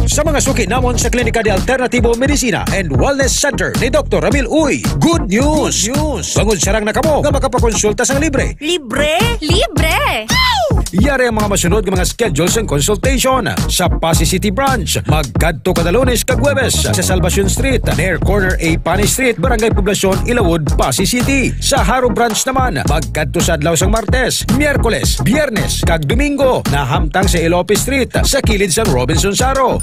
Sa mga suki namon sa Klinika de Alternativo Medicina and Wellness Center ni Dr. Ramil Uy, good news! Bangod sarang na kamo nga makapakonsulta sang libre. Libre? Libre! Yari ang mga masunod ng mga schedules and consultation sa Pasay City Branch. Magkadto kada Lunes kag Huwebes sa Salvacion Street, near corner A Panay Street, Barangay Poblacion, Ilawod, Pasay City. Sa Haro Branch naman, magkadto sa adlaw sang Martes, Miyerkules, Biyernes kag Domingo na hamtang sa Ilope Street sa kilid sang Robinson Saro.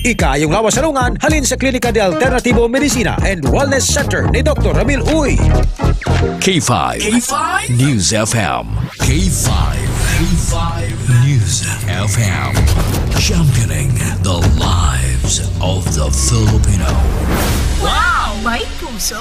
Ikayong lawas salungan halin sa Klinika de Alternativo Medicina and Wellness Center ni Dr. Ramil Uy. K5 News FM. K5 News FM. Championing the lives of the Filipino. Wow! May puso!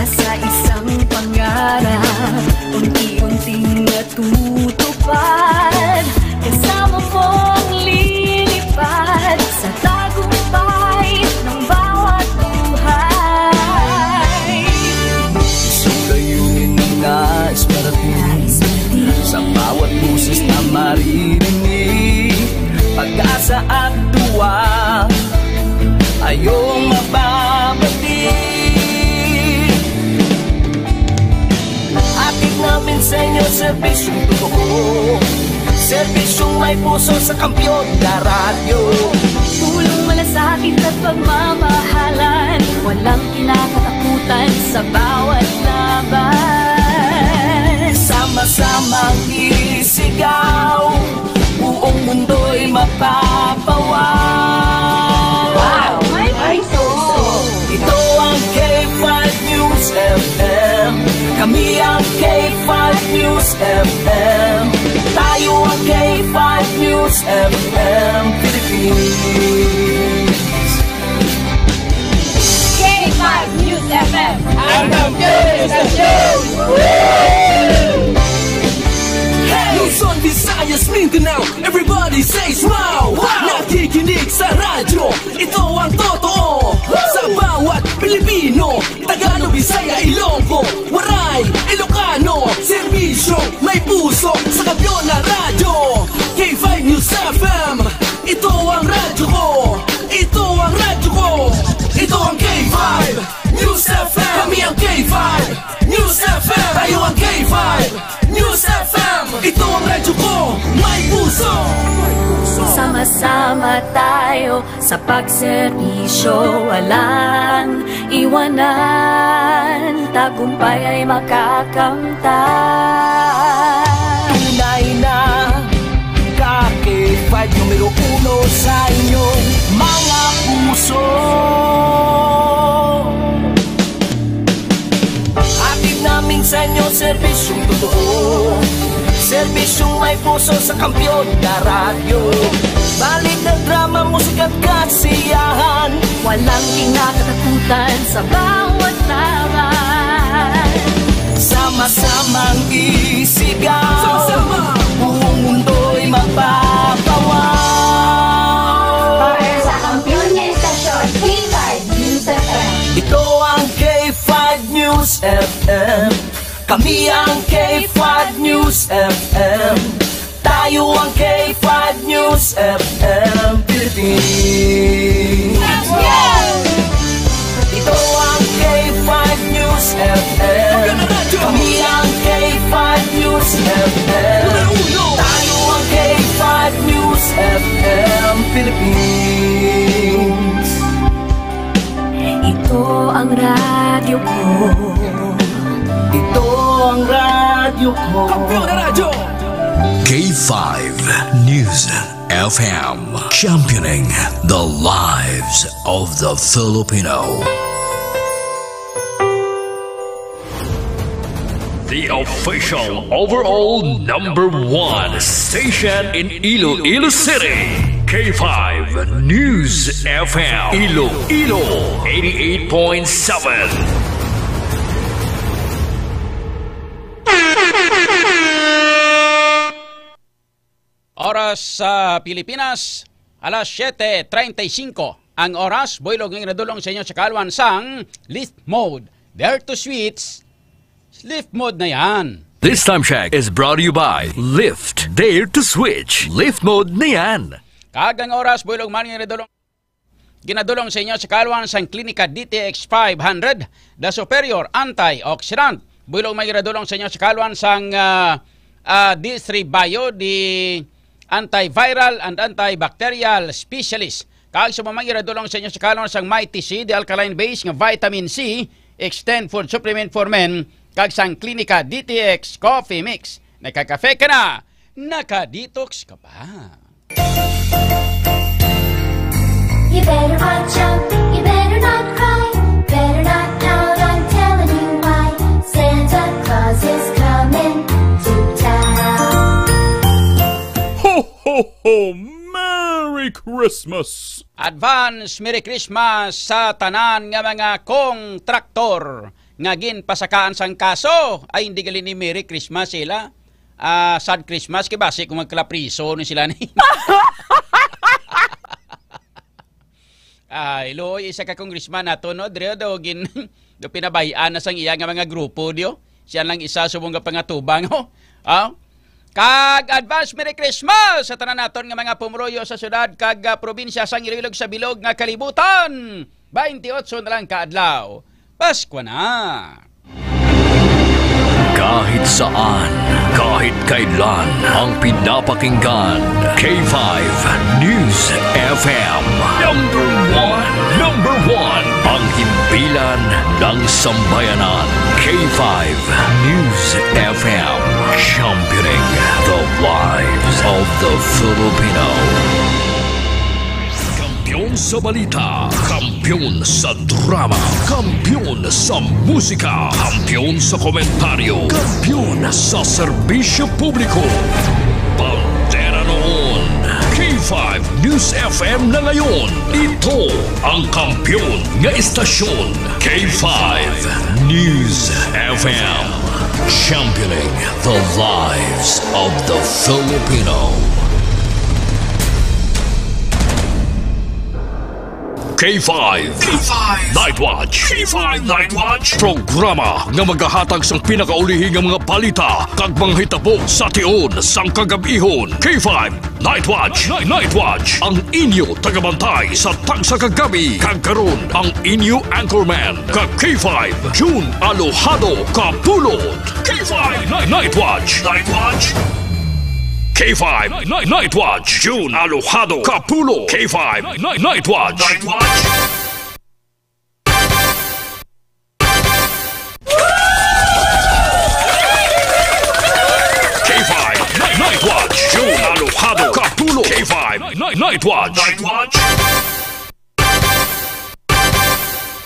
Sa isang pangarap, unti-unting natutupad, kasama mong lilipad sa tagumpay ng bawat buhay. Isang layunin nais parating sa bawat busis na maririnig, pag-asa at tuwa ayong mababatid. Atid namin sa inyo serbisyong totoo, serbisyong may puso sa Kampiyon na radyo. Tulong malasakit at pagmamahalan, walang kinakatakutan sa bawat laban. Sama-samang isigaw, buong mundo'y mapapawaw. Wow! May puso! Ito ang K5 News FM. Kami ang K5 News FM. Tayo ang K5 News FM Philippines. K5 News FM. Hanggang K5 Luzon, Visayas, Mindanao, everybody say smile. Nakikinig sa radyo, ito ang totoo. Sa bawat Pilipino, Tagalog, Bisaya, Ilonggo, Waray, Ilocano, serbisyo may puso sa Kampiyon na radyo. K5 News FM, ito ang radyo ko. Ito ang radyo ko. Ito ang K5 News FM. Kami ang K5 News FM. Tayo ang K5 News FM. Ito ang radyo ko, may puso. Sama-sama tayo sa pagserbisyo, walang iwanan, tagumpay ay makakamtan. Tunay na K5 numero 1 sa inyong mga puso. Atid namin sa inyo serbisyong totoo, serbisyong may puso sa Kampiyon na radyo. Balik na drama, musika at kasiyahan, walang kinakatakutan sa bawat laban. Sama-samang isigaw, sama-sama, buong mundo'y mapapawaw. Para sa Kampiyon na Estasyon, K5 News FM. Ito ang K5 News FM. Kami ang K5 News FM. Tayo ang K5 News FM Philippines. Ito ang K5 News FM. Kami ang K5 News FM. Tayo ang K5 News FM Philippines. Ito ang radyo ko. Ito ang radyo ko. Kampiyon na radyo! K5 News FM. Championing the lives of the Filipino. the official overall #1 station in Iloilo City. K5 News FM Iloilo 88.7. Oras sa Pilipinas, alas 7:35 ang oras. Boylog ng nadulong sa inyo sa kalwan sang lift mode. Dare to switch, lift mode na yan. This time check is brought to you by Lift. Dare to switch. Lift mode na yan. Kagang oras, boylog man ng nadulong. Ginadulong sa inyo sa kalwan sang Klinika DTX 500, the superior antioxidant. Boylog may ginadulong sa inyo sa kalwan sang D3 Bio, the antiviral and antibacterial specialist. Kag sa mga ginadulong sa inyo sa kalwan sang Mighty C, the alkaline base nga vitamin C, extend food supplement for men. Kag sang Klinika DTX Coffee Mix. Nakakafe ka na, nakadetox ka pa. You better watch out, you better not cry, better not pout, I'm telling you why. Santa Claus is coming to town. Ho, ho, ho! Merry Christmas! Advance Merry Christmas sa tanan nga mga kontraktor nga ginpasakaan sang kaso ay hindi gali ni Merry Christmas sila. Sad Christmas kay basi kung magkalapriso ni sila ni. Ay lo isa ka congressman nato no dire do gin do pinabayaan na sang iya nga mga grupo dio. Siya lang isa subong nga pangatubang ho. Kag advance Merry Christmas sa tanan naton nga mga pumuloyo sa syudad kag probinsya sang Iloilo sa bilog nga kalibutan. 28 na lang kaadlaw. Pasko na! Kahit saan, kahit kailan, ang pinapakinggan. K5 News FM. Number one, ang himpilan ng sambayanan. K5 News FM. Championing the lives of the Filipino. Kampiyon sa balita, kampiyon sa drama, kampiyon sa musika, kampiyon sa komentaryo, kampiyon sa serbisyo publiko. Pantera noon, K5 News FM na ngayon. Ito ang kampiyon nga istasyon, K5 News FM. Championing the lives of the Filipino. K5 Night Watch. K5 Night Watch. Programa nga magahatag sang pinakaulihi nga mga balita kag mga hitabo sa tion sang kagabihon. K5 Night Watch. Night Watch. Ang inyo tagabantay sa tagsa kagabi kag karon ang inyo anchorman kag K5 June Alojado Kapulot. K5 Night Watch. Night Watch. K5 Night Watch. June Alojado Capulo. K5 Night Watch. Night Watch. K5 Night Watch. June Alojado Capulo. K5 Night Watch. Night Watch.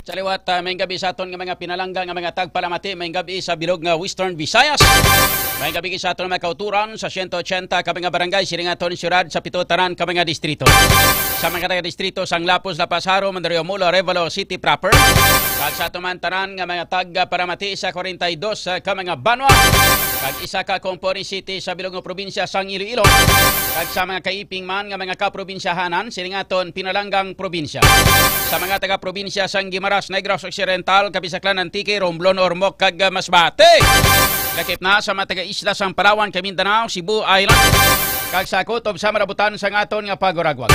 Sa liwat, may gabi sa aton nga mga pinalangga nga mga tagpalamati, may gabi sa bilog nga Western Visayas. May gabi sa aton mga kauturan sa 180 ka mga barangay, siringaton siyudad sa pitutaran ka mga distrito. Sa mga taga-distrito, sang Lapos, Lapasaro, Mandario Mula, Revalo City proper. Kag sa aton tanan nga mga tagpalamati sa 42 ka mga banwa. Kag isa ka Compori City sa bilog nga probinsya sang Iloilo. Kag sa mga kaiping man nga mga kaprobinsyahanan, siringaton pinalanggang probinsya. Sa mga taga-probinsya sang Guimaras, Negros Occidental, Kabisaklan, Antique, Romblon, Ormoc, kag Masbate. Lakip na sa mga taga-isla sang Palawan, Mindanao, Cebu Island. Kag sa kutob sa marabutan sang aton nga paguragwag.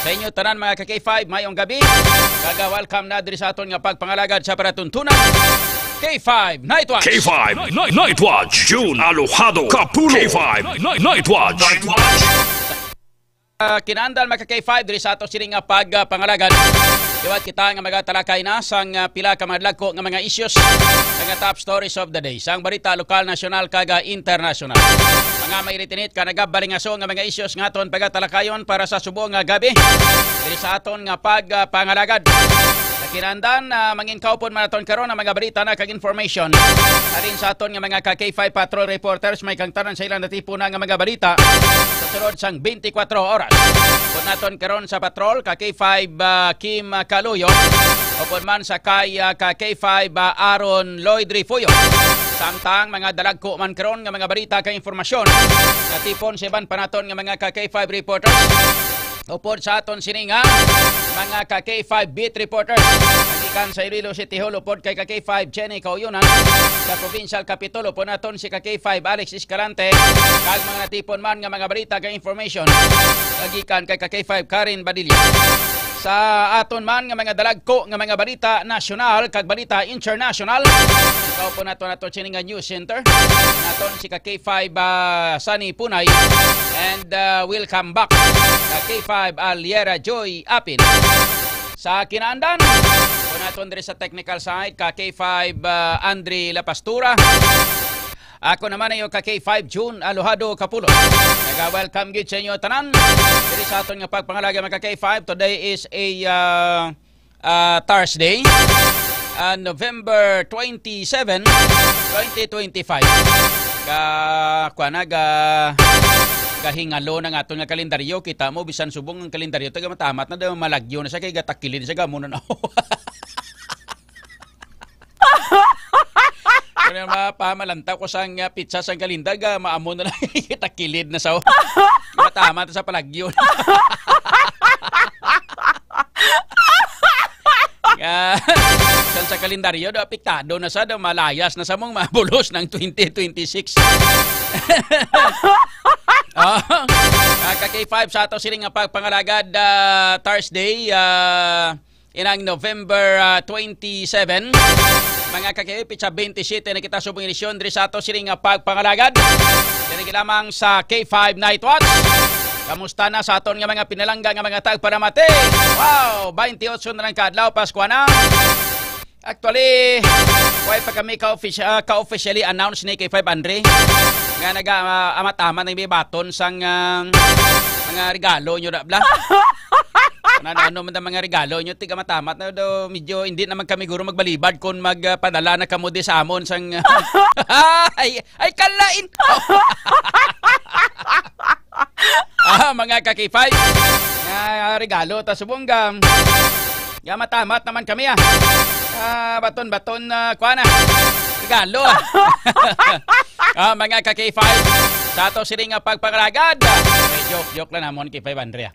Sa inyo tanan mga ka-K5, mayong gabi. Kag welcome na diri sa aton nga pagpangalagad sa paratuntunan. K5 Night Watch. K5 Night Watch. June Alojado Capulo. K5 Night Watch. Night Watch. Kinandal mga K5 diri sa ato sining nga pagpangalagad. Iwat kita nga magatalakay na sang pila ka madlagko nga mga issues nga top stories of the day. Sang balita lokal, nasyonal kag international. Mga may ritinit ka nagabalingaso nga mga issues nga aton pagatalakayon para sa subong nga gabi. Diri sa aton nga pagpangalagad. Kinandan, mangin kaupon maraton karon ang mga balita na kag information. Arin sa aton nga mga K5 Patrol reporters may kangtanan sa ilang natipo na nga mga balita sa sunod sang 24 oras. Upon naton karon sa patrol K5 Kim Kaluyo, upon man sa K5 Aaron Lloyd Rifuyo. Samtang mga dalagko man karon nga mga balita kag informasyon. Natipon sa iban panaton nga mga K5 reporters. Upod sa aton sininga, mga K5 beat reporters. Nagikan sa Iloilo City Hall, upod kay K5 Jenny Kauyunan. Sa Provincial Capitol, upod naton si K5 Alex Escalante. Kag mga natipon man nga mga balita kag information. Nagikan kay K5 Karen Badilla. Sa aton man nga mga dalagko nga mga balita nasyonal kag balita international. Ikaw po nato sininga News Center. Naton si K5 Sunny Punay. And welcome back K5 Aliera Joy Apin. Sa kinaandan, po naton diri sa technical side K5 Andre La Pastura. Ako naman ay K5 June Alohado Kapulo. Nag-welcome gid sa inyo tanan. Diri sa aton nga pagpangalaga mga K5. Today is a Thursday, November 27, 2025. Gahingalo ng aton nga kalendaryo. Kita mo bisan subong ang kalendaryo taga matamat na daw malagyo na siya kay gatakilid siya gamon na. Kaya mapamalanta ko sang pizza sang kalindag, maamo na lang itakilid na sa matama sa palagyo. San sa kalendaryo, apektado na sa malayas na sa mong mabulos ng 2026. K5 sa ato siling nga pagpangalagad Thursday, inang November 27. Mga kakipit sa 27 na kita subong edisyon diri sa ato siling nga pagpangalagad. Diri lamang sa K5 Night Watch. Kamusta na sa aton nga mga pinalangga nga mga tagparamate? Wow, 28 na lang kadlaw Pasko na. Actually, why pa kami ka-officially announce ni K5 Andre nga nag-amat-amat ng baton sang mga regalo nyo na bla. Ano man ang mga regalo nyo, tiga matamat na daw, medyo hindi naman kami guro magbalibad kung magpadala na kamo di sa amon sang ay kalain. Mga K5 regalo ta subonggang. Ya matamat naman kami baton-baton kuha na. Regalo mga K5 sa ato siling pagpangalagad. Joke lang namon K5 Andrea.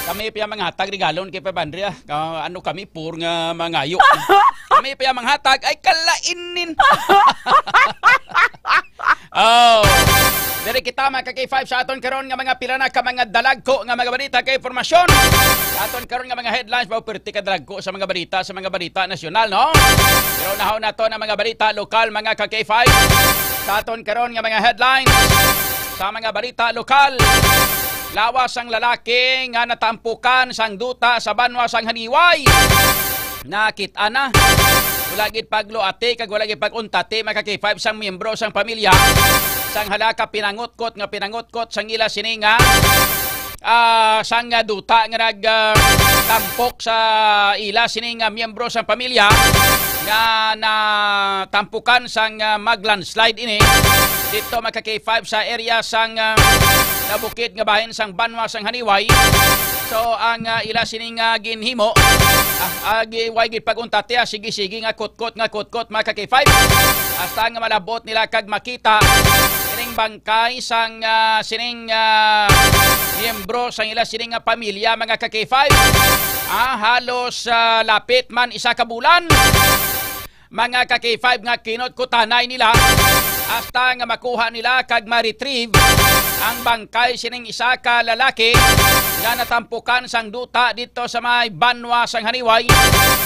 Kami pa mga hatag regalon kay Pabandria. Ano kami pur nga mangayo. Kami pa mga hatag ay kalainin. Oh. Diri kita mga K5 sa aton karon nga mga pila na ka mga dalagko nga mga balita kay informasyon. Sa aton karon nga mga headlines ba perti ka dalagko sa mga balita nasyonal no. Pero nahaw nato na mga balita lokal mga K5. Sa aton karon nga mga headlines sa mga balita lokal. Lawas ang lalaki nga natampukan sang duta sa banwa sang Haniway. Nakita na. Walagid pagluate kag walagid paguntate mga K5 sang miyembro sang pamilya. Sang halaka pinangutkot sang ila sininga. Sang duta nga nagtampok sa ila sininga miyembro sang pamilya nga natampukan sang maglandslide ini. Dito mga K5 sa area sang nabukid nga bahin sang banwa sang Haniway. So ang ila sining ginhimo giway gid paguntate sige nga kutkot mga K5 hasta nga malabot nila kag makita kining bangkay sang sining miyembro sang ila sining pamilya mga K5. Halos lapit man isa ka bulan mga K5 nga kinotkutanay nila hasta nga makuha nila kag ma-retrieve ang bangkay sining isa ka lalaki nga natampukan sang duta dito sa may banwa sang Haniway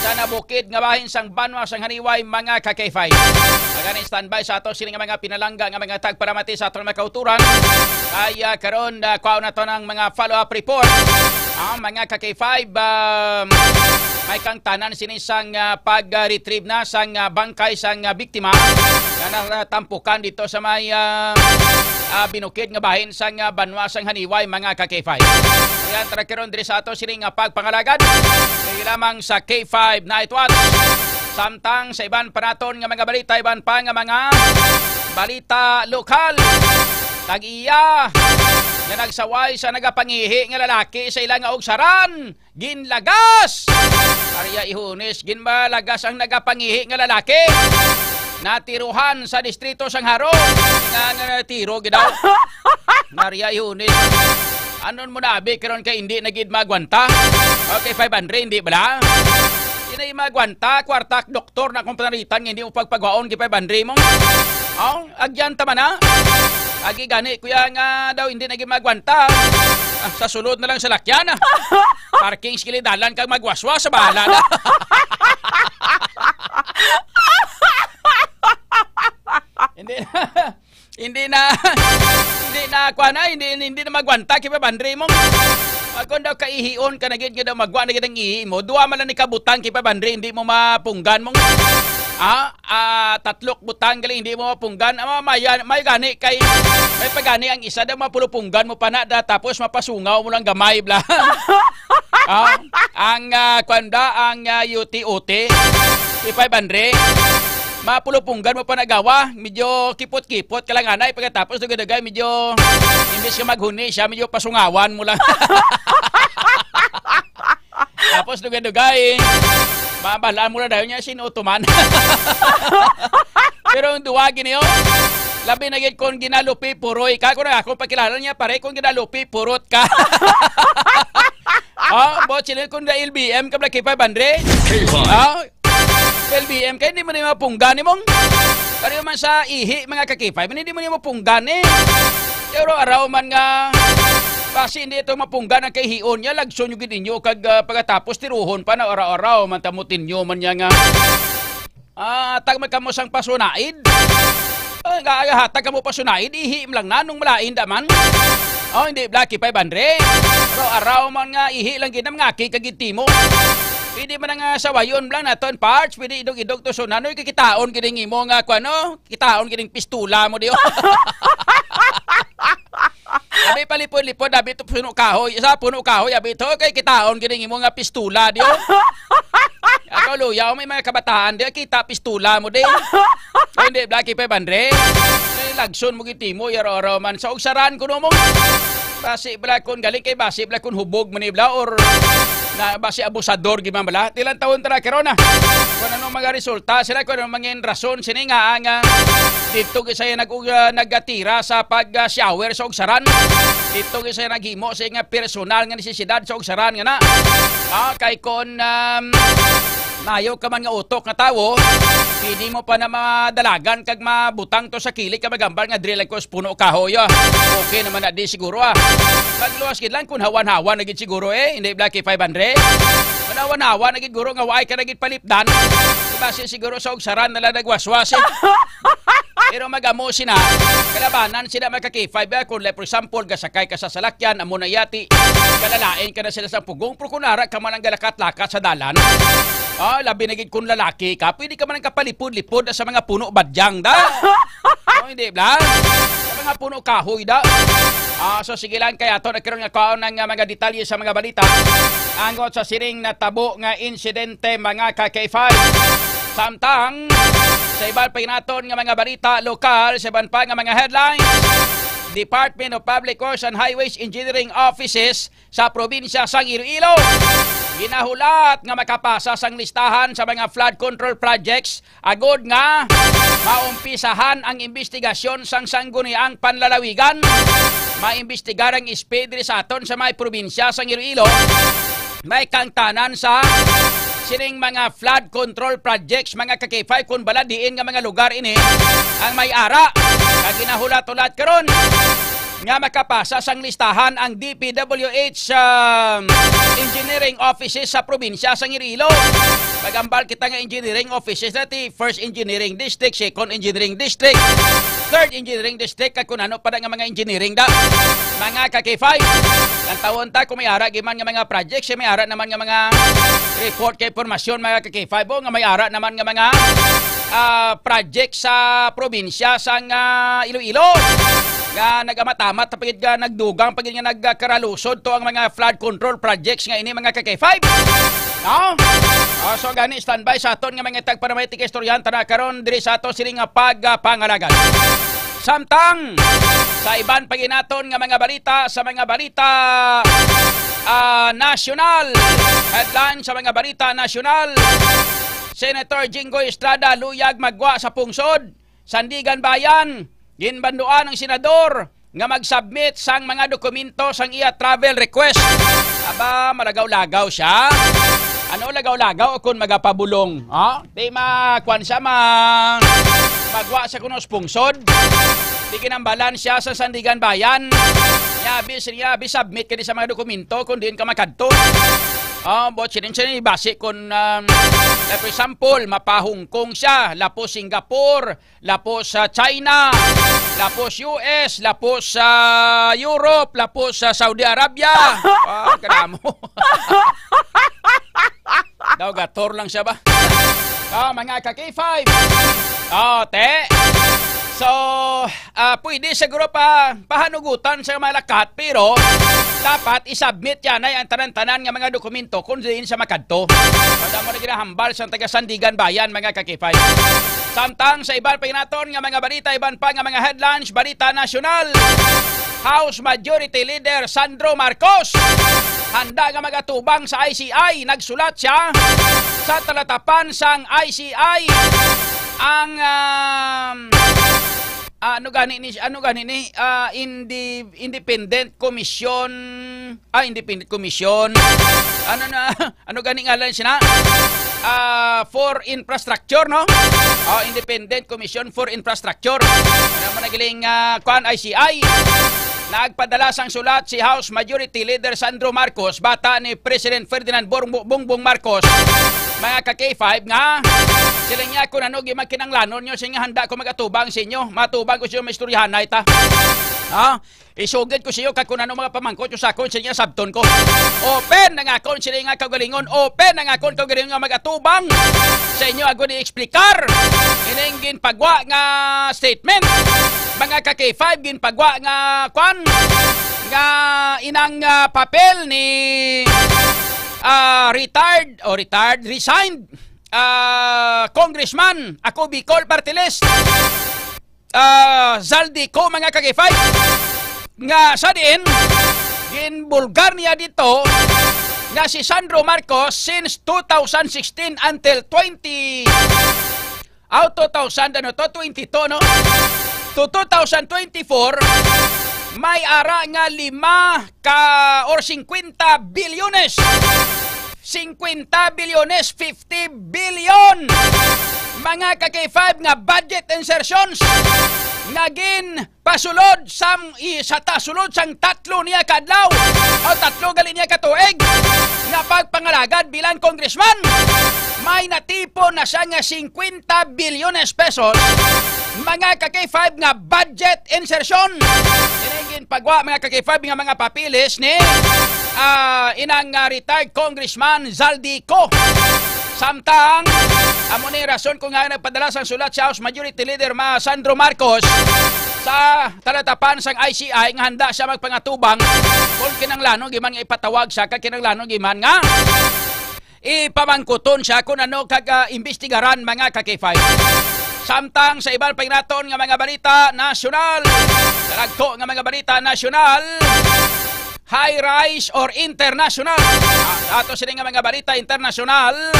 sa nabukid nga bahin sang banwa sang Haniway mga K5. Magani standby sa ato sining mga pinalangga nga mga tagparamati sa aton mga kauturan kaya karon kuha na to ng mga follow-up report. Mga K5 may kang tanan sinisang pag-retrieve na sang bangkay sang biktima na natampukan dito sa may binukid nga bahin sang banwa sang Haniway mga ka-K5. Ayan, tarakiron diri sa ato sining pagpangalagad. Hindi lamang sa K5 Night Watch. Samtang sa iban pa naton nga mga balita, iban pa nga mga balita lokal. Tag-iya na nagsaway sa nagapangihi nga lalaki sa ilang nga ugsaran. Ginlagas! Arya ihunis, ginbalagas ang nagapangihi nga lalaki. Natiruhan sa distrito sang Haro. Nga natiro gidaw. Arya ihunis. Anon mo nabi karon kay hindi nagid magwanta? Okay, 500 hindi bala? Hindi magwanta, kwartak doktor na kung panaritan nga hindi mo pagpagwaon kay 500 mo. Oh, agyan tama na. Agi gani kuya nga daw hindi naging magwanta. Sa sulod na lang sa lakyan. Parking skilidalan kang magwaswa sa bahala na. Hindi na magwanta kay Bandre mo. Kung daw kaihion ka na gid daw magwa na gid ang ihi mo, duwa man lang ni kabutan kay Bandre, hindi mo mapunggan mo. Tatlok butang galing hindi mo mapunggan. May gani kay may pagani ang isa daw mapulupunggan mo pa na tapos mapasungaw mo lang gamay bla. Ang UTOT kay 500 mapulupunggan mo pa nagawa, medyo kipot-kipot ka lang anay, pagkatapos dugay-dugay medyo imbis ka maghuni siya, medyo pasungawan mo lang. Tapos dugay-dugay mabalaan mo na daw niya sinutuman. Pero ang duwagin niyo, labi na gid kung ginalupi puroy ka. Kung ako pakilala niya pare, kung ginalupi purot ka. Botchilin kung na LBM ka kay 500. LBM kayo, hindi mo na yung mapunggan mong. Pero man sa ihi, mga kakipay, hindi mo na yung mapunggan eh. Pero araw man nga, kasi hindi ito mapunggan ang kahihion niya, lagson yung gininyo, kag pagkatapos tiruhon pa na araw-araw, mantamutin nyo man niya nga. Tagmag ka mo sang pasunaid. Hatag ka mo pasunaid, ihi lang na, nung malain daman. Hindi, Blacky 500. Pero araw man nga, ihi lang ginam nga, kagiti mo. Pwede man nga sawayon lang naton parts, pwede idog-idog to sunanoy kikitaon kining imo nga kuno, kitaon kining pistula mo diyo. Abi palipod-lipod abi to puno kahoy, sa puno kahoy abi to kay kitaon kining imo nga pistula diyo. Ako luya, may mga kabataan diyo kita pistula mo diyo. Hindi Blacky 500. Lagson mo giti mo yaro man sa ugsaran kuno mo. Basi blakon galing kay basi blakon hubog manibla or na basi abusador gimana bala tilang taon tara kerona kung ano mga resulta sila kung ano mga rason sini nga ang dito kisaya nagatira sa pag-shower sa ugsaran dito kisaya naghimo sa nga personal nga necesidad sa ugsaran nga na kay kon mayo ka man nga utok nga tawo hindi mo pa na madalagan kag mabutang to sa kilik ka magambal nga drill ko puno kahoy okay naman na di siguro magluwas gid lang kung hawan-hawan na gid siguro hindi Blacky 500 manawan-hawan na gid guro nga waay ka na gid palipdan base siguro sa ugsaran na lang nagwaswas pero magamo sina kalabanan sila magka-K5 kung for example gasakay ka sa salakyan amo na yati kalalain ka na sila sa pugong pero kunara ka man ang galakat-lakat sa dalan labi na gid kung lalaki ka pwede ka man ang kapalipod-lipod sa mga puno badyang da hindi bla sa mga puno kahoy da so sige lang kaya to nagkaroon nga kaon ng mga detalye sa mga balita angot sa siring natabo nga insidente mga ka-K5 samtang sa iban pa naton nga mga balita lokal sa iban pa nga mga headlines Department of Public Works and Highways Engineering Offices sa probinsya sang Iloilo ginahulat nga makapasa sang listahan sa mga flood control projects agod nga maumpisahan ang investigasyon sang sangguniang panlalawigan maimbestigar ang speed sa aton sa may probinsya sang Iloilo may kangtanan sa sining mga flood control projects mga ka-K5 kung baladiin nga mga lugar ini ang may ara kaginahulat-ulat karon nga makapasa sang listahan ang DPWH engineering offices sa probinsya sang Iloilo. Magambal kita nga engineering offices natin, first engineering district, second engineering district, third engineering district, kung ano pa nga mga engineering da. Mga ka-K5, ang taon ta kung may ara giman nga mga projects, may ara naman nga mga report kay informasyon mga ka-K5, nga may ara naman nga mga project sa probinsya sang Iloilo. nga nagamatamat tapos nga nagdugang pagid nga nagkaralusod to ang mga flood control projects nga ini mga ka-K5. No? So gani standby sa aton nga mga tagpanamayti ka istoryanta na karon diri sa ato sini nga pagpangalagan. Samtang sa iban paginaton nga mga balita sa mga balita nasyonal. Headline sa mga balita nasyonal. Senator Jinggoy Estrada luyag magwa sa pungsod Sandigan Bayan. Ginbanduan ng senador nga mag-submit sang mga dokumento sang iya travel request. Aba, malagaw-lagaw siya. Ano lagaw-lagaw kung magapabulong? Di makwan siya magwa sa kunos pungsod. Di kinambalan siya sa Sandigan Bayan. Yabi submit ka sa mga dokumento kung diin ka makadto. But siya base kung for example, mapa-Hong Kong siya, lapos Singapore, lapos sa China, lapos US, lapos sa Europe, lapos sa Saudi Arabia. Kadamo. Daw gator lang siya ba? Mga ka-K5. Te. So, pwede siguro pahanugutan sa malakat, pero dapat isubmit yan ay ang tanan-tanan nga mga dokumento kung diin sa makadto. Pada mo na ginahambal sa taga Sandigan Bayan, mga ka-K5. Samtang sa iban pa naton nga mga balita, iban pa nga mga headlines, balita nasyonal. House Majority Leader Sandro Marcos handa nga magatubang sa ICI. Nagsulat siya sa talatapan sang ICI ang Independent Commission Independent Commission ano gani ngalan siya na for Infrastructure, no? Independent Commission for Infrastructure. Ano mo nagiling kuan ICI. Nagpadala sang sulat si House Majority Leader Sandro Marcos, bata ni President Ferdinand Bongbong Marcos. Mga ka-K5 nga, sila niya kung ano gimakinanglanon nyo, siya nga handa ko magatubang sa inyo. Matubang ko siya may istoryahan na ita. Isugid ko siya kung ano mga pamangkot yung sakon siya nga sabton ko. Open na nga kon sila nga kagalingon. Open na nga kon kagalingon nga magatubang sa inyo. Ako ni-explikar. Ining ginpagwa nga statement. Mga ka-K5 ginpagwa nga kwan nga inang papel ni resigned Congressman ako Bicol Party List Zaldi ko, mga ka-K5 nga sa din ginbulgar niya dito nga si Sandro Marcos since 2016 until 22 no to 2024 may ara nga 50 bilyones 50 billion mga ka-K5 nga budget insertions nga gin pasulod sa tasulod sang tatlo niya kadlaw o tatlo gali niya katuig nga pagpangalagad bilang congressman. May natipon na siya nga 50 bilyones pesos mga ka-K5 nga budget insertion. Inigin pagwa mga ka-K5 nga mga papilis ni inang retired Congressman Zaldi ko. Samtang amo ni rason kung nga nagpadala sang sulat sa House Majority Leader Sandro Marcos sa talatapan sang ICI nga handa siya magpangatubang kung kinanglanong giman nga ipatawag siya kag kinanglanong giman nga ipamangkuton siya kung ano kag-imbestigaran mga ka-K5. Samtang sa ibang pagnaton nga mga balita nasyonal, talagto nga mga balita nasyonal, high-rise or international. Ato sila nga mga balita international,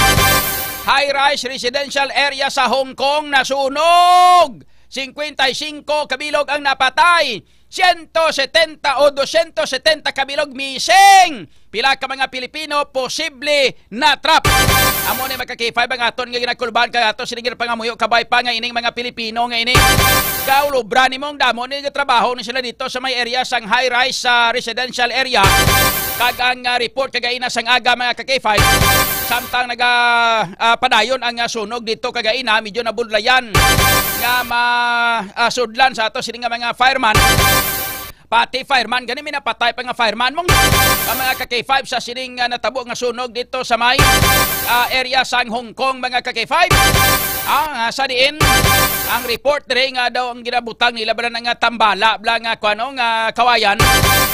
high-rise residential area sa Hong Kong nasunog. 55 kabilog ang napatay. 170 o 270 kabilog missing. Pila ka mga Pilipino posible na trap. Amo ni magka-K5 ang aton nga ginakulban ka ato sinigir pangamuyo kabay pa nga ining mga Pilipino nga ining gaulubra ni mong damo ni trabaho ni sila dito sa may area sang high-rise sa residential area. Kag ang report kagaina sang aga mga ka-K5 samtang padayon ang sunog dito kagaina medyo nabudlayan nga masudlan sa ato sini nga mga fireman. pati fireman gani minapatay pa nga fireman mong ang mga ka-K5 sa sining natabo nga sunog dito sa may area sang Hong Kong mga ka-K5. Sa diin ang report dire nga daw ang ginabutang nila bala nga tambala bala nga kuano nga kawayan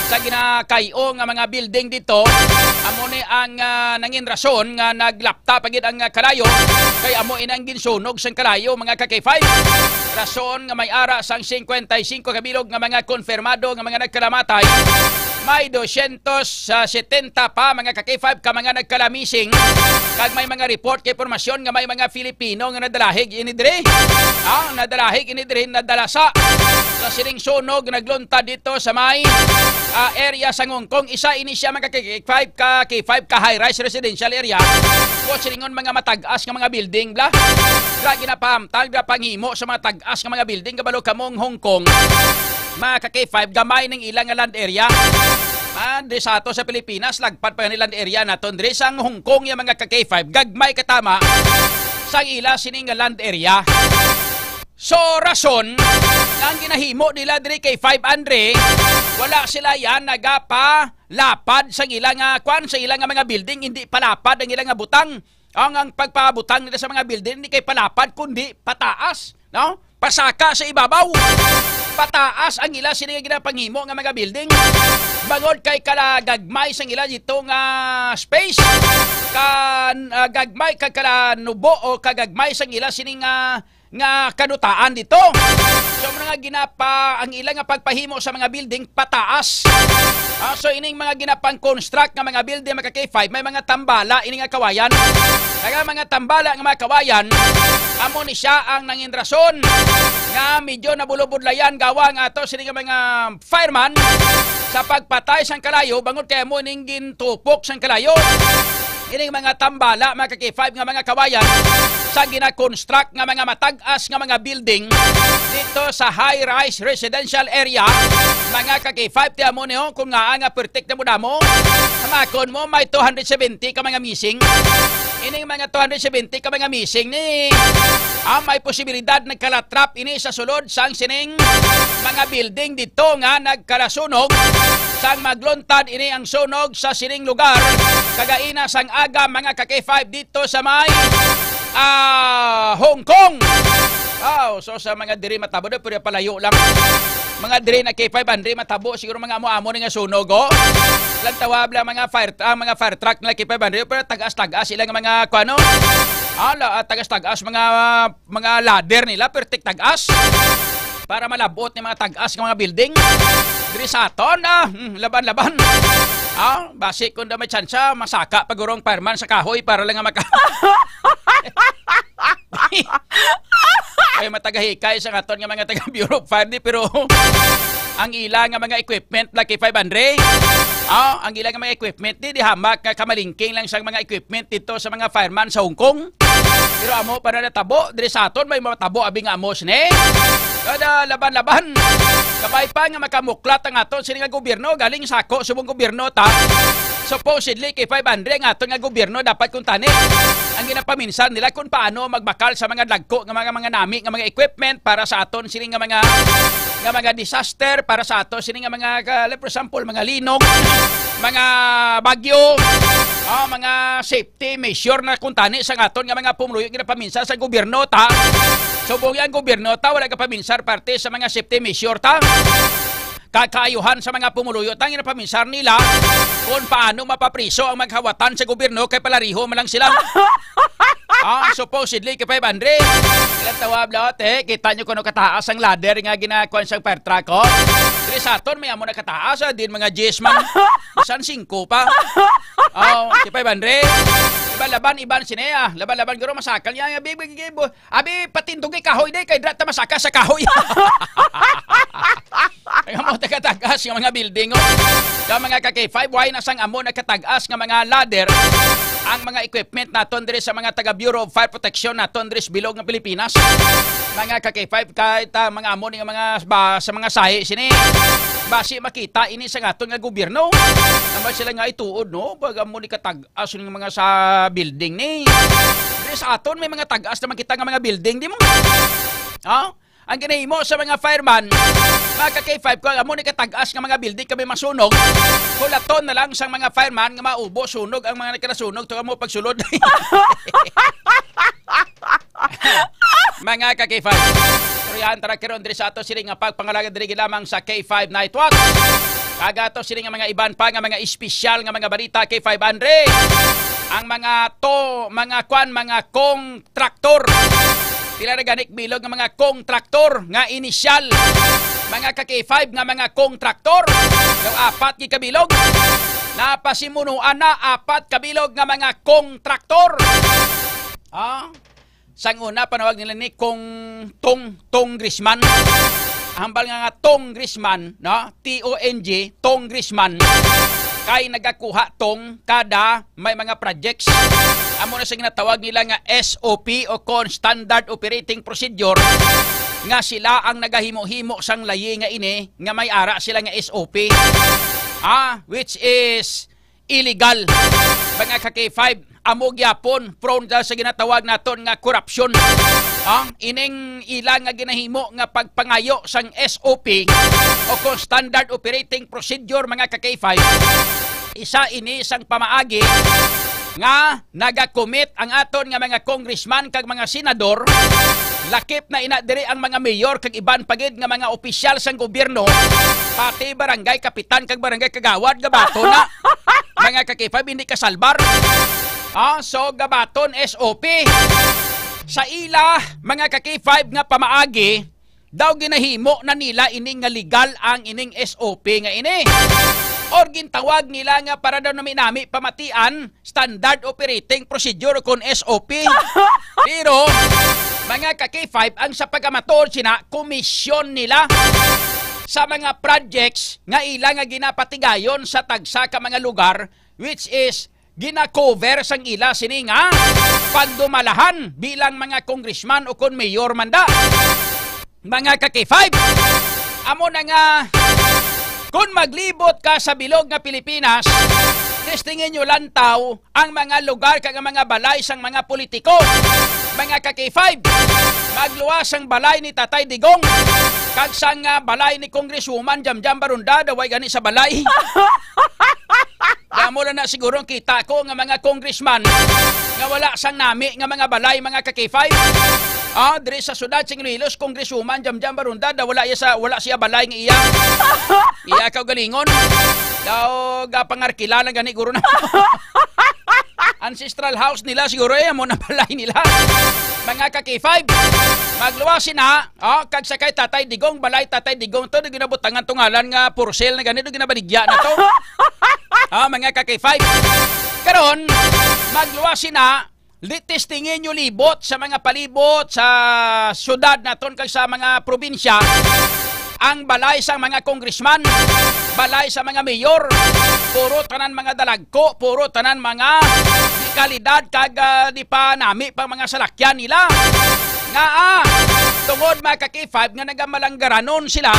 sa ginakayo nga mga building dito. Amo ni ang nangin rason nga naglapta pagid ang kalayo kay amo inang ginsunog sang kalayo mga ka-K5. Rason nga may ara sang 55 kabilog nga mga konfirmado nga mga nagkalamatay. May 270 pa mga ka-K5 ka mga nagkalamising. Kag may mga report kay impormasyon nga may mga Filipino nga nadalahig ini dire. Nadalahig ini dire nadalasa sa sining sunog naglunta dito sa may area sa Hong Kong. Isa ini siya mga K5 ka high-rise residential area. O siningon mga matag-as nga mga building bla. Lagi na pahamtag na panghimo sa mga tag-as nga mga building kabalo kamong Hong Kong. Mga ka-K5 gamay ning ilang nga land area. Di sa ato sa Pilipinas lagpat pa nilang area naton dire sang Hong Kong yung mga ka-K5 gagmay katama sang ila sining nga land area. So rason ang ginahimo nila dire kay 500 wala sila yan nagapa lapad sang ilang nga kwan sa ilang nga mga building hindi palapad ang ilang nga butang. Ang pagpabutang nila sa mga building hindi kay palapad kundi pataas, no? Pasaka sa ibabaw. Pataas ang ila sila ginapangimo nga mga building. Bangod kay kalagagmay sang ila dito nga space. Gagmay kay kalanubo o kagagmay sang ila sining nga kanutaan dito. So mga ginapa ang ilang nga pagpahimo sa mga building pataas. So ining mga ginapang construct nga mga building mga K5 may mga tambala ining nga kawayan. Kaya mga tambala nga mga kawayan amo ni siya ang nangin rason nga medyo nabulubudlayan gawang ato sining mga fireman sa pagpatay sang kalayo bangod kay amo ning gintupok sang kalayo. Ining mga tambala mga K5 nga mga kawayan sa gina-construct nga mga matag-as nga mga building dito sa high-rise residential area. Mga ka-K5 ti amo niyo kung nga protect na mo damo. Kamakon mo may 270 ka mga missing. Ining mga 270 ka mga missing ni may posibilidad nagkalatrap ini sa sulod sang sining mga building dito nga nagkalasunog sang magluntad ini ang sunog sa sining lugar kagaina sang aga mga ka-K5 dito sa may Hong Kong. So sa mga diri matabo na pero palayo lang. Mga diri na K500 matabo siguro mga amo-amo nga sunog Lang tawab lang mga fire truck na K500 pero tagas-tagas sila nga mga kuano. Tagas-tagas mga ladder nila pero tagas para malabot ni mga tagas ng mga building. Diri sa aton laban-laban. Basi kung da may tsansa masaka pagurong fireman sa kahoy para lang nga maka ay matagahikay sa aton nga mga taga Bureau of Fire pero ang ilang nga mga equipment like 500 ang ilang nga mga equipment di hamak nga kamalingking lang sa mga equipment dito sa mga fireman sa Hong Kong pero amo para natabo diri sa aton may matabo abing amos ni kada laban-laban kabay pa nga makamuklat ang aton sini nga gobyerno galing sako subong gobyerno ta supposedly kay 500 nga aton nga gobyerno dapat kuntani ang ginapaminsan nila kung paano magbakal sa mga dagko nga mga nami nga mga equipment para sa aton sini nga mga disaster para sa aton sini nga mga for example mga linog mga bagyo mga safety measure na kuntani sa aton nga mga pumuluyo ginapaminsan sa gobyerno ta subong ang gobyerno ta wala ka paminsar parte sa mga safety measure ta kakayuhan sa mga pumuluyo tangin na paminsar nila kung paano mapapriso ang maghawatan sa gobyerno kay palariho man lang sila. Supposedly kay 500 ilang tawab lahat kita nyo kung kataas ang ladder nga ginakuan sa fire truck diri sa aton may amo na kataas din mga Gs man bisan 5 pa kay 500 laban iban sineya laban guro masakal niya abi patindog kay kahoy day kay drata masaka sa kahoy. Ang amo nakatagas ng mga building yung mga ka-K5 why nasang amo nakatagas ng mga ladder ang mga equipment naton diri sa mga taga Bureau of Fire Protection naton diri sa bilog ng Pilipinas. Mga ka-K5 kahit mga amo ni mga sa mga sahi sini basi makita ini sa aton nga gobyerno naman sila nga ituod pag amo ni katagas ng mga sa building ni diri sa aton may mga tagas na makita nga mga building di mo ang ginahimo sa mga fireman, mga ka-K5, kung amo ni katag-as nga mga building kami masunog, kulaton na lang sa mga fireman nga maubo, sunog ang mga nakanasunog, ito mo pagsulod. Mga ka-K5, Turihan tara karon diri sa ato sila nga pagpangalaga diri lamang sa K5 Night Watch. Kaga to sila nga mga iban pa nga mga espesyal nga mga balita K5 Andre. Ang mga kong traktor. Pila na ganik bilog nga mga kong traktor nga inisyal. Mga ka-K5 nga mga kong traktor. Yung 4 gi kabilog. Napasimunuan na 4 kabilog nga mga kong traktor. Sang una panawag nila ni Tong Grisman. Hambal nga Tong Grisman, no? T-O-N-G, Tong Grisman. Kay nagakuha tong kada may mga projects. Amo na sa ginatawag nila nga SOP o Standard Operating Procedure nga sila ang nagahimo-himo sang layi nga ini nga may ara sila nga SOP. Which is illegal. Mga ka-K5, amo gyapon prone sa ginatawag naton nga corruption. Ining ilang nga ginahimo nga pagpangayo sang SOP o kung Standard Operating Procedure mga ka-K5, isa ini sang pamaagi nga nagakomit ang aton nga mga congressman kag mga senador, lakip na ina diri ang mga mayor kag iban pagid nga mga opisyal sang gobyerno, pati barangay kapitan kag barangay kagawad gabaton na. Mga ka-K5 hindi kasalbar. So gabaton SOP sa ila mga ka-K5 nga pamaagi daw ginahimo na nila ining nga legal ang ining SOP nga ini. Or gintawag nila nga para daw nami pamatian Standard Operating Procedure kon SOP. Pero mga ka-K5 ang sa pagamator sina komisyon nila sa mga projects nga ila nga ginapatigayon sa tagsa ka mga lugar which is gina-cover sang ila sini nga pagdumalahan bilang mga congressman o kon mayor manda. Mga ka-K5, amo na nga kung maglibot ka sa bilog nga Pilipinas, testingin nyo lantaw ang mga lugar kag mga balay sang mga politiko. Mga ka-K5, magluwas ang balay ni Tatay Digong kag sang balay ni Congresswoman Jamjam Barunda daway gani sa balay. Damo na siguro kita ko nga mga congressman nga wala sang nami nga mga balay mga ka-K5. Diri sa sudad sing Iloilos, Congresswoman Jamjam Barunda daw wala siya balay nga iya. Iya ka galingon. Daw gapangarkila gani guro na. Ancestral house nila siguro mo na balay nila. Mga ka-K5, magluwasin na, kag sakay Tatay Digong, balay Tatay Digong to, ginabutangan tungalan nga for sale na ganito, ginabaligya na to. Mga ka-K5. Karon, magluwasin na, testingin nyo libot sa mga palibot sa syudad naton kag sa mga probinsya, ang balay sa mga congressman, balay sa mga mayor, puro tanan mga dalagko, puro tanan mga di kalidad kag di pa nami pang mga salakyan nila. Nga tungod mga ka-K5 nga nagamalangaranon sila,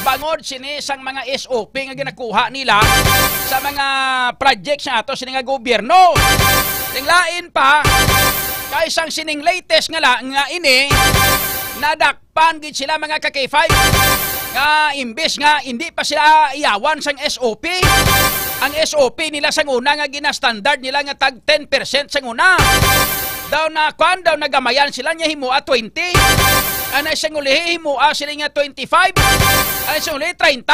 bangod sini sang mga SOP nga ginakuha nila sa mga projects na ato sini nga gobyerno. Tinglain pa, kay sang sining latest nga ini, nadakpan gid sila mga ka-K5 nga imbes nga hindi pa sila iyawan sang SOP. Ang SOP nila sang una nga gina-standard nila nga tag 10% sang una. Daw na kwan daw nagamayan sila nya himua 20. Ana sang uli himua sila nga 25. Ana sang uli 30.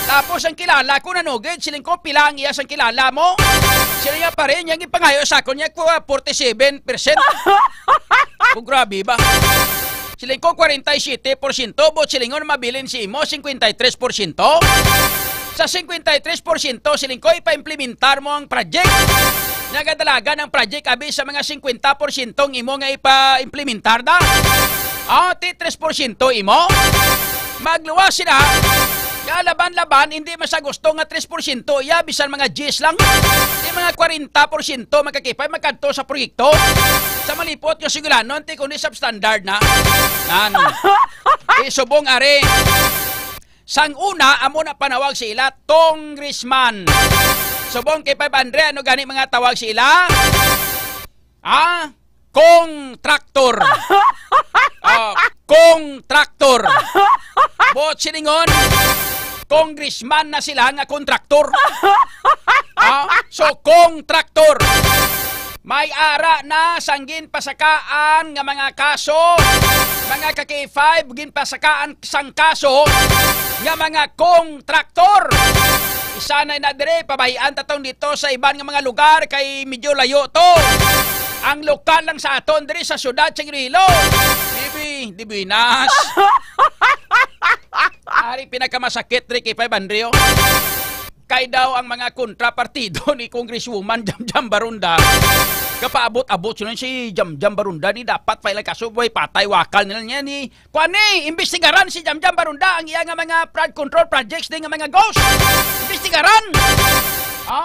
Tapos ang kilala ko nanugid siling ko pila ang iya sang kilala mo. Sila nga pa rin yang ipangayo sa akon niya ko 47%. Kung grabe ba? Siling ko 47%, but silingon mabilin si mo 53%. Sa 53%, siling ko ipa-implementar mo ang project. Nagadalaga ng project abi sa mga 50% imo nga ipa-implementar da. 3% imo. Magluwas sila. Laban-laban, hindi man sa gusto nga 3%, iya, bisan mga G's lang. Di mga 40% magkakipay, magkanto sa proyekto. Sa malipot yung sigulanon, ti kundi substandard na. Isubong are. Sang una, amo na panawag sila, Congressman. Subong kay 500, ano gani mga tawag sila? Kong traktor. Kontraktor. Bot siningon, congressman na sila nga kontraktor. So, kontraktor. May ara na sanggin pasakaan nga mga kaso, mga ka-K5, ginpasakaan sang kaso nga mga kontraktor. Isa na dire, pabahian tatong dito sa iban nga mga lugar kay medyo layo to. Ang lokal lang sa aton dire sa syudad sa Iloilo. Di binas. Ari pinakamasakit dire kay 500. Kay daw ang mga kontrapartido ni Congresswoman Jamjam Barunda. Kapaabot-abot sila si Jamjam Barunda ni dapat file kaso boy patay wakal nila niya ni kuani imbestigaran si Jamjam Barunda ang iya nga mga flood control projects din nga mga ghost. Imbestigaran.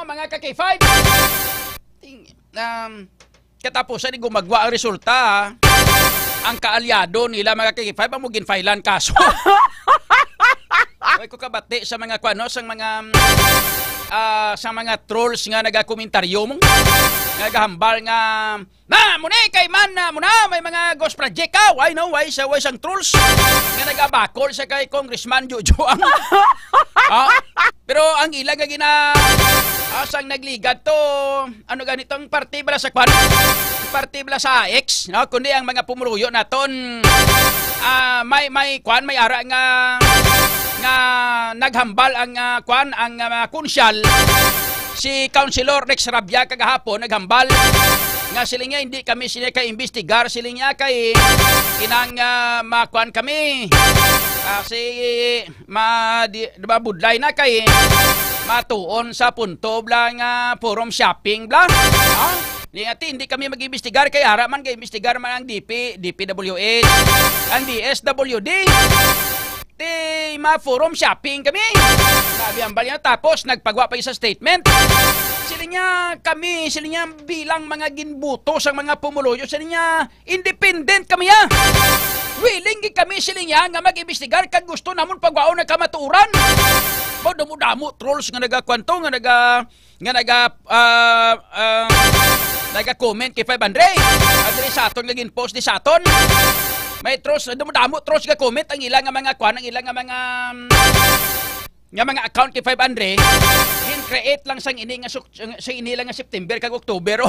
Mga ka-K5. Katapusan ni gumagwa ang resulta. Ang kaalyado nila mga ka-K5 ang mugin filean kaso. Ay ko kabati sa mga kuano sa mga trolls nga nagakomentaryo mo. Nagahambal nga muna kay man na muna may mga ghost project ka. Why sang trolls nga nagabakol sa kay Congressman Jojoang. Pero ang ilang nga sang nagligad to ano ganitong partibla sa kwan. Partibla sa X, no? Kundi ang mga pumuruyo naton may ara nga naghambal ang konsyal si Councilor Rex Rabia kagahapon naghambal nga sila nga hindi kami sila kay imbestigar sila nga kay inang makuan kami kasi budlay na kay matuon sa punto bla nga forum shopping bla hindi kami mag-imbestigar kay haraman kay imbestigar man ang DPWH ang DSWD forum shopping kami. Sabi ang bali na tapos nagpagawa pa sa statement. Sila niya bilang mga ginbuto sa mga pumuluyo. Sila niya independent kami ya. Willing kami sila niya nga mag-imbestigar kag gusto namon pagwao na kamaturan. Damo trolls nga nagakwanto nga naga-comment kay 500. Adre sa aton nga gin-post di sa aton. May trolls, damo trolls nga comment ang ilang nga mga kwan, ang ilang nga mga account kay 500. Gin-create lang sang ini nga September kag October.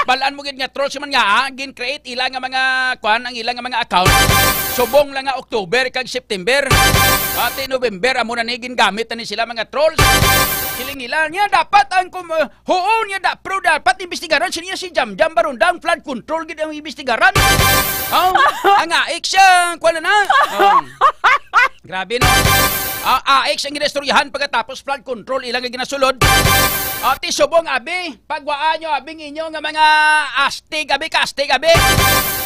Balaan mo gid nga trolls man nga gin-create ilang nga mga kwan, ang ilang nga mga account. Subong lang nga October kag September. Ati November amo na ni gingamit na ni sila mga trolls. Siling-ilan niya dapat ang hoon niya dapat imbestigaran siya si Jamjam Barunda ang flood control gid ang imbestigaran. Ang AX siya kuwala na. Grabe no. AX ang ginestoryahan pagkatapos flood control ilang nga ginasulod. Ati subong abi pagwaan nyo abing inyo nga mga astig abi.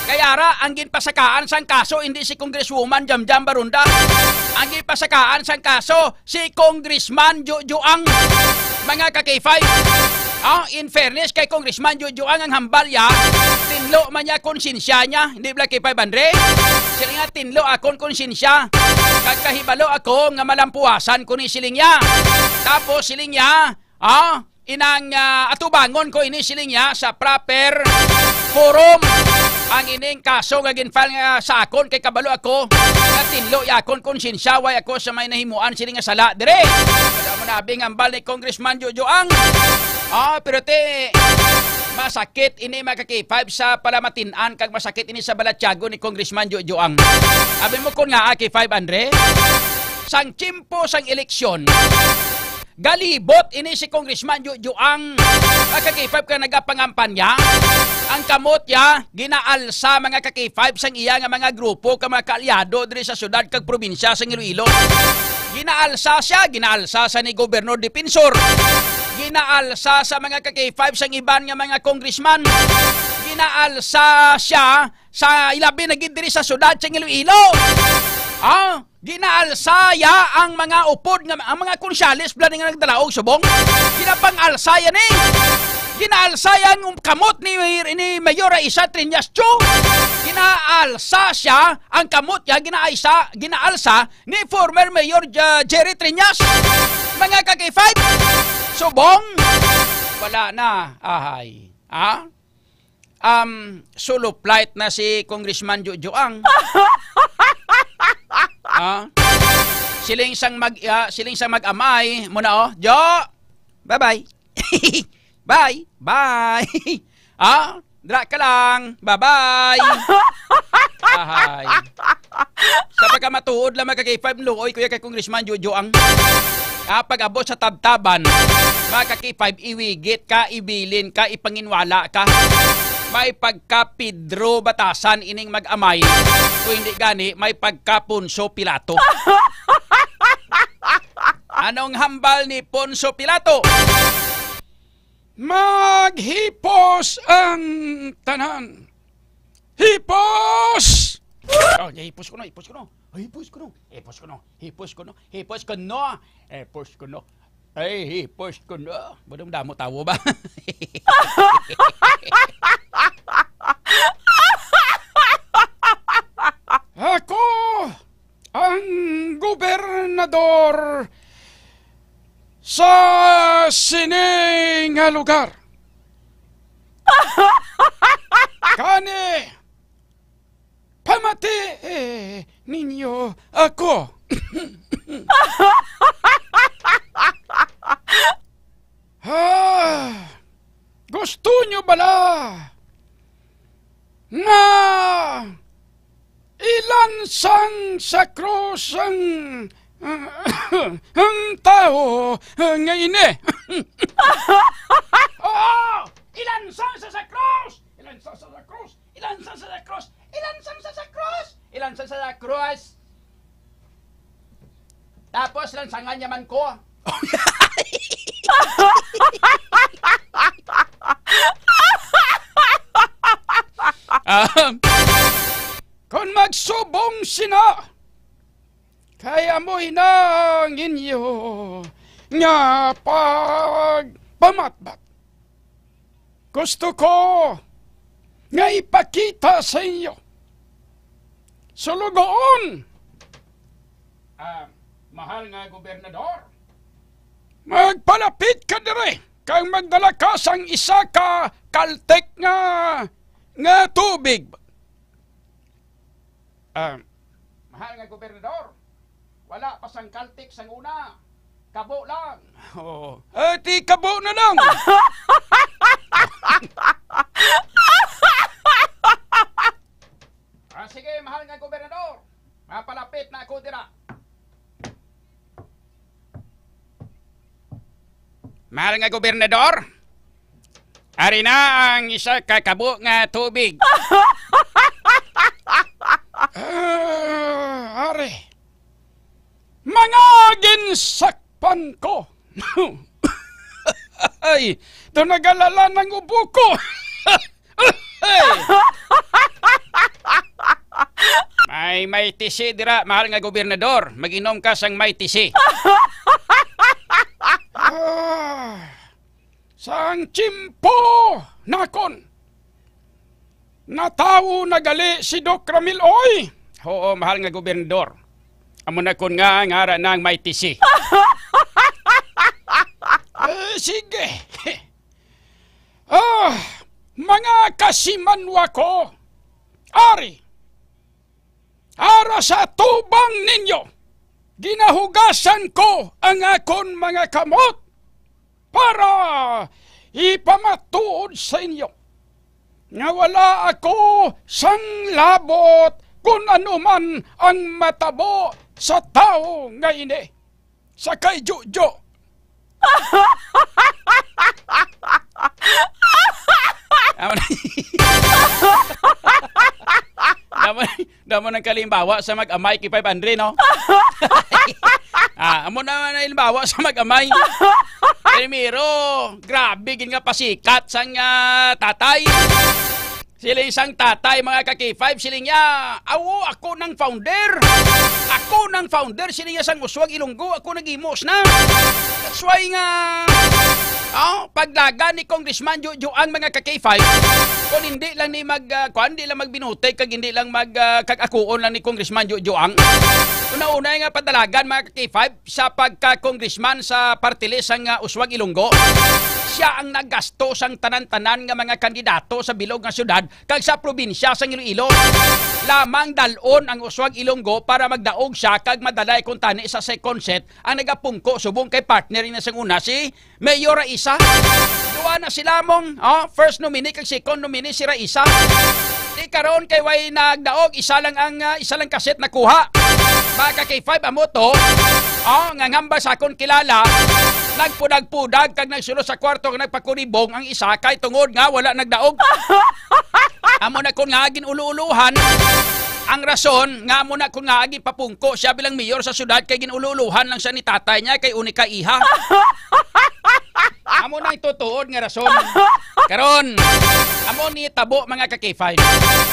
Kaya ra ang ginpasakaan sang kaso hindi si Congresswoman Jamjam Barunda. Ang ginpasakaan sang kaso si Congressman Jojoang. Mga ka-K5. In fairness kay Congressman Jojoang ang hambalya, tinlo man niya konsensya niya, hindi bala kay 500. Sila nga tinlo akong konsensya. Kagkahibalo ako nga malampuasan ko ni siling niya. Tapos siling niya, inang atubangon ko ini siling niya sa proper forum. Ang ining kaso nga ginfile nga sa akon kay kabalo ako nga tinlo yakon konsensya way ako sa may nahimuan siling nga sala dire. Kada mo nabing ambal ni Congressman Jojoang. Pero masakit ini mga ka-K5 sa Palamatinan kag masakit ini sa Balatyago ni Congressman Jojoang. Abi mo kon nga K5 Andre sang chimpo sang eleksyon. Galibot ini si Congressman Jojoang. Mga ka-K5 ka nagapangampanya. Ang kamot ya ginaalsa mga ka-K5 sang iya nga mga grupo ka mga kaalyado diri sa syudad kag probinsya sa Iloilo. Ginaalsa sa ni Gobernador Defensor. Ginaalsa sa mga ka-K5 sang iban nga mga congressman. Ginaalsa siya sa ilabi na gid diri sa syudad sa Iloilo. Ginaalsaya ang mga upod nga ang mga konsyales bla nga nagdalaog subong. Ginapang-alsaya ni. Ginaalsaya ang kamot ni Mayor Aisa Triñas Chu. Ginaalsa siya ang kamot niya ginaalsa ni former Mayor Jerry Triñas. Mga ka-K5 subong wala na ahay. solo flight na si Congressman Jojoang. Siling sang mag-amay muna Jo. Bye-bye. Bye. Dra ka lang. Bye-bye. Ahay. Sa pagkamatuod lang magkaki-5 luoy kuya kay Congressman Jojoang. Pag-abot sa tabtaban, magkaki-5 iwigit ka, ibilin ka, ipanginwala ka. May pagka-Pedro Batasan ining mag-amay. Kung hindi gani, may pagka-Ponso Pilato. Anong hambal ni Ponso Pilato? Maghipos ang tanan. Hipos! Hipos ko no. Badong damo tawo ba? Ako ang gobernador sa sining lugar. Kani pamati ninyo ako. Gusto nyo bala na ilansang sa krus ang tao ngayon eh. Ilansang sa krus! Ilansang sa krus! Ilansang sa krus! Ilansang sa krus! Ilansang sa krus! Tapos lansangan yaman ko. Kung magsubong sina, kaya mo hinang inyo nga pagpamatbat. Gusto ko nga ipakita sa inyo sulugoon. Mahal nga gobernador, magpalapit ka dire kang magdala ka sang isa ka kaltek nga tubig. Mahal nga gobernador, wala pa sang kaltek sang una. Kabo lang. Di kabo na lang. Sige, mahal nga gobernador, mapalapit na ako dira. Mahal nga gobernador, ari na ang isa kakabo nga tubig. Ari, mga ginsakpan ko. Ay, ito nagalala ng ubo ko. May tisi dira, mahal nga gobernador. Mag-inom ka sang may tisi. Sang chimpo nakon. Natawo nagali si Doc Ramil oy. Oo, mahal nga gobernador. Amo na kon nga ngara nang may tisi. Sige. Mga kasimanwa ko. Ari. Ara sa tubang ninyo. Ginahugasan ko ang akon mga kamot para ipamatuod sa inyo nga wala ako sang labot kung ano man ang matabo sa tao nga ini sa kay Jojo. Damo ng kalimbawa sa mag-amay kay 500, no? Amo naman na ilimbawa sa mag-amay. Primero, grabe gin nga pasikat sang tatay. Sila isang tatay, mga kaki-5, sila niya, ako ng founder. Ako ng founder, sila niya sang Uswag Ilonggo, ako nag-imos na. That's why nga, paglaga ni Congressman Jojoang mga kaki-5, kung hindi lang ni hindi lang magbinutay, kag hindi lang kag-akuon lang ni Congressman Jojoang. Una-una nga padalagan mga kaki-5 sa pagka-congressman sa party list ang Uswag Ilonggo. siya ang naggasto sang tanan-tanan nga mga kandidato sa bilog nga syudad kag sa probinsya sang Iloilo. Lamang dalon ang Uswag Ilonggo para magdaog siya kag madalay kung tani sa second set ang nagapungko subong kay partner na sang una si Mayor Raisa. Duwa na sila mong first nominee kag second nominee si Raisa. Di karon kay way nagdaog isa lang kaset nakuha. Baka kay 5 amo to. Nga ngamba sa akong kilala, nagpudag-pudag kag nagsulo sa kwarto kag nagpakuribong ang isa kay tungod nga wala nagdaog. Amo na kun nga ginuluuluhan. Ang rason nga amo na kun nga papungko siya bilang mayor sa syudad kay ginuluuluhan lang siya ni tatay niya kay unika iha. Amo na itutuod nga rason. Karon, amo ni tabo mga ka-K5.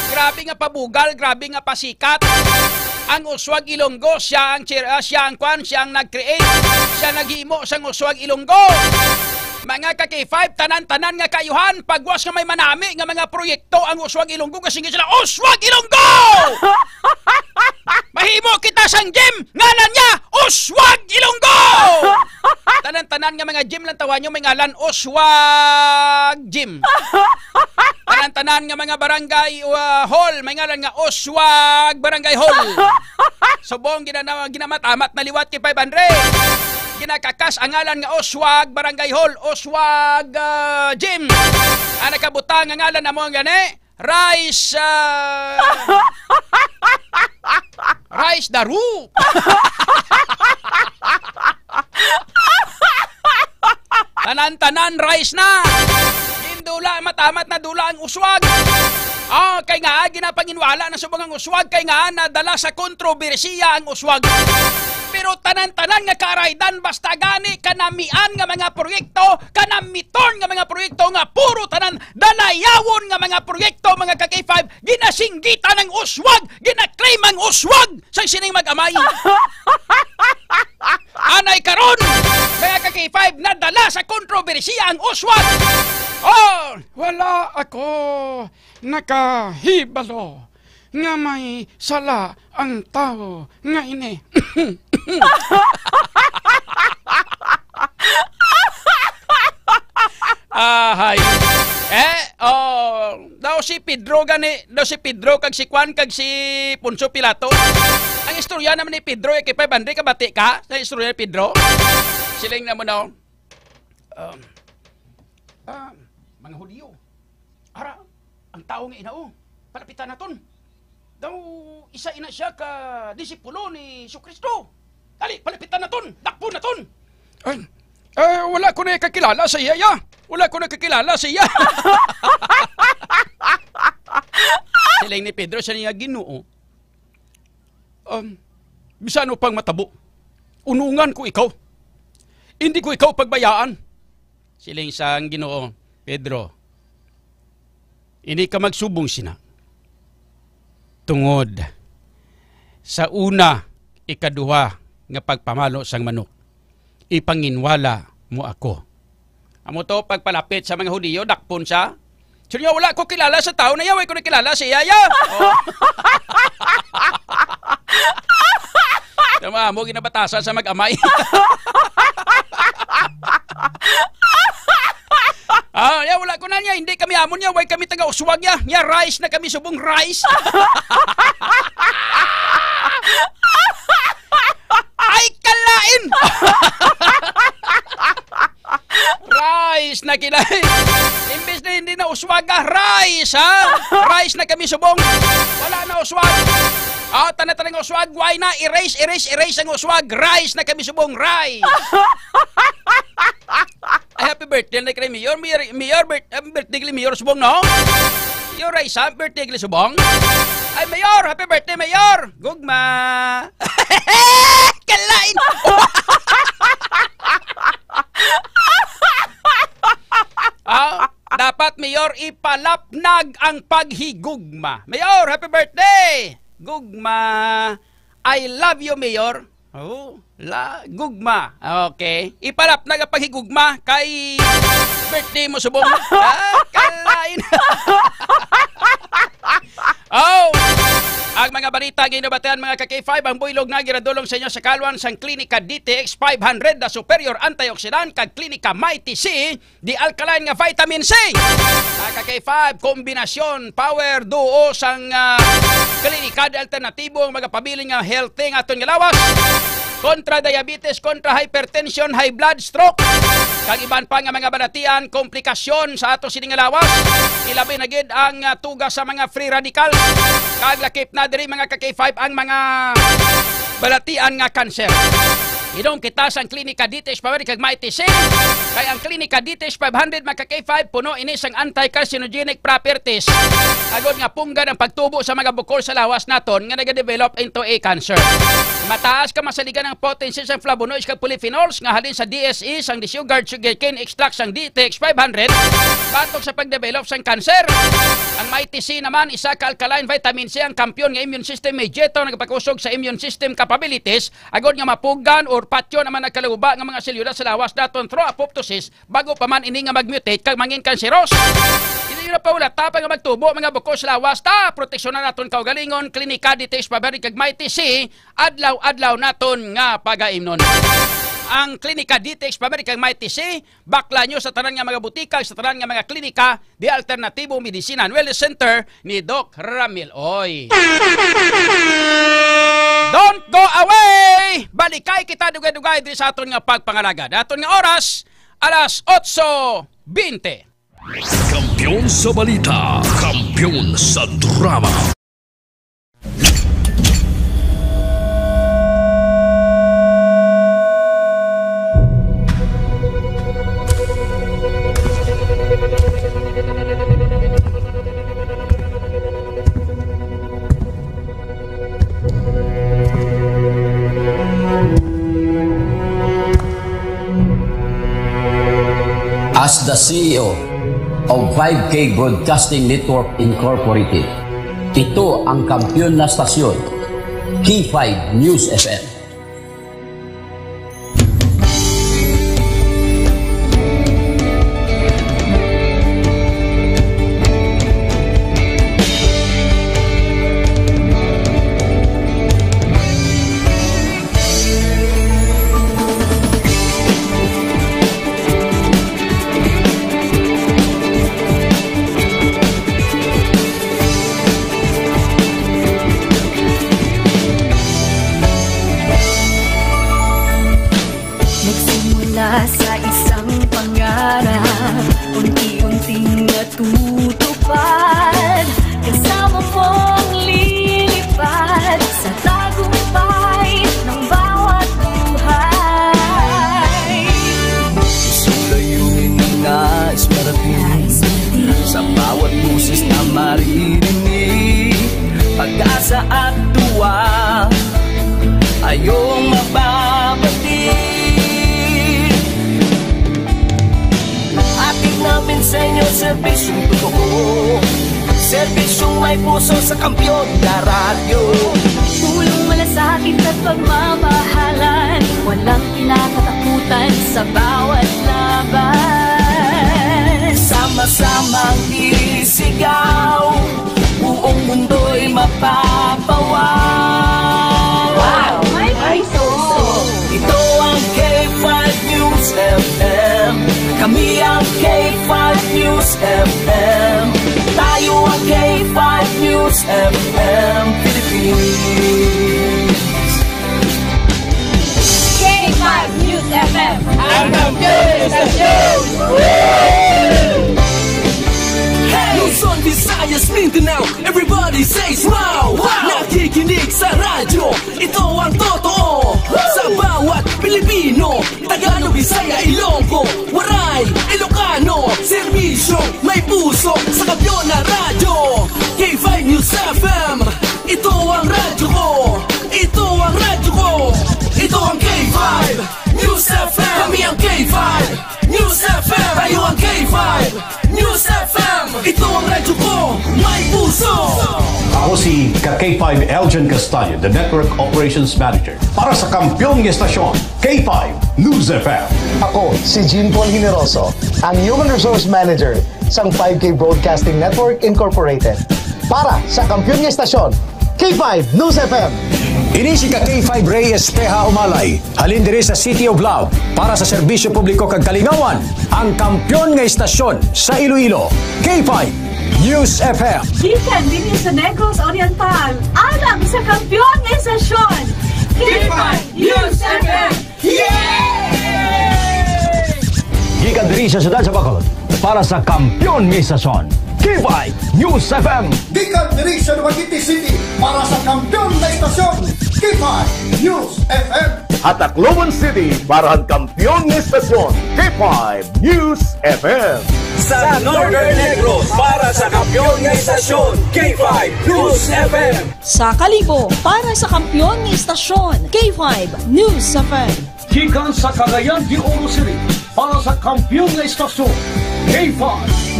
Grabe nga pabugal, grabe nga pasikat. Ang Uswag Ilonggo, siya ang nag-create, siya naghimo sang Uswag Ilonggo. Mga ka-K5, tanan-tanan nga kayuhan, pagwas nga may manami nga mga proyekto ang Uswag Ilonggo, kasi sila, Uswag Ilonggo! Mahimo kita sang gym, ngalan niya, Uswag Ilonggo! Tanan-tanan nga mga gym lang tawa nyo, may ngalan, Uswag Gym. Tanan-tanan nga mga barangay hall, may ngalan nga Uswag Barangay Hall. Subong ginamatamat na liwat kay 500. Ginakakas ang ngalan nga Uswag Barangay Hall, Uswag Gym. Ang nakabutang ang ngalan na mo gani, Rice Rice Daru. Tanan-tanan rice na. Dula, matamat na dula ang Uswag. Kay nga, ginapanginwala na subang ang Uswag, kay nga, nadala sa kontrobersiya ang Uswag. Pero tanan-tanan nga karaydan, basta gani, kanamian nga mga proyekto, kanamiton nga mga proyekto, nga puro tanan, dalayawon nga mga proyekto, mga ka-K5, ginasinggitan ng Uswag, ginaklaim ang Uswag, sang sining mag-amay. Anay karon, mga ka-K5, nadala sa kontrobersiya ang Uswag. Wala ako nakahibalo nga may sala ang tao nga ini. Hay. Daw si Pedro kag si Juan kag si Poncio Pilato. Ang istorya naman ni Pedro kay 500 ka bati ka sa istorya ni Pedro. Siling naman daw. Mga Hudyo. Ara, ang tao nga inao, palapitan naton. Daw isa ina siya ka disipulo ni Jesucristo. Dali, palapitan naton, dakpo naton. Wala ko na kakilala sa iya, ya. Wala ko na kakilala sa iya. Siling ni Pedro sa niya Ginoo. Bisan mo pang matabo. Unungan ko ikaw. Hindi ko ikaw pagbayaan. Siling sa Ginoo, Pedro, hindi ka magsubong sina. Tungod sa una, ikaduha nga pagpamalo sang manok, ipanginwala mo ako. Amo to pagpalapit sa mga Hudyo, dakpon siya. Sino wala ko kilala sa tao na yaway ko na kilala si Yaya. Tama mo ginabatasan sa mag-amay. Wala ko na niya, hindi kami amon niya, way kami taga-Uswag niya. Niya, rice na kami, subong rice. Ay, kalain! Rice na kinain. Imbis na hindi na Uswag rice, ha? Rice na kami, subong. Wala na Uswag. Tanang Uswag, why na? Erase ang Uswag. Rice na kami, subong rice. Ay, happy birthday na kay Mayor. Birthday kay Mayor subong, no? Mayor Raisa, birthday kay subong. Ay, Mayor, happy birthday, Mayor. Gugma. Kalain. Dapat, Mayor, ipalapnag ang paghigugma. Mayor, happy birthday. Gugma. I love you, Mayor. Gugma. Okay. Ipalapnag ang paghigugma kay birthday mo subong. Kalain. Ang mga mga balita ginabatian mga ka-K5 ang buylog nga giradulong sa inyo sa kalwan sang Klinika DTX 500 na superior antioxidant kag Klinika Mighty C di alkaline nga vitamin C. Mga ka-K5 kombinasyon power duo sang klinika di alternatibo ang magapabiling nga healthy nga aton nga lawas. Kontra diabetes, kontra hypertension, high blood, stroke. Kag iban pa nga mga balatian, komplikasyon sa ato sining lawas. Ilabi na gid ang tugas sa mga free radical. Kag lakip na diri mga ka-K5 ang mga balatian nga kanser. Idong kita sa Klinika DTX 500 kag Mighty C. Kay ang Klinika DTX 500 mga ka-K5 puno ini sang anti-carcinogenic properties. Agod nga punggan ang pagtubo sa mga bukol sa lawas naton nga nagadevelop into a cancer. Mataas ka masaligan ng potency sa flavonoids kag polyphenols nga halin sa DSE sang disugared sugarcane extract sang DTX 500 batok sa pagdevelop sang cancer. Ang Mighty C naman isa ka alkaline vitamin C ang kampiyon nga immune system mediator nagapakusog sa immune system capabilities agod nga mapuggan or patyo naman nagkaluba nga mga selyula sa lawas daton through apoptosis bago pa man ini nga magmutate kag mangin kanseros. Hindi na pa wala tapang nga magtubo mga bukol sa lawas ta proteksyonan naton kaugalingon Klinika DTX 500 kag Mighty C adlaw naton nga pagaimnon. Ang Klinika DTX 500 kag Mighty C bakla nyo sa tanan nga mga butika sa tanan nga mga klinika di alternatibo medisina and wellness center ni Doc Ramil Oy. Don't go away! Balikay kita dugay-dugay diri sa aton nga pagpangalaga. Daton nga oras, alas 8:20. Kampiyon sa balita, kampiyon sa drama. As the CEO of 5K Broadcasting Network Incorporated, ito ang kampiyon na stasyon, K5 News FM. Sa isang pangarap, unti-unting natutupad. Kasama mong lilipad sa tagumpay ng bawat buhay. Isang layunin na nais marating sa bawat busis na maririnig. Pag-asa at tuwa ayong mababatid. Namin sa inyo, serbisyong totoo, serbisyong may puso sa kampiyon na radyo. Tulong malasakit at pagmamahalan, walang kinakatakutan sa bawat laban. Sama-samang isigaw, buong mundo'y mapapawaw. Wow! May puso! Ito ang K5 News FM. Kami ang K5 News FM. Tayo ang K5 News FM Philippines. K5 News FM! Ang kampiyon sa news! Luzon, Visayas, Mindanao, everybody says wow! Nakikinig sa radyo, ito ang totoo. Sa bawat Pilipino, Tagalog, Bisaya, Ilonggo, Waray, Ilocano, serbisyo, may puso sa kampiyon na radyo. K5 News FM, ito ang radyo ko. Ito ang radyo ko. Ito ang K5 News FM. Kami ang K5 News FM. Tayo ang K5 News FM. Ito ang radyo ko, may puso. Ako si K5 Elgin Castaño, the Network Operations Manager para sa kampyong estasyon, K5 News FM. Ako si Jean Paul Generoso, ang Human Resource Manager sa 5K Broadcasting Network Incorporated para sa kampyong estasyon, K5 News FM. Ini si K5 Ray Espeja Umalay, halin diri sa City of Love para sa serbisyo publiko kag kalingawan, ang kampyon nga istasyon sa Iloilo, K5 News FM. Gikan din sa Negros Oriental, alang sa kampyon ng estasyon, K5 News FM. Gikan diri sa siyudad sa Bacolod para sa kampyon nga istasyon, K5 News FM. Gikan diri sa Dumaguete City para sa kampyon na istasyon, K5 News FM. At Tacloban City para ang kampyon na istasyon, K5 News FM. Sa Northern Negros para sa kampyon na istasyon, K5 News FM. Sa Kalibo para sa kampyon na istasyon, K5 News FM. Gikan sa Cagayan de Oro City para sa kampyon na istasyon, K5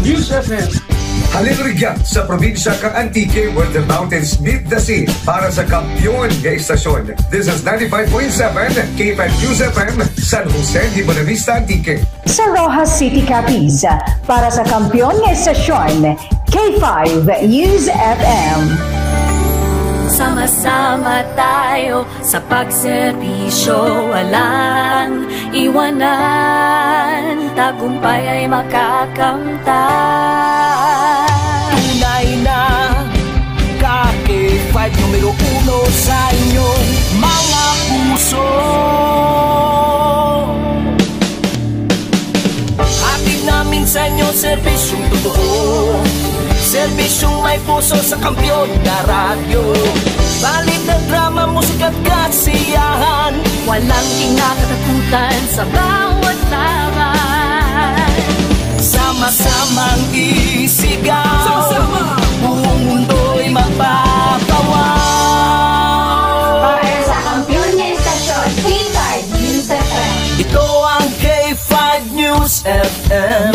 News FM. Halilrigyan sa probinsya kang Antique where the mountains meet the sea para sa kampyon nga istasyon. This is 95.7 K5 News FM, San Jose de Buenavista, Antique. Sa Rojas City, Capiz para sa kampyon nga istasyon, K5 News FM. Sama-sama tayo sa pagserbisyo, walang iwanan, tagumpay ay makakamtan. Tunay na K5 numero 1 sa inyong mga puso. Hatid namin sa inyo serbisyong totoo, serbisyong may puso sa kampyon na radyo. Balit na drama, musika at kasiyahan, walang kinakatakutan sa bawat laban. Sama-samang isigaw, sama-sama, buong mundo'y magpapawaw. Para sa kampyon na istasyon, K5 News FM. Ito ang K5 News FM.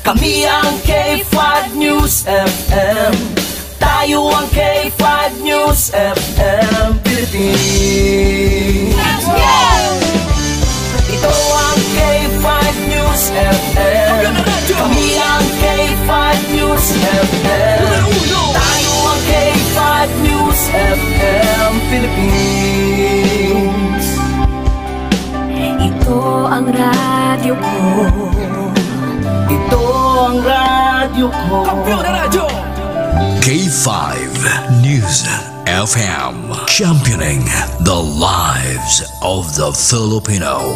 Kami ang K5 News FM. Tayo ang K5 News FM Philippines. Let's go! Ito ang K5 News FM. Kami ang K5 News FM. Tayo ang K5 News FM Philippines. Ito ang radyo ko. Ito ang radyo ko. Kampyon na radyo! K5 News FM, championing the lives of the Filipino.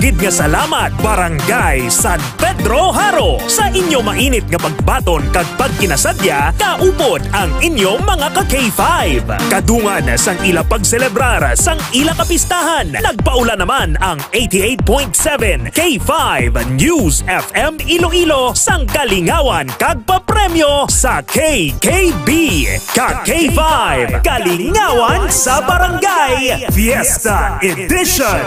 Gid nga salamat Barangay San Pedro Haro sa inyo mainit nga pagbaton kag pagkinasadya kaupod ang inyong mga ka-K5. Kadungan sang ila pagselebrar sang ila kapistahan, nagpaula naman ang 88.7 K5 News FM Iloilo sang kalingawan kag papremyo sa KKB. Ka-K5 Kalingawan sa Barangay Fiesta Edition.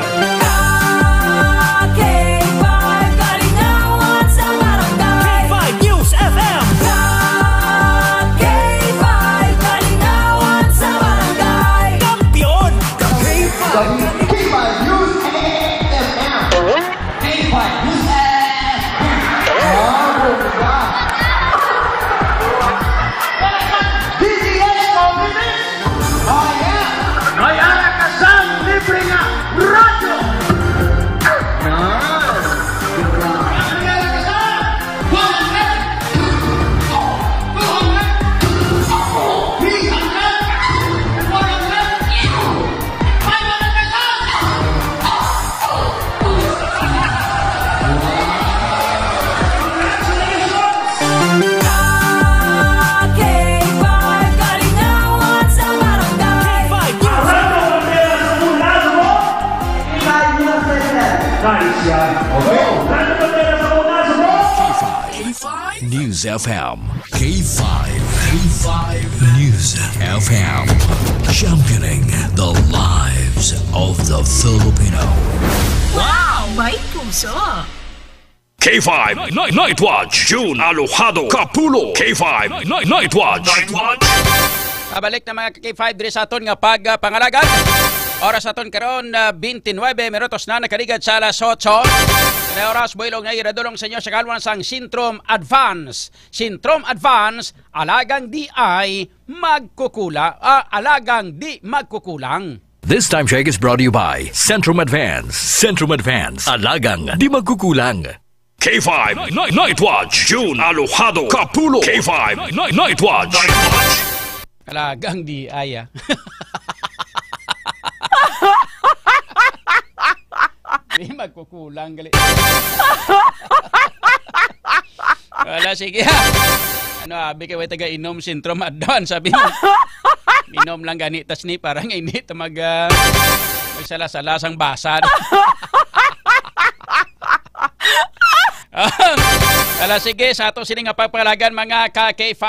News FM, K5 News FM, championing the lives of the Filipino. Wow! May puso! K5 Night Watch, June Alojado Capulo. K5 Night Watch. Balik na mga K5 diri sa aton nga pagpangalagan. Oras aton karon 29 minutos na nakaligad sa alas 8. Na oras builog na iradulong sa inyo sa kalwan sang Sintrom Advance. Sintrom Advance, alagang di ay alagang di magkukulang. This time check is brought to you by Centrum Advance. Centrum Advance. Alagang di magkukulang. K5 Night Watch. June Alojado Capulo. K5 Night Watch. Alagang di ay di magkukulang gali. Wala, sige ha. Abi kayo taga inom Sintrom Advance, sabi mo. Minom lang gani tas ni parang init magsalas-salasang basad. Ala, sige, sa ato sining nga pagpalagan mga ka-K5,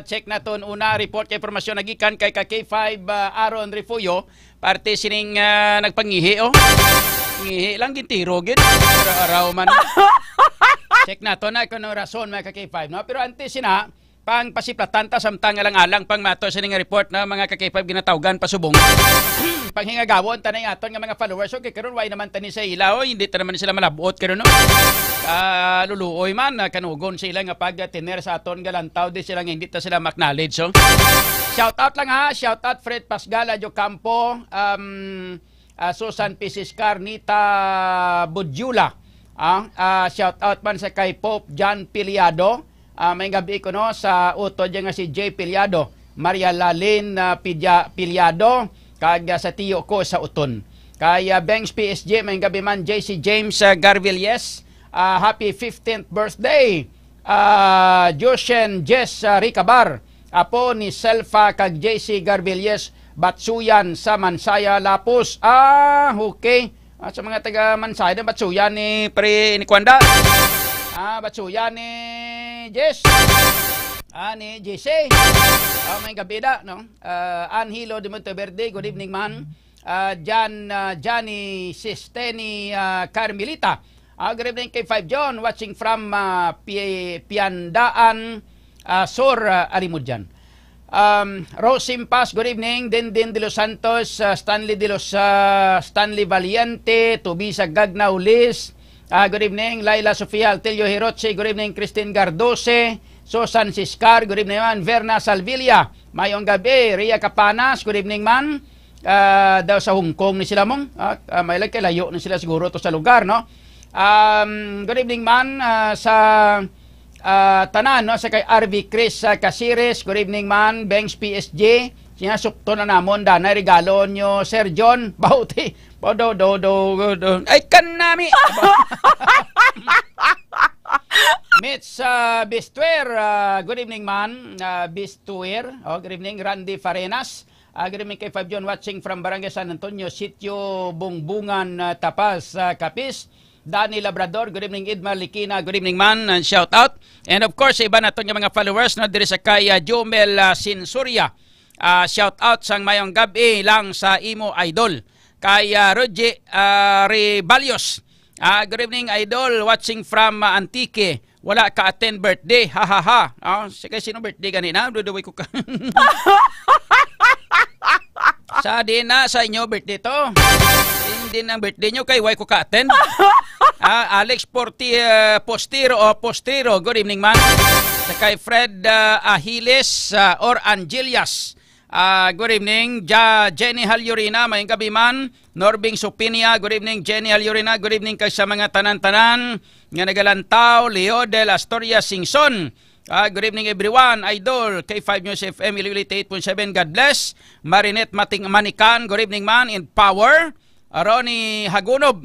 check na ton una report kay informasyon nagikan kay ka-K5 Aaron Refuyo, parte sining nagpangihi ngihi lang gintiro gid araw man. Check na to na kuno rason mga ka-K5 no, pero antes sina pang pasiplatan ta samtang alang-alang pang mato sa nga report na mga ka-K5 ginatawgan pasubong. Panghingagawon tanay aton nga mga followers okay karon way naman tani sa ilaw hindi ta naman sila malabot karon no. Luluoy man kanugon sila nga pag-tiner sa aton galantaw di sila nga hindi ta sila acknowledge so. Shout out lang ha, shout out Fred Pasgala Jo Campo, Susan Pisiscar, Nita Budjula. Shout out man sa kay Pope John Piliado. May gabi ko no sa uto dyan nga si J. Piliado, Maria Lalin Piliado, kag sa tiyo ko sa uton. Kaya Banks PSG, may gabi man JC James Garvilles, happy 15th birthday. Joshen Jess Ricabar, apo ni Selfa kag JC Garvilles, Batsuyan sa Mansaya Lapus. Okay. Sa mga taga Mansaya, Batsuyan ni Pre ni Kwanda. Batsuyan ni Jess. Ni JC. May gabi da, no? Anhilo de Monteverde, good evening man. Johnny Sisteni Carmelita. Good evening kay 5 John, watching from Piandaan, Sur, Alimudjan. Rosimpas, good evening. Dindin de los Santos, Stanley Valiente, Tubisa Gagnaulis. Good evening, Laila Sofia Altelio Hiroche. Good evening, Christine Gardose. Susan Siscar. Good evening man. Verna Salvilia. Mayong gabi. Ria Capanas. Good evening man. Daw sa Hong Kong ni sila mong. May lang layo na sila siguro to sa lugar, no? Good evening man sa tanan, no? Sa kay RV Chris Casires. Good evening man. Banks PSG. Sinasukto na namon. Danay regalo nyo, Sir John. Bauti. Podo ay kanami. Mitch Bistuer, good evening man. Bistuer, good evening. Randy Farenas, good evening kay 5 John, watching from Barangay San Antonio, Sitio Bungbungan, Tapas, Capis. Danny Labrador, good evening. Idmar Likina, good evening man, and shout out. And of course, iba na yung mga followers na diri sa kay Jomel Sinsuria. Shout out sang mayong gabi lang sa imo idol. Kay Roger Rebalios. Good evening idol, watching from Antique. Wala ka attend birthday, ha ha ha. Sige, sino birthday ganina? Duduwi ko ka. Sa din na sa inyo birthday to. Hindi ang birthday nyo kay why ko ka attend. Alex Postiro, good evening man. Sa kay Fred Ahiles or Angelias. Good evening, Jenny Halyurina, mayang gabi man. Norbing Supinia, good evening, Jenny Halyurina, good evening kay sa mga tanan-tanan nga nagalantaw, Leo del Astoria Singson. Good evening everyone, idol, K5 News FM, Ililite 8.7, God bless. Marinette Manikan, good evening man, in power. Ronnie Hagunob,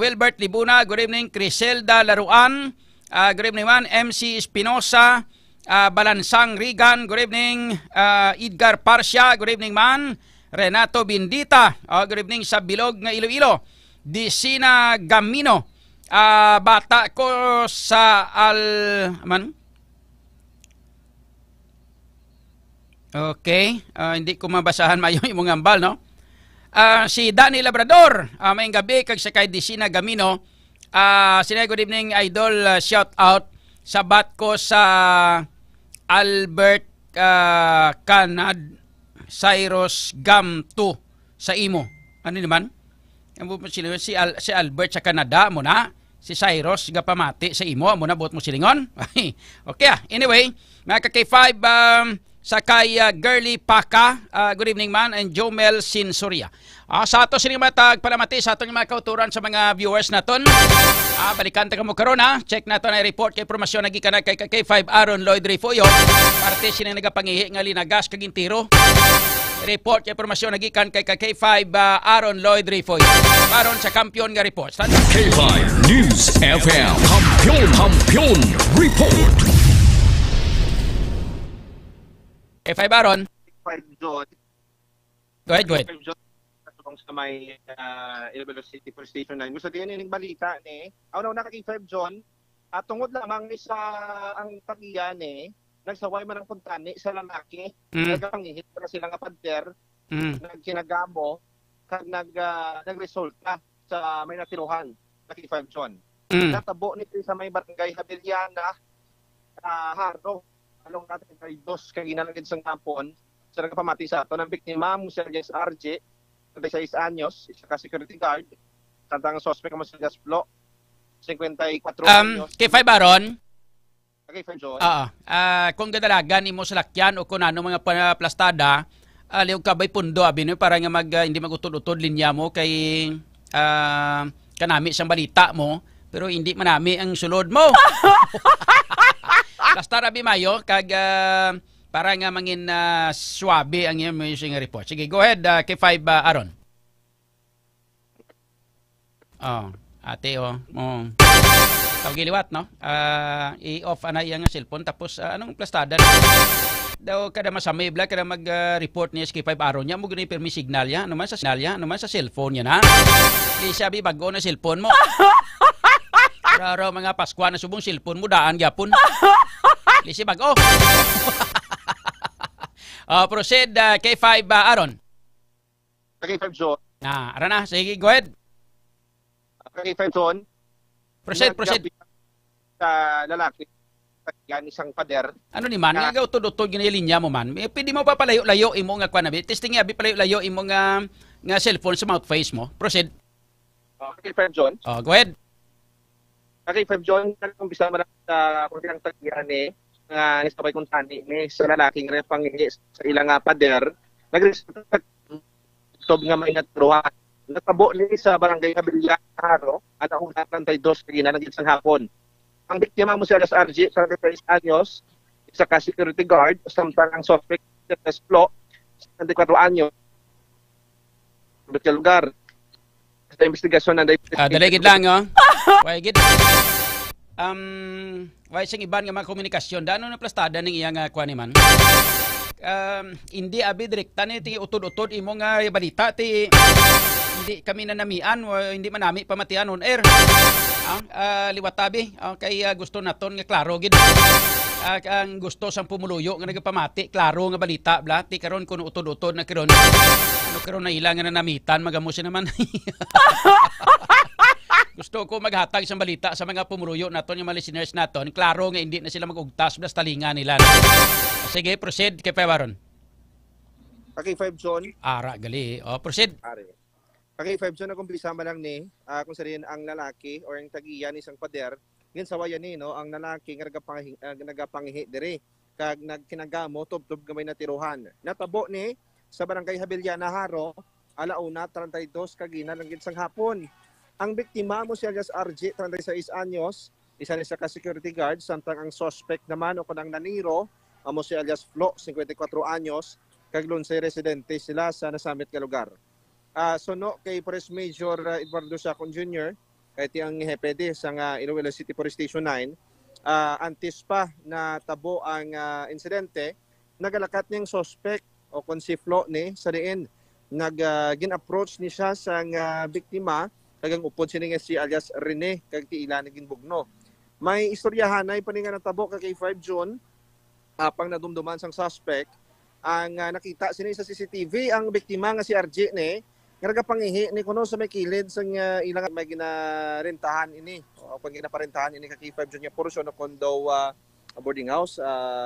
Wilbert Libuna, good evening, Criselda Laruan, good evening man, MC Espinosa, Balansang Rigan, good evening. Edgar Parsia, good evening man. Renato Bindita, good evening sa Bilog nga Iloilo. Disina Gamino, bata ko sa Okay, hindi ko mabasahan mayo imong ambal, no? Si Danny Labrador, may gabi kag sa kay Disina Gamino. Sina good evening idol, shout out. Sabat ko sa Albert kanad Cyrus Gamto sa imo. Ano naman? Si Albert sa Canada mo na. Si Cyrus gapamati sa imo mo na buot mo silingon. Okay. Anyway, mga ka-K5 sa kay Girly Paka, good evening man, and Jomel Sinsoria. Sa ato sining matag palamati sa ato mga kauturan sa mga viewers naton. Balikan ta kamo karon ha. Check nato na report kay impormasyon nagikan kay K5 Aaron Lloyd Rifoyo. Parte sini nagapangihi nga linagas kag intiro. Report kay impormasyon nagikan kay K5 Aaron Lloyd Rifoyo. Karon sa kampiyon nga report. K5 News FM Kampiyon Report. K5 Aaron. K5 John. Go ahead. K5 John sa may Iloilo City Police Station 9. Gusto din yung balita ni. Una ka K5 John. Tungod lamang sa ang tagiyan nagsaway man ang puntani sa lalaki. Nagpangihit para sila nga pader. Nagkinagamo kag nagresulta sa may natiruhan na K5 John. Natabo nito sa may barangay Habiliana Haro. Along natin kay dos kag ginalagid sang tampon sa nagpamati sa ato ng biktima mo si Alias RJ 36 anyos, isa ka security guard. Tantang suspect mo si Alias Flo 54 anyos. K5 Aaron. K5 John. Kung gadalagan imo sa lakyan o kung ano mga plastada, liog kabay pundo abi no para nga hindi magutod-utod linya mo kay kanami sang balita mo pero hindi manami ang sulod mo. Plastada abi mayo kag para nga mangin swabe ang iyong using report. Sige, go ahead K5 Aaron. Ate Tawagiliwat, no? I-off na iyang cellphone tapos anong plastada daw kada masamay bla kada mag-report niya sa K5 Aaron niya mo gani permi signal ya naman sa signal ya naman sa cellphone niya na. Di sabi bago na cellphone mo. Raro mga Paskwa na subong cellphone mo daan gyapon. Lisi bago. Proceed K5 Aaron. K5 John. Ara na, sige, go ahead. K5 John. Proceed. Sa lalaki, yan isang pader. Ano ni man, nga utod-utod gina linya mo man. Pwede mo pa palayo-layo imo nga kuan abi. Testing abi palayo-layo imo nga cellphone sa mouthface mo. Proceed. K5 John. Go ahead. K5 John, kung bisa man sa kung tagyan nga nisabay kung tani sa lalaking pangihi sa ilang pader. Nagresulta nga may natruhan. Natabo ni sa barangay Habiliana Haro at ang una 32 kagina ng isang hapon. Ang biktima mo si Alias RJ, 36 anyos, isa ka security guard, samtang ang suspect si Alias Flo, 54 anyos, sa lugar. Sa investigasyon na daligid lang, Why gid? Why sing iban nga mga komunikasyon dano na plastada ning iyang kuan ni man. Hindi abi direkta ni ti utod-utod imo nga balita ti hindi kami nanamian hindi manami pamatian on air. Liwat tabi kay gusto naton nga klaro gid. Ang gusto sang pumuluyo nga nagapamati klaro nga balita bla ti karon kun utod-utod na karon. Ano karon na ilang nga nanamitan magamo siya naman. Gusto ko maghatag isang balita sa mga pumuluyo naton yung mga listeners naton. Klaro nga hindi na sila magugtas basta talingan nila. Sige, proceed kay Aaron. K5 John. Ara gali. Proceed. K5 John na kumpisa man lang ni kung sarin ang lalaki or ang tagiyan isang pader. Ngin sawayan ni no ang lalaki nga nagapangihi dire kag nagkinagamo tubtob gamay na tiruhan. Natabo ni sa barangay Habiliana Haro alauna 32 kagina lang sang hapon. Ang biktima mo si Alias RJ, 36 anyos, isa sa ka-security guard, samtang ang suspect naman o kanang naniro, mo si Alias Flo, 54 anyos, kaglunsay residente sila sa nasamit ka lugar. Sono kay Police Major Eduardo Sacon Jr., kay tiyang hepede sa Iloilo City Police Station 9, antes pa na tabo ang insidente, nagalakat niyang suspect o kung si Flo ni sa diin, gin-approach ni siya sa biktima, kagang upod sininga si Alias Rene kag ti ila naging bugno. May istoryahan ay paninga natabo kay 5 June apang nadumduman sang suspect ang nakita sini sa CCTV ang biktima nga si RJ ni nga nagapangihi ni kuno sa may kilid sang ilang may ginarentahan ini o pag ginaparentahan ini kay 5 June nga portion o kondo boarding house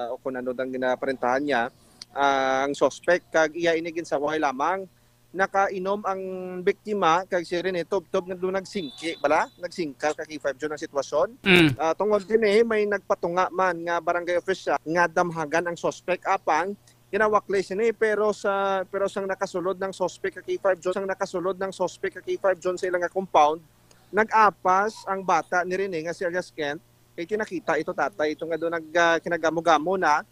o kung ano dang ginaparentahan niya ang suspect kag iya inigin sa way lamang nakainom ang biktima kag si Rene tub-tub nga doon nagsingki nagsingkal kag K5 John ang sitwasyon. Tungod din may nagpatunga man nga barangay official nga damhagan ang suspect apang ginawakli sini pero sang nakasulod ng suspect kag K5 John sa ilang nga compound nag-apas ang bata ni Rene nga si Alias Kent kay kinakita ito tatay ito nga doon kinagamo-gamo na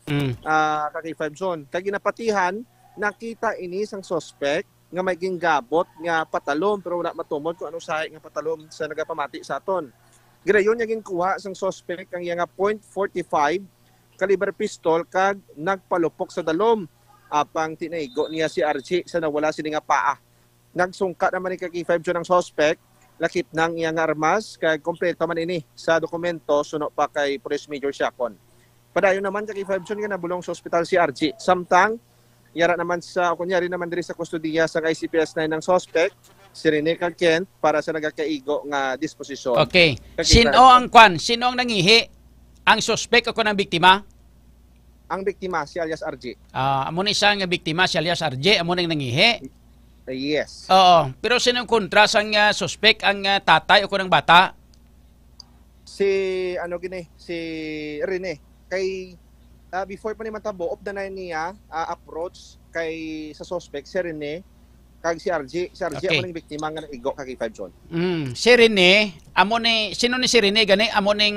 kag K5 John kag ginapatihan nakita ini sang suspect nga may ginggabot nga patalom pero wala matumod kung ano sahi nga patalom sa nagapamati sa aton. Girayon niya ginkuha sang suspect ang iya nga .45 caliber pistol kag nagpalupok sa dalom apang tinaigo niya si Archie sa nawala sini nga paa. Nagsungka naman ni kag K5 John ang suspect lakip nang iya nga armas kag kompleto man ini sa dokumento suno pa kay Police Major Siakon. Padayon naman kag K5 John nga nabulong sa ospital si Archie. Samtang yara naman kunyari naman diri sa kustudiya sa ICPS 9 ng suspect, si Rene kag Kent para sa nagakaigo nga disposisyon. Okay. Sino ang nangihi? Ang suspect o ang biktima? Ang biktima, si alias RJ. Amo ni siya nga biktima, si alias RJ, amo nang nangihi? Yes. Oo. Pero sino ang kontra sa suspect, ang tatay o ang bata? Si Rene. Kay before pa ni matabo op na niya approach kay sa suspect si Rene kag si RJ amo ning biktima nga naigo kag K5 John. Si Rene amo ni sino ni si Rene gani amo ning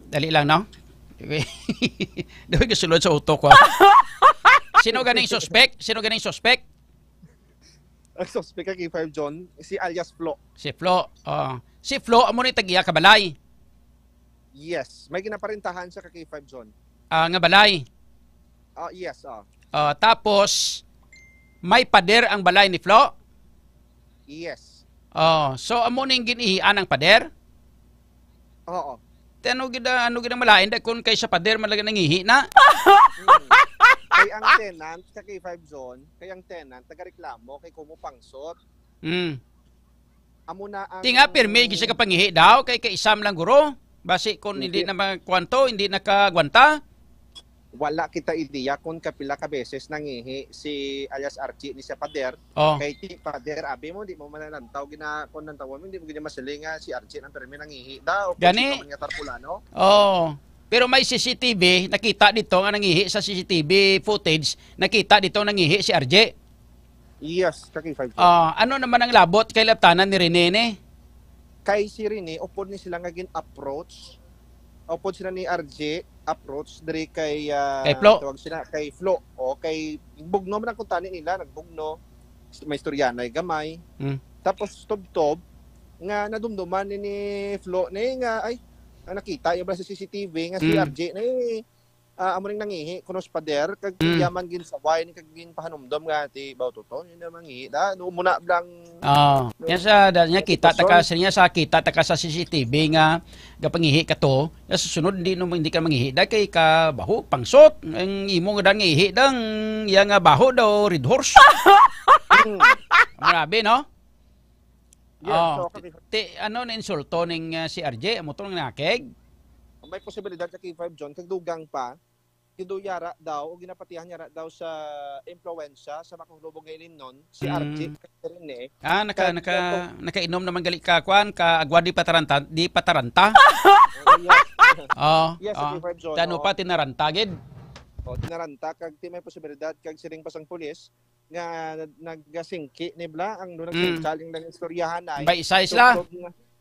dali lang no. Daway ka sulod sa utok ko. Sino ganing suspect? Ang suspect kag K5 John si alias Flo. Si Flo amo ni tagiya ka balay. Yes, may ginaparentahan sa K5 John. Nga balay? Yes. Tapos, may pader ang balay ni Flo? Yes. So, amo ning ginihian ang pader? Oo. Ano gina malain? Kung kay sa pader, malaga nangihi na? Kay ang tenant sa K5 John, kay ang tenant, taga-reklamo, kay kumupangsot. Amo na ang... Tinga, pirmi, gisa ka pangihi daw, kay isam lang guro? Basi kung hindi na magkwanto, hindi nakagwanta? Wala kita ideya kung kapila ka beses nangihi si alias Archie ni sa pader. Kay ti pader, abi mo, di mo manalantaw, kung nantawa mo, hindi mo ganyan masali nga si Archie ng permi nangihi daw. Gani? Pero may CCTV, nakita dito nga nangihi sa CCTV footage, nakita dito nangihi si Archie. Yes, kaki 5. Ano naman ang labot kay laptanan ni Rene? Kay si Rene, upod ni sila nga approach. Upod sila ni RJ, approach dari kay Flo. Tawag sila kay Flo. O kay bugno man ang kuntani nila, nagbugno. May istoryanay gamay. Tapos tob-tob nga nadumduman ni Flo ni nga ay nakita yung sa CCTV nga si RJ na amo ring nangihi kuno sa pader kag yaman gin sa wine kag gin pahanumdom nga ti bawtoton yun na mangihi da no muna blang yan sa danya kita taka sa CCTV nga gapangihi ka to sa susunod hindi ka mangihi da kay ka baho pangsot ang imo nga dan ngihi dang ya nga baho daw red horse. Grabe no. Ano na insulto ning si RJ amo to nakeg. May posibilidad sa K5 John kag dugang pa yara daw o ginapatihan niya daw sa influensya sa makahulubog ngayon nun si RJ Rene. Nakainom naman gali ka kwan ka agwa di pataranta. Yes, K5 John. Tano pa tinaranta gid. Tinaranta kag may posibilidad kag siring pasang pulis nga naggasingki ni bla ang nagsaling ng istoryahan ay. Baisay sila.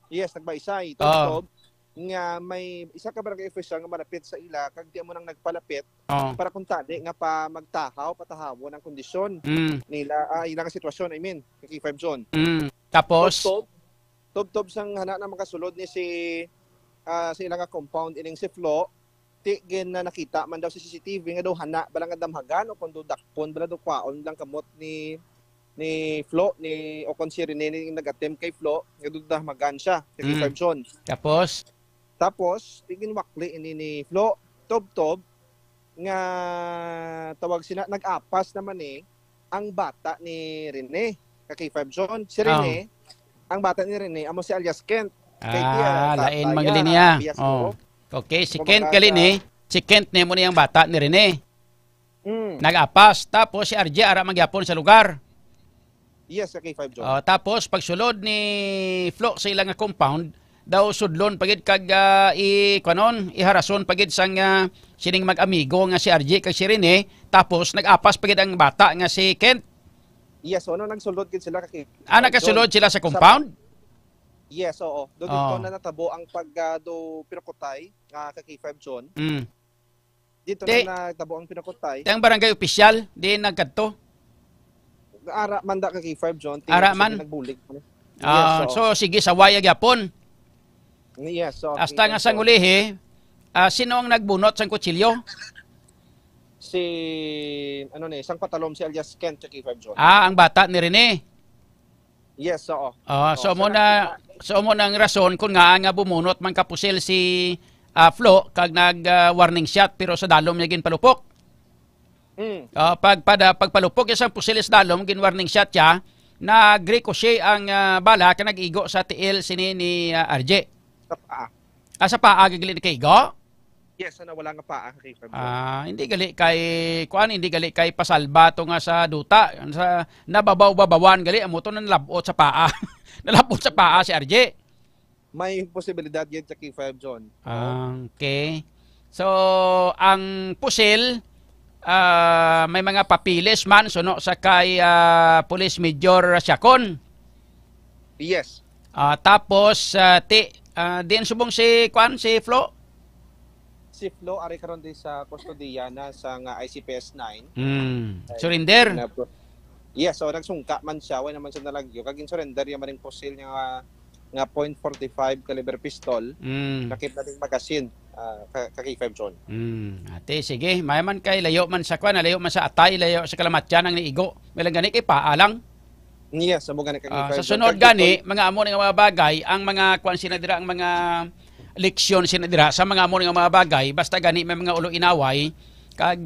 Yes, nagbaisay. Tob nga may isa ka barangay official nga malapit sa ila kag di mo nang nagpalapit para kung tadi nga pa magtahaw patahawon ang kondisyon nila ilang sitwasyon kay K5 John. Tapos tob sang hana na makasulod ni sa ilang compound ining si Flo ti gen na nakita man daw sa CCTV nga daw hana balang damhagan o kundo dakpon bala daw kwaon lang kamot ni Flo o kon si Rene nag-attempt kay Flo nga damhagan siya kay K5 John. Tapos, tingin wakli ni Flo, tob-tob, nga tawag sila, nag-apas naman ang bata ni Rene, kay K5 John. Si Rene, ang bata ni Rene, amo si alias Kent. Lain magaling niya. Okay, si Kent gali ni. Si Kent ni mo niyang bata ni Rene. Nag-apas. Tapos si RJ ara magyapon sa lugar. Yes, sa K5 John. Tapos pagsulod ni Flo sa ilang compound, daw sudlon pagid kag iharason pagid sang sining mag-amigo nga si RJ kag si Rene. Tapos nag-apas pagid ang bata nga si Kent. Yes, nagsulod gid sila kay. Nagkasulod sila sa compound? Yes, oo. Doon dito na natabo ang do pinakutay kay K5 John. Dito na natabo ang pinakutay. Ang barangay opisyal di nagkadto. Ara man da kay K5 John. Ara man nagbulig. So sige sa waya gyapon. Yes, so. Hasta nga sang ulihi, sino ang nagbunot sang kutsilyo? Si sang patalom si alias Kent sa K5 John. Ang bata ni Rene. Yes, oo. So mo nang rason kung nga bumunot man kapusil si Flo kag nag-warning shot pero sa dalom niya gin palupok. Pagpalupok isang pusil sa dalom gin warning shot siya, nag-ricochet ang bala ka nag-igo sa tiil sini ni RJ. Sa paa. Sa paa gigili ni kaigo? Yes, wala nga paa kay Fab. Hindi gali kay pasalba to nga sa duta, sa nababaw-babawan gali amo to nalabot sa paa. Nalabot sa paa si RJ. May posibilidad yan sa K5 John. Okay. So, ang pusil may mga papilis man suno sa kay Police Major Siakon. Yes. Tapos din subong si Flo. Si Flo ari karon din sa kustodiya na sa ICPS 9. Surrender. Yes, so nagsungka man siya, way naman siya nalagyo. Kagin surrender yung maring pusil niya nga .45 caliber pistol. Nakip na ding magazine kay K5 John. Ate sige, mayaman kay layo man sa layo man sa atay, layo sa kalamatyan ang niigo. May lang gani kay paalang. Yes, amo gani kay K5. Sa sunod gani, mga amo nga mga bagay, ang mga kwan sinadira ang mga leksyon sinadira sa mga amo nga mga bagay, basta gani may mga ulo inaway kag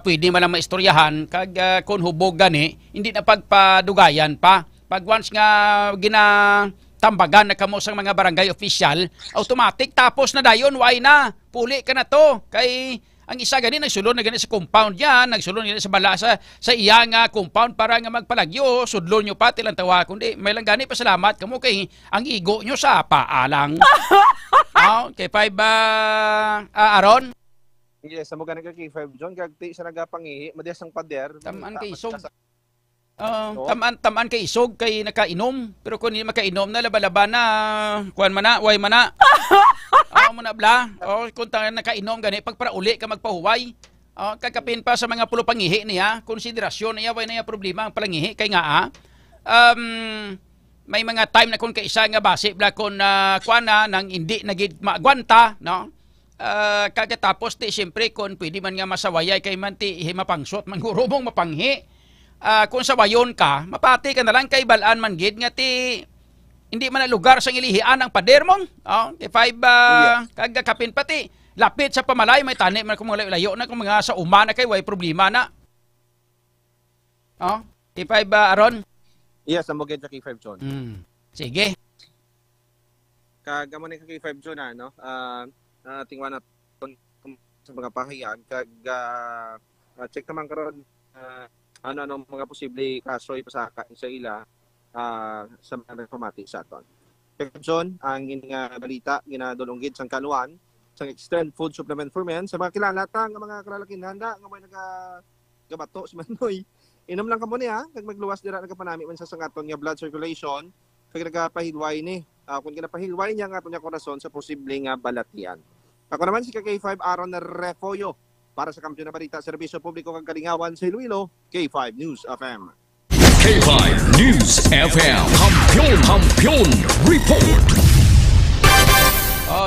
pwede man lang maistoryahan kag kung hubog gani, hindi na pagpadugayan pa. Pag once nga ginatambagan na kamo sang mga barangay official, automatic tapos na dayon, why na? Puli ka na to. Kay ang isa gani nagsulod na gani sa compound yan, nagsulod gani sa bala sa iya nga compound para nga magpalagyo, sudlon nyo pa tilang tawa. Kundi may lang gani pasalamat kamo kay ang igo nyo sa paalang. Kay 5 Aaron? Yes, amo gani kay 5 John, gagti sa nagapangihi, madias ang pader. Tamaan kay isog. Tamaan kay isog kay nakainom, pero kung hindi makainom na laba-laba na kuan man na, way man na. Mo na bla. Kung nakainom gani pagparauli ka magpahuway. Kakapin pa sa mga pulo pangihi niya, konsiderasyon niya way na ya problema ang palangihi kay nga may mga time na kung kaisa nga base bla kon kuan na nang hindi nagid maagwanta, no? Kagatapos ti siyempre kung pwede man nga masawayay kay man ti mapangsot man gurumong mapanghi. Kung sawayon ka, mapati ka na lang kay balaan man gid nga ti hindi man na lugar sa ilihian ang pader mong. Kay 5 kagakapin pati lapit sa pamalay may tani man kung layo na kung mga sa uma na kay way problema na. Kay 5 Aaron. Yes, amo gid sa K5 John. Sige. Kagamo ni kay 5 John no. Tingwan naton sa mga pahiyan kag check naman karon ano mga posible kaso ipasaka sa ila sa mga pamati sa aton. John, ang nga balita ginadulunggid sang kanuan sang extend food supplement for men sa mga kilala nga mga kalalaking handa nga may nagagabato si Manoy. Inom lang kamo niya kag magluwas dira nagapanami man sa sangaton nga blood circulation kag nagapahilway ni kung ginapahilway niya nga aton nga korason sa posible nga balatian. Ako naman si K5 Aaron Refoyo para sa Kampiyon na Balita, Serbisyo Publiko kag Kalingawan sa Iloilo, K5 News FM. K5 News FM, Kampiyon Report.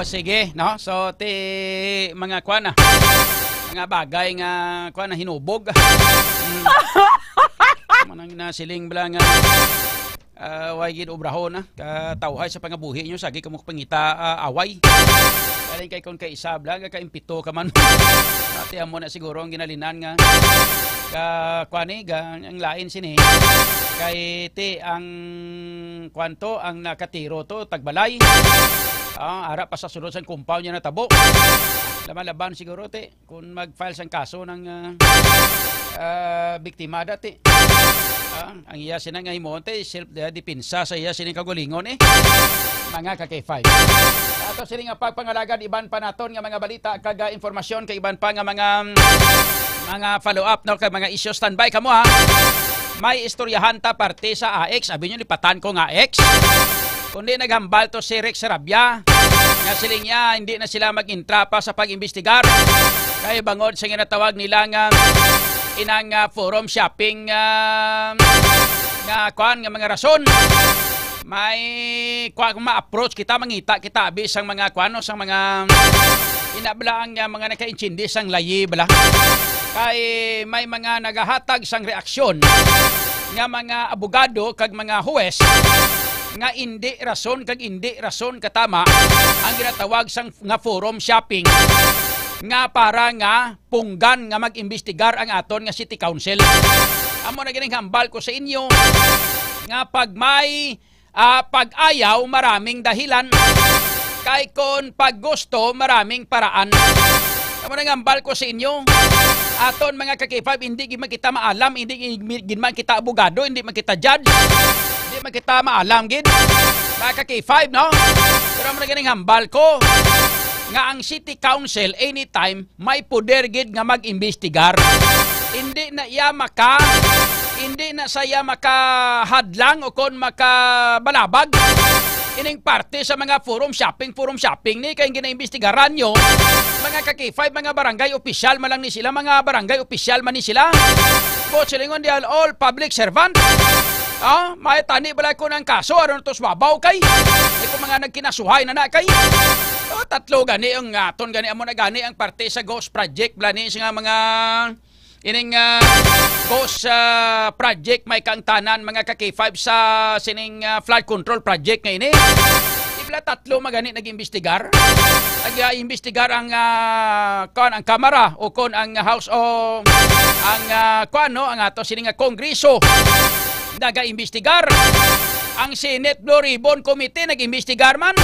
Sige, no? So, mga kuana, mga bagay nga kuana hinubog. Manang nasiling bala nga way gid obrahon na katawhay sa pangabuhi nyo sagi kamo pangita away. Kaling kay kon kay isa bla ka impito ka man. Ati amo na siguro ang ginalinan nga kuani ang lain sini. Kay ti ang kwanto ang nakatiro to tagbalay. Harap pa sa sunod sa compound niya na tabo. Laban-laban siguro te kung mag-file sang kaso ng biktima dati. Ang iya sinang nga himonte self-depensa sa iya sining kagulingon mga ka-K5. Ato sining nga pagpangalagan iban pa naton nga mga balita kag informasyon kay iban pa nga mga follow-up no kay mga issues standby kamo ha. May istoryahan ta parte sa AX, sabi niyo lipatan ko nga AX. Kundi naghambal to si Rex Sarabia nga siling niya hindi na sila mag-intra pa sa pag-imbestigar kay bangod sa ginatawag nila nga inang forum shopping nga mga rason. May ma-approach kita mangita kita abis ang mga sang mga inablaang mga naka-intindi sang layi bala. Kay may mga nagahatag sang reaksyon nga mga abogado kag mga huwes nga hindi rason katama ang ginatawag sang nga forum shopping nga para nga punggan nga mag-imbestigar ang aton nga City Council. Amo na gining hambal ko sa inyo nga pag may pag-ayaw maraming dahilan kay kon pag gusto maraming paraan. Amo na hambal ko sa inyo aton mga ka-K5 hindi gid kita maalam, hindi gid man kita abogado, hindi man kita judge, hindi man kita maalam gid mga ka-K5 no. Pero amo na gining hambal ko nga ang City Council anytime may poder gid nga mag-imbestigar. Hindi na saya makahadlang o kon makabalabag ining parte sa mga forum shopping ni kay ginaimbestigaran nyo mga ka-K5 mga barangay official man lang ni sila, mga barangay official man ni sila. But silingon di all public servant. May tani balay ko ng kaso aron to swabaw kay ko mga nagkinasuhay na kay tatlo gani ang aton gani amo na gani ang parte sa Ghost Project blani nga mga ining Ghost Project may kaangtanan mga ka-K5 sa sining flood control project nga ini. Ibla tatlo magani nag-imbestigar. Nag-imbestigar ang ang Kamara o kon ang House o ang ang ato sining Kongreso naga-imbestigar. Ang Senate Blue Ribbon Committee nag-imbestigar man.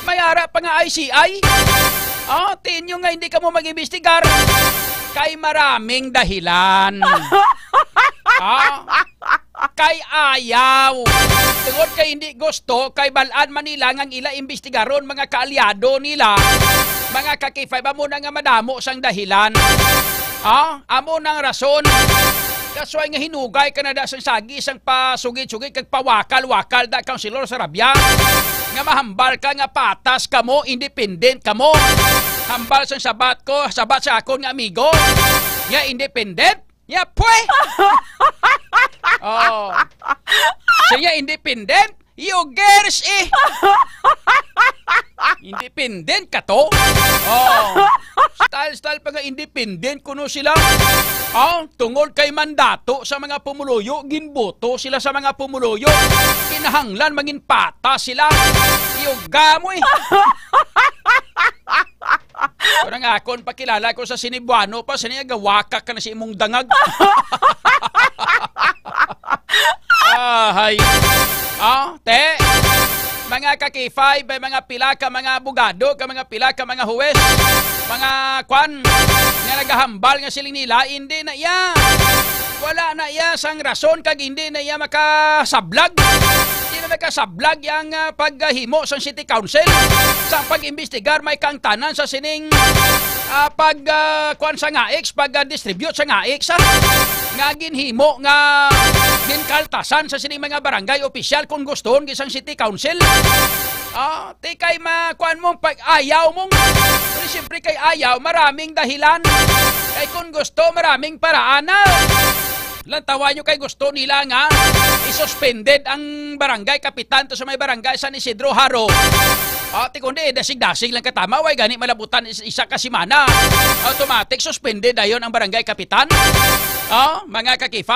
May harap pa nga ICI. Tinyo nga hindi ka mo mag-imbestigar. Kay maraming dahilan. Kay ayaw. Tungod kay hindi gusto, kay balaan Manila ngang ila imbestigaron mga kaalyado nila. Mga ka-K5, amo na nga madamo sang dahilan. Amo nang rason. Kasway nga hinugay ka na da sang sagi sang pasugid-sugid kag pawakal-wakal da Councilor Sarabia. Nga mahambal ka nga patas kamo, independent kamo. Hambal sang sabat sa akon nga amigo. Nga independent? Ya pwe! Siya independent? You girls independent ka to? Style pa nga independent kuno sila. Tungod kay mandato sa mga pumuluyo, ginboto sila sa mga pumuluyo. Kinahanglan maging pata sila. Iuga mo Parang akon pakilala ko sa Sinibuano pa, sinigawakak ka na si imong dangag. Hay. Te. Mga ka-K5, mga pila ka mga abogado, mga pila ka mga huwes, mga nga nagahambal nga siling nila, hindi na iya. Wala na iya sang rason kag hindi na iya makasablag. Hindi na makasablag yang paghimo sang City Council. Sa pag-imbestigar may kaangtanan sa sining sa ngaix, pag-distribute sa ngaix. Nga ginhimo nga ginkaltasan sa sining mga barangay opisyal kung gustoon gisang City Council. Kay makuan mong pag-ayaw mong. Pero siyempre kay ayaw, maraming dahilan. Kay kung gusto, maraming paraan na. Lantawan nyo kay gusto nila nga isuspended ang barangay kapitan to sa may barangay San Isidro Haro. Kundi dasig-dasig lang katama, way gani malabutan isa ka simana. Automatic suspended ayon ang barangay kapitan. Mga ka-K5.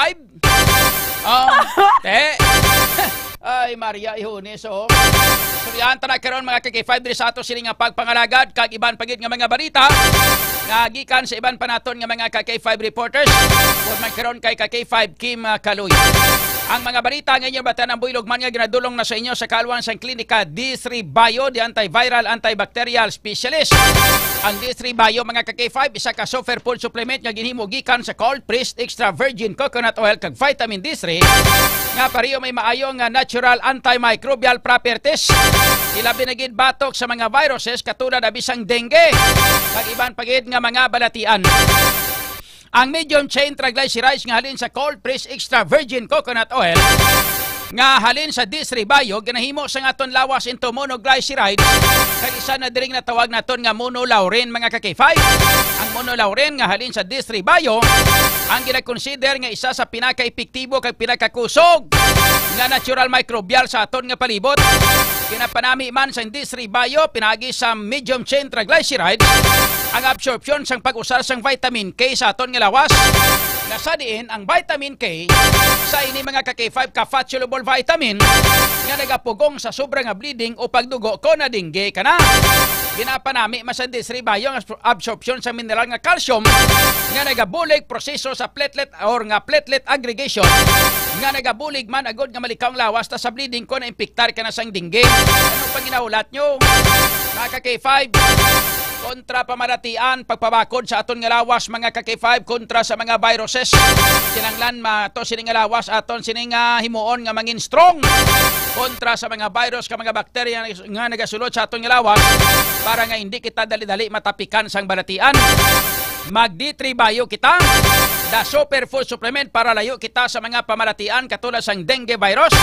Ay Maria Ihunes Suryan ta na karon mga ka-K5 diri sa ato sini nga pagpangalagad kag iban pagid nga mga balita nga gikan sa iban panaton nga mga ka-K5 reporters. Pod man karon kay ka-K5 Kim Kaloy. Ang mga balita ngayon batan ang builog man nga ginadulong na sa inyo sa kaluan sa klinika D3 Bio, the antiviral antibacterial specialist. Ang D3 Bio mga ka-K5 isa ka super food supplement nga ginhimo gikan sa cold pressed extra virgin coconut oil kag vitamin D3 nga pareho may maayo nga natural antimicrobial properties. Ilabi na gid batok sa mga viruses katulad na bisang dengue kag iban pagid nga mga balatian. Ang medium chain triglycerides nga halin sa cold pressed extra virgin coconut oil nga halin sa D3 Bio ginahimo sa aton lawas into monoglycerides kag isa na diring natawag naton nga monolaurin mga ka-K5. Ang monolaurin nga halin sa D3 Bio ang gina-consider nga isa sa pinaka-epektibo kag pinakakusog nga natural microbial sa aton nga palibot. Kinapanami man sa D3 Bio pinagi sa medium chain triglycerides ang absorption sang pag-usar sang vitamin K sa aton nga lawas. Nasa diin ang vitamin K sa ini mga ka-K5 ka-fat soluble vitamin nga nagapugong sa sobrang nga bleeding o pagdugo ko na dengue kana. Ginapanami masan D3 Bio ang absorption sa mineral nga calcium nga nagabulig proseso sa platelet or nga platelet aggregation nga nagabulig man agod nga malikaw ang lawas ta sa bleeding ko na impiktar ka na sang dengue. Ano pang ginaulat nyo mga ka-K5? Kontra pamaratian, pagpabakod sa aton nga lawas mga ka-K5 kontra sa mga viruses. Kinanglan to sining nga lawas aton sining himuon nga mangin strong kontra sa mga virus ka mga bakterya nga nagasulod sa aton nga lawas para nga hindi kita dali-dali matapikan sang balatian. Mag D3 Bio kita, the superfood supplement para layo kita sa mga pamaratian katulad sang dengue virus.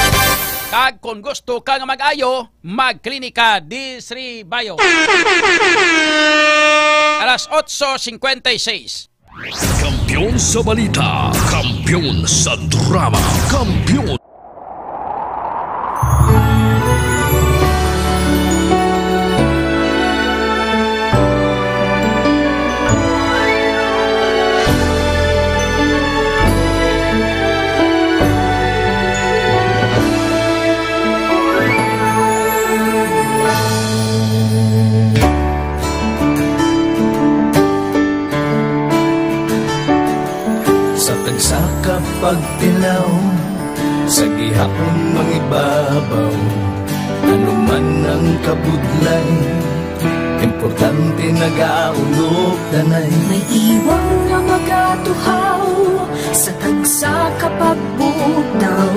Kag kung gusto ka nga mag-ayo, mag-klinika D3 Bio. Alas 8:56. Kampiyon sa balita, kampiyon sa drama, kampiyon. Pagtilaw sa gihapon mangibabaw, ano man ang kabudlay, importante nagaulog danay. May iwang nga magatuhaw sa tagsa kapagbutaw,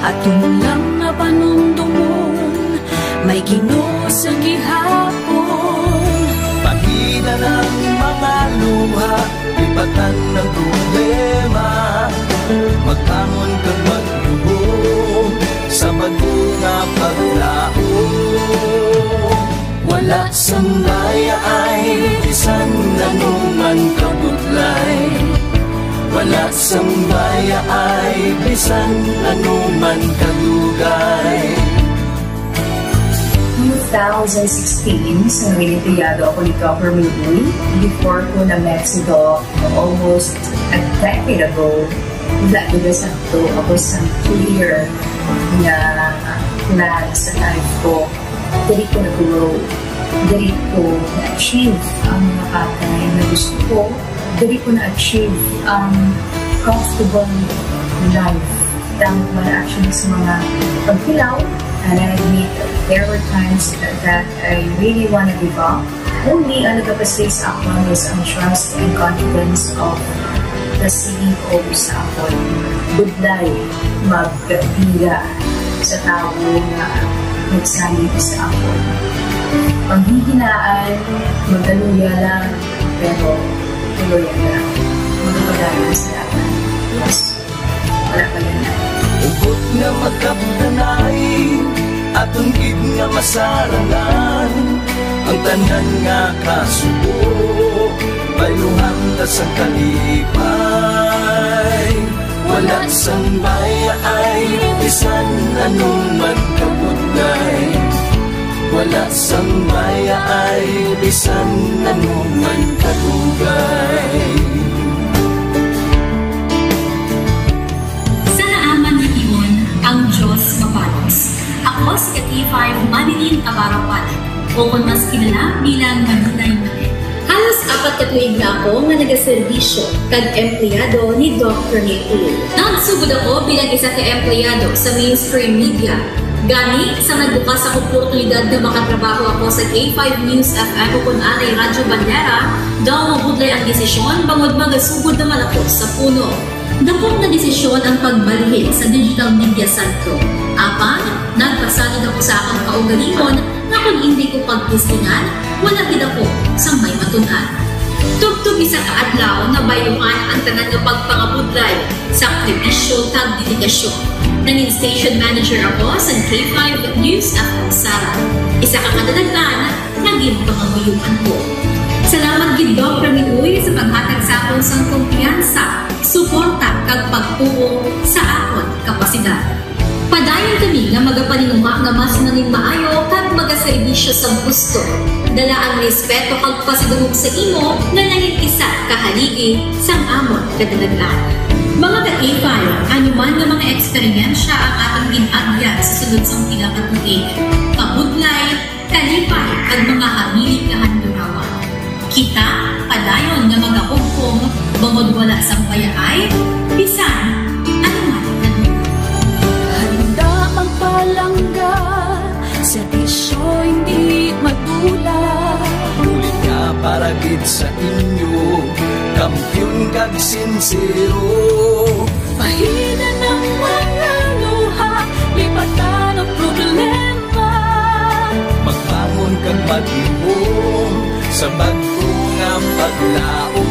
at lang nga panumdumon, may Ginoo sa gihapon. Pahina ng mga luha, lipatan ng problema, magkamon kag maglubog sa bago nga paglaom. Wala sang laya ay bisan anuman kabudlay, wala sang laya ay bisan anuman kadugay. 2016, sa Winipiyado ako ni Government Week. Before ko na Mexico, almost a decade ago, Sakto ako sa clear na plan sa life ko. Dali ko na-grow. Dali ko na-achieve ang mga patay na gusto ko. Dali ko na-achieve ang comfortable life. Dahil ko na-achieve sa mga pagkilaw. And I admit there were times that I really want to give up. Only ang nagpapasay sa akin is ang trust and confidence of the CEO sa akin. Budlay magbiga sa tao na nagsalit sa akin. Panghihinaan, magdaluya lang, pero tuloy na. Magpapagalan sa laban. Yes, wala pa yan na. Ugot nga magkapdanay, atong gid nga masarangan, ang tanan nga kasubo, bayluhan na sa kalipay. Wala sang baya ay bisan anuman kabudlay, wala sang baya ay bisan anuman kadugay. Ang Diyos mapalos. Ako si K5 Manilin Abarapan o kung mas kilala bilang Manunay Mali. Halos Upat ka tuig na ako nga nagaserbisyo kag empleyado ni Dr. Nick. Nagsugod ako bilang isa ka empleyado sa mainstream media. Gani, sa nagbukas sa oportunidad na makatrabaho ako sa K5 News FM o kung anay Radyo Bandera, daw mabudlay ang desisyon bangod magasugod naman ako sa puno. Dapong na desisyon ang pagbalhin sa Digital Media Center. Apan, nagpasalid ako sa akong kaugalingon na kung hindi ko pagtistingan, wala gid ako sa may matunan. Tugtog isa ka adlaw na bayuhan ang tanan nga pagpangabudlay sa sakripisyo kag dedikasyon. Nanging station manager ako sa K5 News FM Sara. Isa ka kadagdagan naging pangabuyuhan ko. Salamat gid Dr. Miuy sa paghatag sa akon sang kumpiyansa, suporta kag pagtuo sa akon kapasidad. Padayon kami nga magapaninuma nga mas naning maayo kag magaserbisyo sa gusto. Dala ang respeto kag pasidungog sa imo nga nanging isa kahaligi sang amon kadalaglan. Mga ka-K5, anuman nga mga eksperyensya ang atong ginagyan sa sunod sang pila ka tuig. Pabudlay, kalipay ag mga hamilig kahandurawan. Kita, padayon nga magahugpong bangod wala sang payaay, bisan anuman magpalangga, serbisyo hindi magdula. Ulit nga para gid sa inyo, kampiyon kag sincero. Pahina ng mga luha, lipatan ang problema. Magbangon kag mag-ibong sa bagong ang paglao.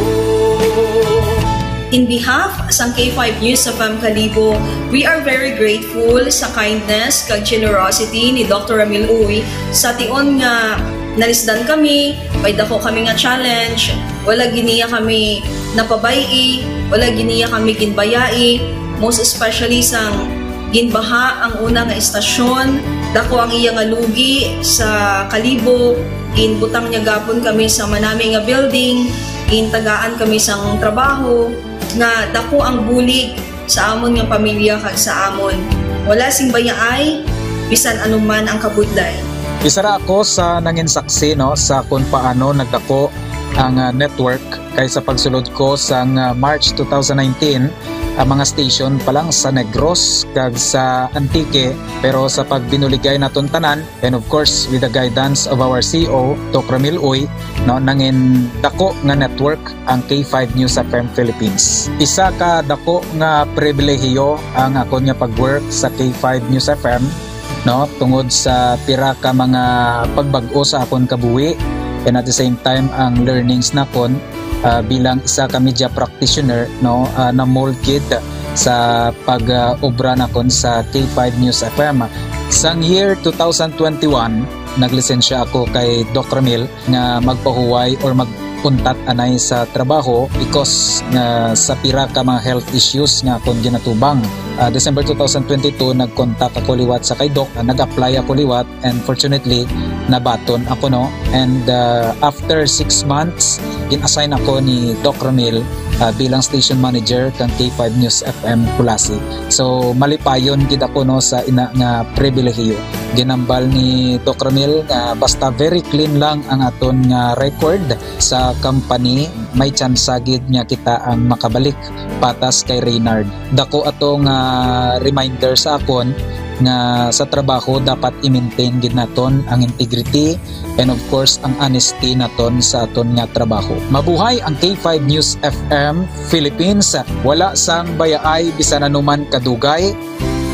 In behalf sa K5 News FM Kalibo, we are very grateful sa kindness kag generosity ni Dr. Ramil Uy sa tion nga nalisdan kami, may dako kami nga challenge, wala giniya kami napabayi, wala giniya kami ginbayai, most especially sang ginbaha ang una nga istasyon, dako ang iya nga lugi sa Kalibo, ginbutang niya gapon kami sa manami nga building, gintagaan kami sang trabaho, nga dako ang bulig sa amon nga pamilya kag sa amon. Wala sing bayaay bisan anuman ang kabudlay. Isa ra ako sa nangin saksi no sa kung paano nagdako ang network kay sa pagsulod ko sa March 2019 ang mga station pa lang sa Negros kag sa Antique, pero sa pagbinuligay naton tanan and of course with the guidance of our CEO Dr. Ramil Uy no nangin dako nga network ang K5 News FM Philippines. Isa ka dako nga pribilehiyo ang ako nga pagwork sa K5 News FM no tungod sa pira ka mga pagbag-o sa akon kabuhi and at the same time ang learnings nakon bilang isa ka media practitioner no na mold kid sa pag-obra nakon sa K5 News FM. Sang year 2021 naglisensya ako kay Dr. Ramil nga magpahuway or magpuntat anay sa trabaho because sa pira ka mga health issues nga akong ginatubang. December 2022 nag-contact ako liwat sa kay Doc, nag-apply ako liwat and fortunately nabaton ako no, and after 6 months in-assign ako ni Doc Ramil bilang station manager kang K5 News FM Kulasi. So malipayon gid ako no sa ina nga pribilehiyo. Ginambal ni Doc Ramil nga basta very clean lang ang aton nga record sa company, may chance gid nga kita ang makabalik patas kay Reynard. Dako atong reminder sa akon nga sa trabaho dapat i-maintain gid naton ang integrity and of course ang honesty naton sa aton nga trabaho. Mabuhay ang K5 News FM Philippines. Wala sang bayaay bisan anuman kadugay,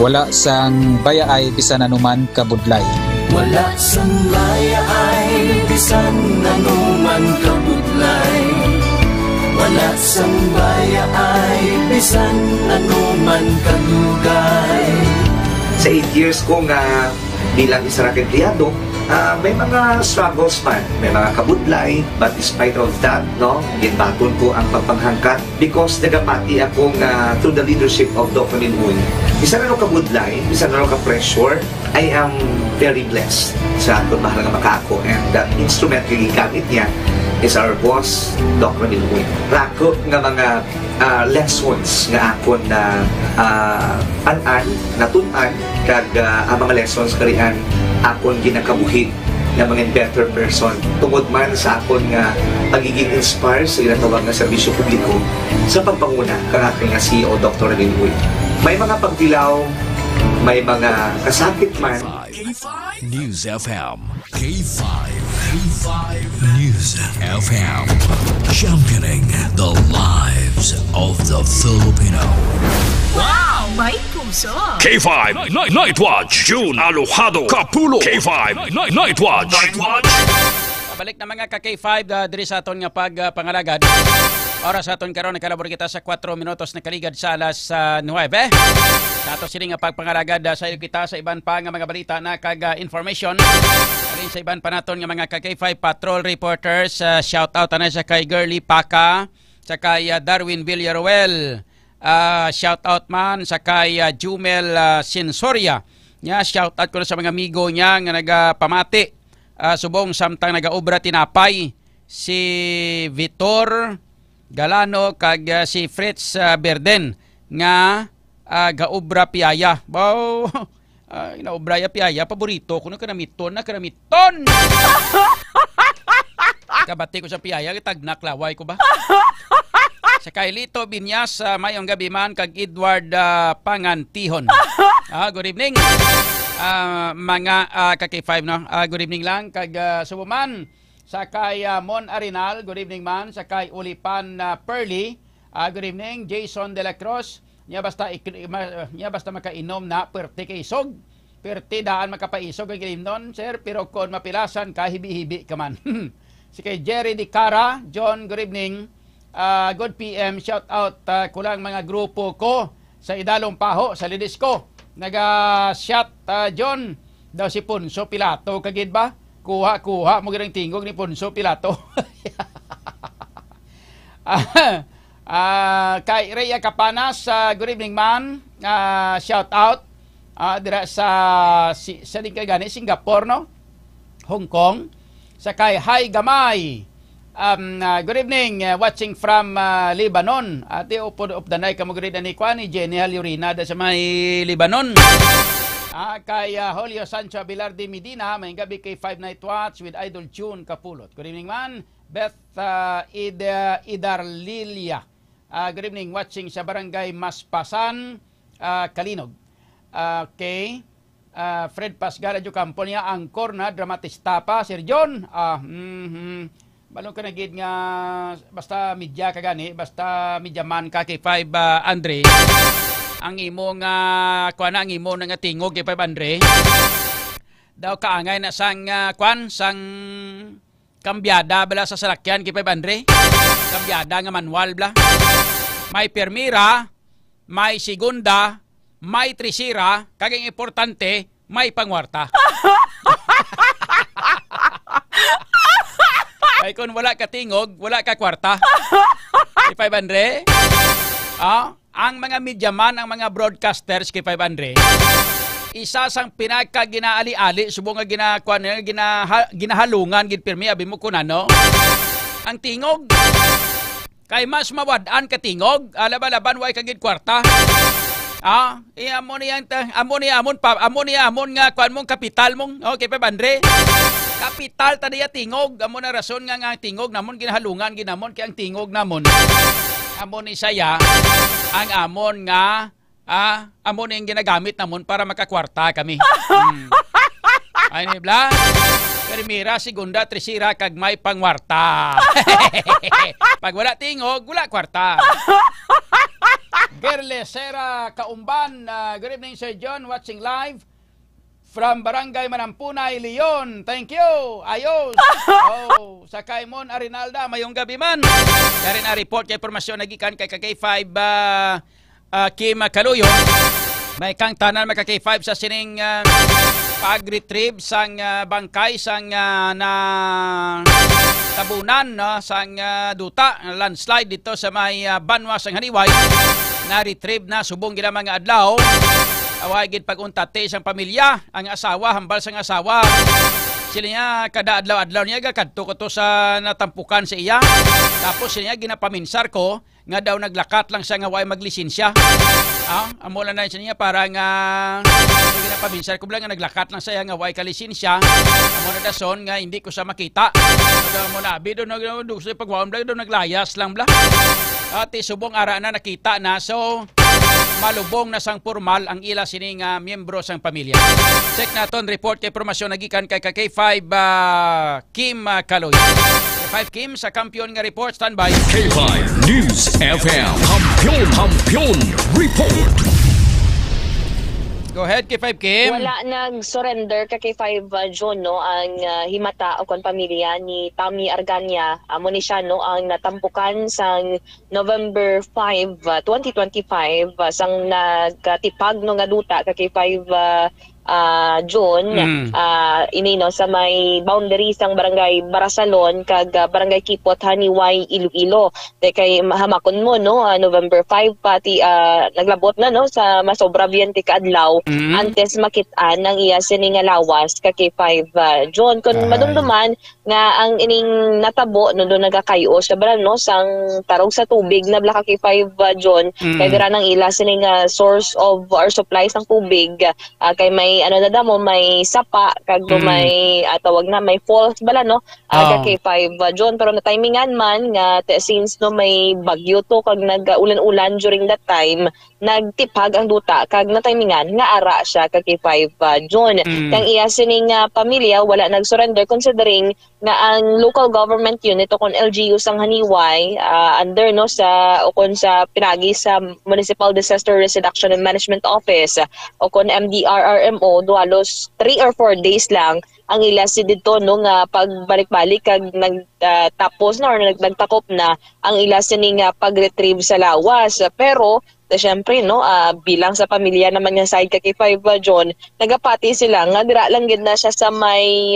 wala sang bayaay bisan anuman kabudlay. Wala sang bayaay bisan anuman kabudlay. Wala sang bayaay bisan anuman kadugay. Sa 8 years ko nga bilang isa ra ka empleyado, may mga struggles man, may mga kabudlay, but despite of that, no, ginbaton ko ang pagpanghangkat because nagapati ako nga through the leadership of Dr. Minun. Isa na kabudlay, isa na ka-pressure, I am very blessed sa akong mahal nga makako, and the instrument nga gigamit niya is our boss, Dr. Minun. Rako nga mga lessons nga akon na natunan kag ang mga lessons karian akon ginakabuhi nga mga better person tungod man sa akon nga pagiging inspired sa ginatawag nga serbisyo publiko sa pagpanguna kang aking nga CEO Dr. Ramil Uy. May mga pagdilaw, may mga kasakit man. News FM. K5. News FM. Championing the lives of the Filipino. Wow! May puso! K5 Night Watch. June Alojado Kapulo. K5 Night Watch. Pabalik na mga ka-K5 diri sa aton nga pagpangalagad. Oras sa aton karon nakalabor kita sa 4 minutos na kaligad sa alas 9. Sa ato sini nga pagpangalagad sa kita sa iban pa nga mga balita na kag information. Alin sa iban pa naton nga mga ka-K5 patrol reporters, shout out na sa kay Girly Paca, sa kay Darwin Villaruel. Shout out man sa kay Jumel Sensoria. Nya shout out ko na sa mga amigo niya nga nagapamati subong samtang nagaobra tinapay, si Vitor Galano kag si Fritz Berden nga gaobra piyaya. Wow. Inaobra ya piyaya paborito ko na kanamiton. Kabati ko sa piyaya tagnak laway ko ba? Sa kay Lito Binyas, mayong gabi man kag Edward Pangantihon. Good evening. Mga ka-K5 no. Good evening lang kag subuman sa kay Mon Arenal, good evening man. Sa kay Ulipan Perly, good evening. Jason De La Cruz, niya basta makainom na perti kay isog. Perti daan makapaisog ang gilimnon, sir, pero kon mapilasan ka hibi-hibi ka man. Si kay Jerry Di Cara, John, good evening. Good PM, shout out kulang mga grupo ko sa Idalong Paho, sa Lidisco. Naga-shot John daw si Ponso Pilato kagid ba? Kuha mo girang tingog ni Ponso Pilato. Kay Rhea Capanas, good evening man. Shout out dira sa gani Singapore no, Hong Kong. Sa kay Hi Gamay, good evening, watching from Lebanon. Ate upod of the night kamo grid ani kwani Jenny Halurina da sa may Lebanon. Kay Julio Sancho Bilardi Medina, may gabi kay 5 Night Watch with Idol June Kapulot. Good evening man. Beth Idarlilia, good evening, watching sa Barangay Maspasan, Kalinog. Okay. Fred Pasgala jo kampo niya angkor na dramatista pa Sir John. Balong ka nagid nga basta media ka gani, basta media man ka kay 5 Andre. Ang imo nga kuan ang imo nga tingog kay 5 Andre. Daw kaangay na sang sang kambyada bala sa salakyan kay 5 Andre. Kambyada nga manual bla. May permira, may segunda, may trisira, kaging importante, may pangwarta. Ay kung wala ka tingog, wala ka kwarta. Kay 500. Ang mga mediaman, ang mga broadcasters kay 500. Isa sang pinaka ginaali-ali, subong nga ginahalungan, ginpirmi, abi mo kunano. Ang tingog. Kay mas mawadaan ka tingog, alaba-laban, way kagid kwarta. Amon nga kuan mong kapital mong okay 500. Kapital tadiya tingog, amon na rason nga tingog namon ginahalungan ginamon kay ang tingog namon. Amon ni saya ang amon nga amon yung ginagamit namon para makakwarta kami. Ay ni bla. Permira, segunda, trisira kag may pangwarta. Pag wala tingog, wala kwarta. Gerle Sera Kaumban, good evening Sir John, watching live from Barangay Manampunay, Leon. Thank you. Ayos. Sa kay Mon Arenalda, mayong gabi man. Karin a report kay informasyon nagikan kay K5 Kim Kaluyo. May kang tanan maka-K5 sa sining pag-retrieve sang bangkay sang na tabunan no, sang duta landslide dito sa may Banwa sang Haniway. Na-retrieve na subong gina mga adlaw. Away gid pag-untate sang pamilya, ang asawa hambal sang asawa. Sila niya kada adlaw-adlaw niya kadto ko to sa natampukan sa iya. Tapos niya ginapaminsar ko nga daw naglakat lang siya nga way maglisensya. Amo lang na siya parang ginapaminsan ko lang nga naglakat lang siya nga way kalisensya. Amo na dason nga hindi ko siya makita. Amo na bido na gusto pagwam lang do naglayas lang bla. At subong ara na nakita na so malubong na sang formal ang ila sining miyembro sang pamilya. Check naton report kay impormasyon nagikan kay K5 Kim Kaloy. K5 Kim sa kampiyon nga report standby. K5 News FM Kampiyon Report. Go ahead, K5 Kim. Wala nag-surrender ka K5 June, no, ang himata o kon pamilya ni Tommy Arganya. Amo ni siya, no, ang natampukan sang November 5, 2025 sang nagtipag no nga duta ka K5 June ini no sa may boundary sang barangay Barasalon kag barangay Kipot Haniway Iloilo kay hamakon mo no November 5 pati naglabot na no sa masobra biyente ka adlaw antes makit-an ang iya sini nga lawas ka kay 5 June kun madumduman nga ang ining natabo no do nagakayo sa baran no sang tarog sa tubig na bla ka kay 5 June kay dira nang ila sini nga source of or supply sang tubig kay may ano na damo may sapa kag may tawag na may falls bala no kay 5 June pero na timingan man nga since no may bagyo to kag nag-ulan-ulan during that time nagtipag ang duta kag na timingan nga ara siya kay 5 June kang iya sining pamilya wala nag-surrender considering nga ang local government unit o kon LGU sang Haniway under no sa o kon sa pinagi sa Municipal Disaster Risk Reduction and Management Office o kon MDRRMO dualos 3 or 4 days lang ang ila si dito no nga pagbalik-balik kag nagtapos na or nagtakop na ang ila sining pag-retrieve sa lawas pero syempre no bilang sa pamilya naman nga side kay 5 June nagapati sila nga dira lang gid na siya sa may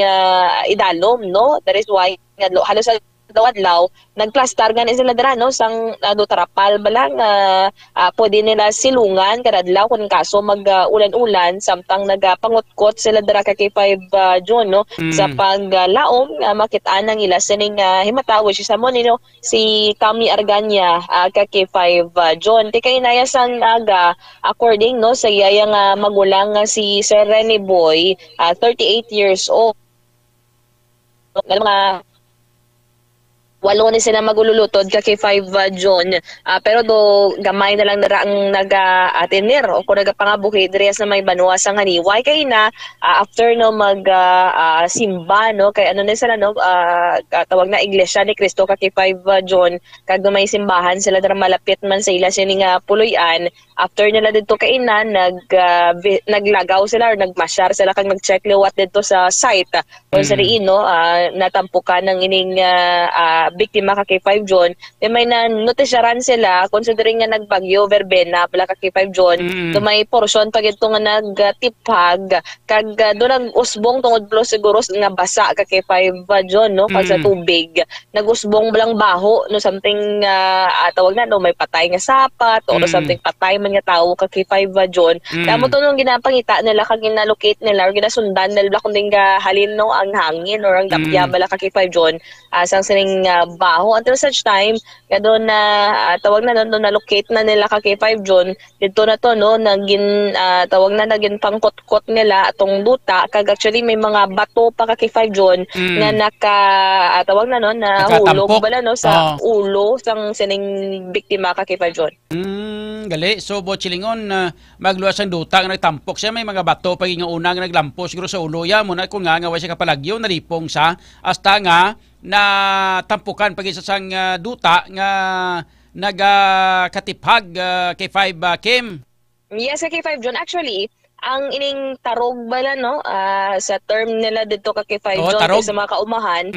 idalom no that is why halos adlaw nagplastar gani sila dira no sang dotarapal balang pwede nila silungan kada adlaw kun kaso mag ulan-ulan samtang nagapangutkot sila dira kay 5 June no sa paglaom makit-an ang ila sining himata which is amo no si Tommy Arganya kay 5 June kay inaya sang aga according no sa iya nga magulang si Sir Rene Boy 38 years old nga walo ni sila magululutod kay 5 June pero do gamay na lang dara ang naga-atenir o kung nagapangabuhi diri sa may Banwa sang Haniway kay na after no mag simba no kay ano na sila no tawag na Iglesia ni Cristo kay 5 June kag may simbahan sila dara malapit man sa ila sining puloy-an after nila dito kay ina naglagaw sila or nagmasyar sila kag nag-check liwat dito sa site kung sa riin no natampukan ng ining biktima kay 5 June may notisyaran sila considering nga nagbagyo verbena pala kay 5 June may portion pag ito nga nagtipag kag do nag-usbong tungod plus siguro nga basa kay 5 June no pag sa tubig nag-usbong lang baho no something tawag na no may patay nga sapat o something patay man nga tao kay 5 June kamo to nung ginapangita nila kag ginalocate nila or ginasundan nila kundi nga halin no ang hangin or ang dapya bala kay 5 June sang sining baho until such time kado na tawag na no na-locate na nila kay 5 June dito na to no nagin tawag na nagin pangkot-kot nila atong duta kag actually may mga bato pa kay 5 June nga naka tawag na no na hulog bala no sa ulo sang sining biktima kay 5 June gali so Bochilingon magluwas ang duta nga nagtampok siya may mga bato pag nga una nga naglampos siguro sa ulo ya mo na kung nga wa siya kapalagyo nalipong sa hasta nga na tampukan pag isa sang duta nga nagakatipag kay 5 Kim. Yes, kay 5 June. Actually, ang ining tarog bala no sa term nila dito kay 5 June sa mga kaumahan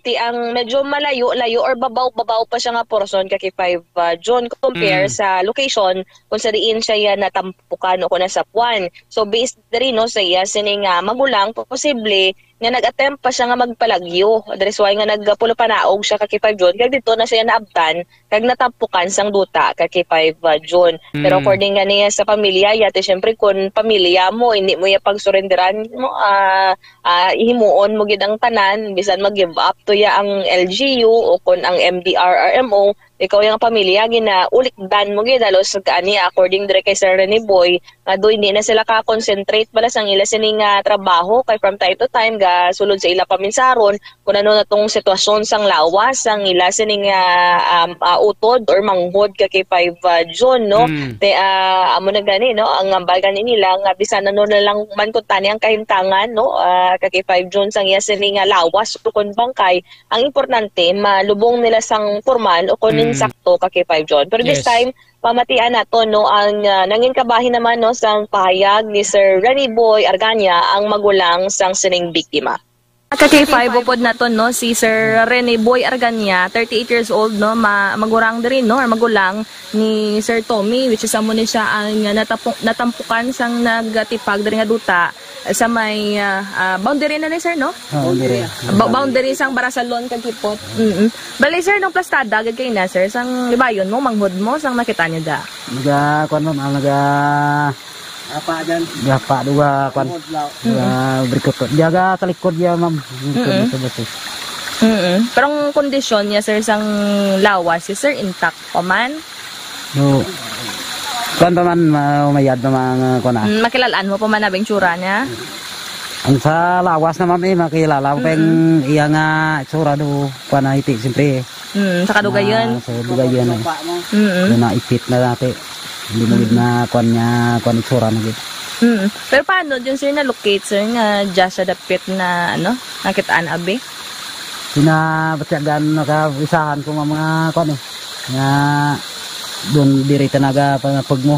ti ang medyo malayo or babaw pa siya nga portion kay 5 June compare sa location kung sa diin siya natampukan o kuna sa Puan. So based diri no sa iya sining magulang posible nga nag-attempt pa siya nga magpalagyo. That is why nga nagpulo panaog siya kay 5 June. Kag dito na siya naabtan kag natampukan sang duta kay 5 June. Pero according nga niya sa pamilya, yate syempre kung pamilya mo hindi mo ya pagsurenderan mo ihimuon mo gid ang tanan bisan mag-give up to ya ang LGU o kung ang MDRRMO ikaw yung pamilya gina ulikdan mo gyud dalo sa ani according dire kay Sir Rene Boy nga do hindi na sila ka concentrate bala sang ila sining trabaho kay from time to time ga sulod sa ila paminsaron kun ano natong sitwasyon sang lawas sang ila sining utod or manghod ka kay 5 June no. Te amo na gani no ang ambalgan nila nga bisan ano na lang man kun tani ang kahimtangan no kay 5 June sang iya sining lawas kun bangkay ang importante malubong nila sang formal o kunin sakto kay 5 June. Pero this time pamatian nato no ang nangin kabahin naman no sang pahayag ni Sir Rene Boy Arganya ang magulang sang sining biktima. Kay-5 upod na to no si Sir Rene Boy Arganya, 38 years old no, magurang din no or magulang ni Sir Tommy which is amo ni siya ang natampukan sang nagatipag diri nga duta sa may boundary na ni sir no? Boundary. Boundary sang Barasalon kag Kipot. Bali sir nung plastada gid kay na sir sang libayon mo manghod mo sang nakita niyo da. Naga kuan mo apa dyan? Gapa dua kuan. Berikut. Jaga sa likod ya ma'am. Pero ang kondisyon niya sir sang lawas si sir intact pa man. No. Kuan pa man umayad na mga kuan na. Makilalaan mo pa man abing tsura niya? Ang sa lawas na ma'am makilala ko peng iya nga tsura do kuan na iti siyempre. Sa kadugayon. Sa kadugayon. Na ipit na dati. Hindi mo na kuan niya kuan itsura na gid. Pero paano dyan sir na-locate sir nga just sa dapit na ano nakitaan abi? Sinabatyagan nakabisahan ko mga kuan nga doon dirita naga pag mo.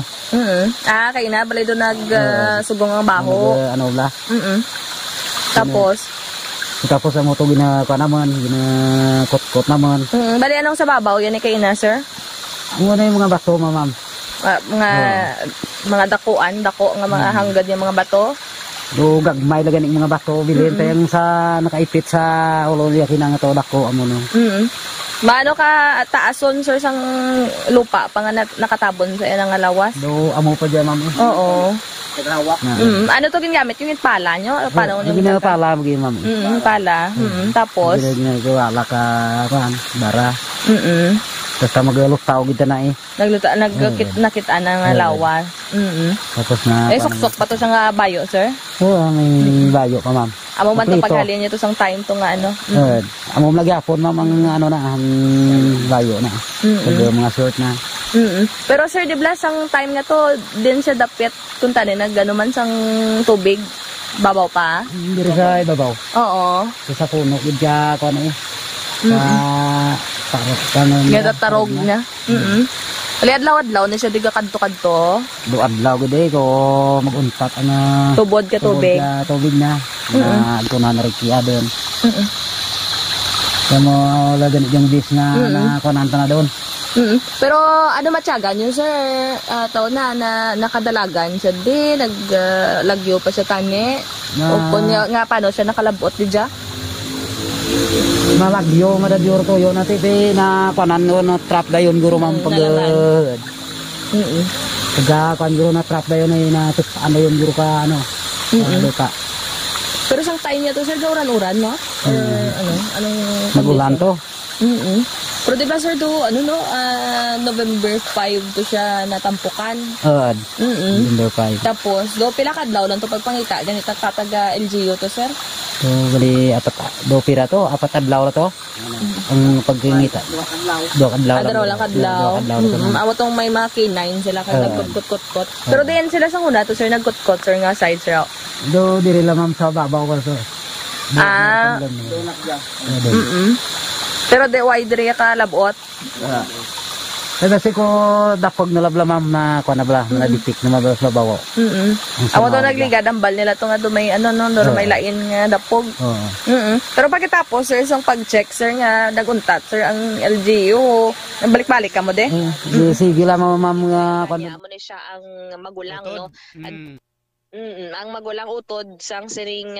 Kay na balay doon nagsugong ang baho. Ano bla? Tapos ang moto ginakuan naman, ginakot-kot naman. Bali anong sa babaw yan kay na sir? Ano na yung mga bato ma'am? Mga dako nga mga hanggad yung mga bato. Do gagmay lagan ng mga bato bilin tayong sa nakaipit sa ulo niya kinanga to dako amo no. Maano ka taason sir sang lupa pa nga nakatabon sa nga lawas? Do amo pa diyan ma'am. Oo. Ano to gingamit yung pala nyo? Paano yung pala mo ma'am? Pala. Tapos ginagawa ka kan bara. Tapos magalok tao kita na nakita na nga lawas. Tapos na suksok pa to sa nga bayo sir? Oo, may bayo pa ma'am. Amo man to paghalin niyo to sang time to nga ano. Amo magyapon ma'am ang ano na ang bayo na. Pag mga short na. Pero sir di bla sang time nga to din siya dapit kun tani nagano man sang tubig babaw pa? Diri sa babaw. Oo. Sa puno gid ka kuno Gada tarog na. Ali adlaw-adlaw na siya diga kadto-kadto. Do adlaw gid ko maguntat ana. Tubod ka tubig. Tubig na. Adto na rikiya doon. Kamo lagan yung bis na konanta na doon. Pero ano matyagan yun sir? Taon na nakadalagan siya di naglagyo pa siya tani. O kunya nga paano siya nakalabot di dya? Malagyo madadyor to yon ati pe na panan no trap dayon guro ma'am pag Pagka kan guro na trap dayon na ano yon guro ka ano ka. Pero sang time niya to sir uran-uran no? Or anong nagulan to? Pero diba sir do November 5 to siya natampukan. November 5. Tapos do pila kadlaw lang to pagpangita ganito tataga LGU to sir? So, gali do pira to, apat adlaw na to. Ang pagkingita. Do kadlaw. Kadlaw. Amo tong may mga K9 sila kay nagkot-kot. Pero diyan sila sa una to sir nagkot-kot sir nga side sir. Do diri lang ma'am sa babaw ko sir. Pero de why diri ka labot? Kasi ko dapog na labla ma'am na kuan na bla na dipik na mabala sa bawo. Amo to nagligad ang bal nila to nga dumay may lain nga dapog. Pero pagkatapos sir isang pag-check sir nga naguntat sir ang LGU. Balik-balik ka mo de? Sige lang ma'am nga kuan mo ni siya ang magulang no. Ang magulang utod sang siring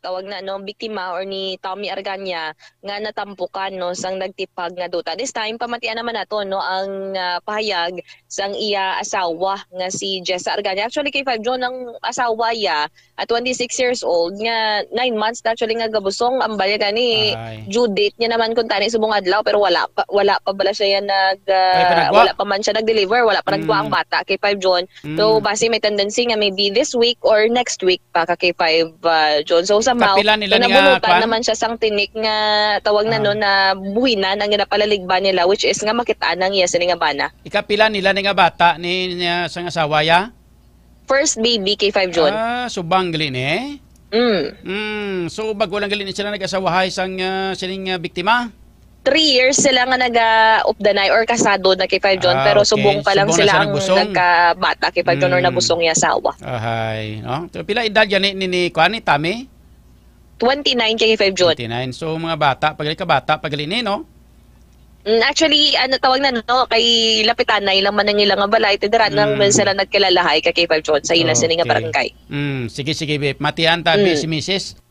tawag na biktima or ni Tommy Arganya nga natampukan sang nagtipag nga duta. This time pamatian naman nato ang pahayag sang iya asawa nga si Jessa Arganya. Actually kay 5 John ang asawa ya at 26 years old nga 9 months na actually nga gabusong ang balya gani due date niya naman kun tani subong adlaw pero wala pa bala siya wala pa man siya nag-deliver, wala pa nagwa ang bata kay 5 John. So base may tendency nga maybe this week or next week pa ka kay 5 John. So somehow nabunutan naman siya sang tinik nga tawag na na buhinan ang ginapalaligban nila which is nga makitaan ng iya sini nga bana. Ikapila nila ni nga bata ni sang asawa ya? First baby kay 5 John. Subang gali ni. So bago lang gali ni sila nag-asawahay sang sining biktima? 3 years sila nga nag-off the night or kasado na kay 5 John pero subong pa lang sila ang nagkabata kay 5 John or nabusong niya asawa. No? So, pila edad yan ni Tami? 29 kay 5 John. 29. So mga bata, pagali ka bata, pagali ni, no? Actually, tawag na kay Lapitanay lang man ang ilang balay. Tidiran lang man sila nagkilalahay kay 5 John sa ilang sining nga barangay. Sige, matian tabi si Mrs.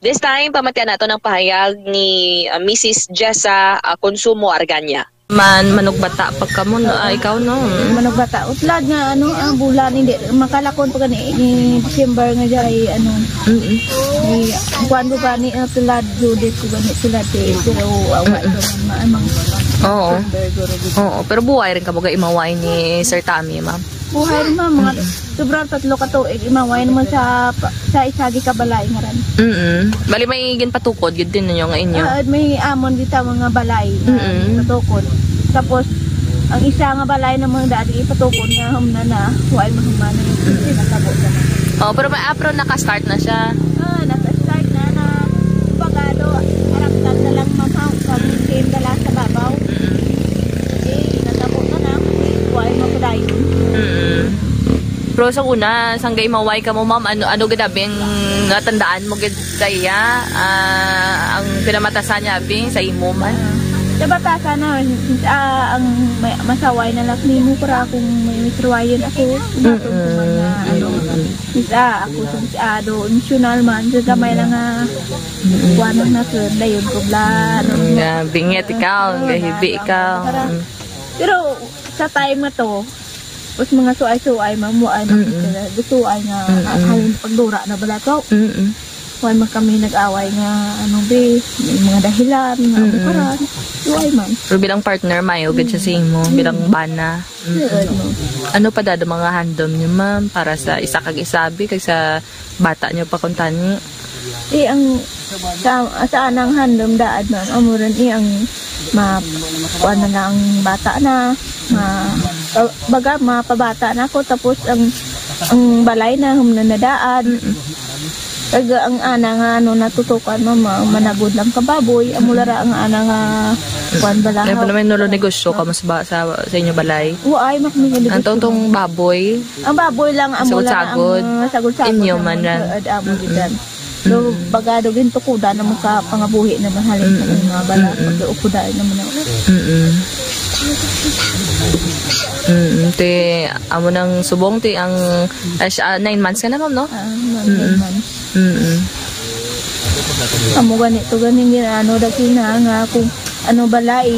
This time, pamatian nato ng pahayag ni Mrs. Jessa Consumo Arganya. Manok bata pag kamo ikaw no. Manok bata utlad nga bulan hindi makalakon pa gani December nga jay kuan ko gani utlad Judith ko gani utlad pero amang Oo, pero buhay rin ka baga imaway ni Sir Tommy, ma'am. Buhay rin mga sobrang 3 ka tuig imaway naman sa isagi kabalay nga ran. Bali may ginpatukod gid din ninyo nga inyo. May amon dita mga balay patukod. Tapos ang isa nga balay na mga dati ipatukod nga humna na huwag mahumana yung natabo sa pero may apro naka-start na siya. Naka-start na bagado haraptan na lang mamaw pag game dala sa babaw. Natabo na huwag mapadayon. Pero sa una, sanggay maway ka mo ma'am, ano gadabing natandaan mo gid kaya ang pinamatasan niya bing sa imo man? Sa batasan na, ang masaway na lang nimo para akong may truwayan ako. Ako sa national man, sa gamay lang kuwanang na dayon ko bla. Bingit ikaw, gahibi ikaw. Pero sa time na to, mas mga suay-suay, mamuay na gusto ay nga halin pagdura na bala to. Huwag man kami nag-away nga may mga dahilan, mga bukaran. Suay man. Pero bilang partner, mayo, gad siya sa imo, bilang bana. Ano pa dada mga handom niyo, ma'am, para sa isa kag isabi, kag sa bata niyo pa kuntani? Ang sa anang handom daad man, amuran ang mapuan na ang bata na, baga mapabata na ako, tapos ang balay na humna na daad. Kag ang ana nga natutukan mama managod lang ka baboy amulara ang ana nga kuan balahaw. Ano naman nulo negosyo ka mas sa inyo balay? Ay makmi ang totong baboy. Ang baboy lang amulara ang sagod-sagod. Inyo man ra. So bagado gin tukuda na ka pangabuhi na mahalin sa mga bala pag-ukuda naman. Te amo nang subong ti ang 9 months ka na ma'am no? 9 months. Amo ganito ganing ginano dati na nga kung balay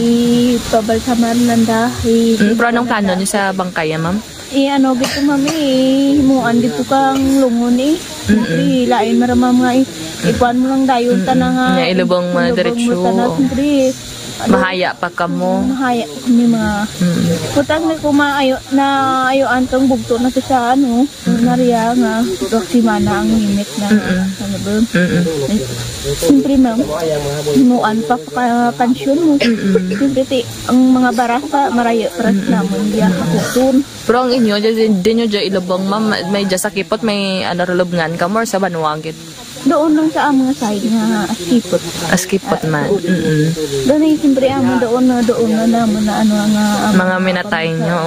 pabalsaman nanda. Pero anong plano niyo sa bangkaya ma'am? Gito mami himuan dito kang lungon lain maramam nga ikuan mo lang dayon tanang nga ilubong mga diretsyo. Mahaya pa kamo. Mahaya kami mga putang na kumaayo na ayo antong bugto na sa nariya nga doksimana ang limit na siyempre ma'am himuan pa pansyon mo siyempre ang mga baras pa marayo paras namon diya kakutun. Pero ang inyo din nyo dyan ilubong ma'am may dyan sa kipot may rulubngan ka mo sa Banuagit? Doon lang sa mga side nga askipot. Askipot man. Doon ay siyempre doon na naman na nga mga minatay nyo.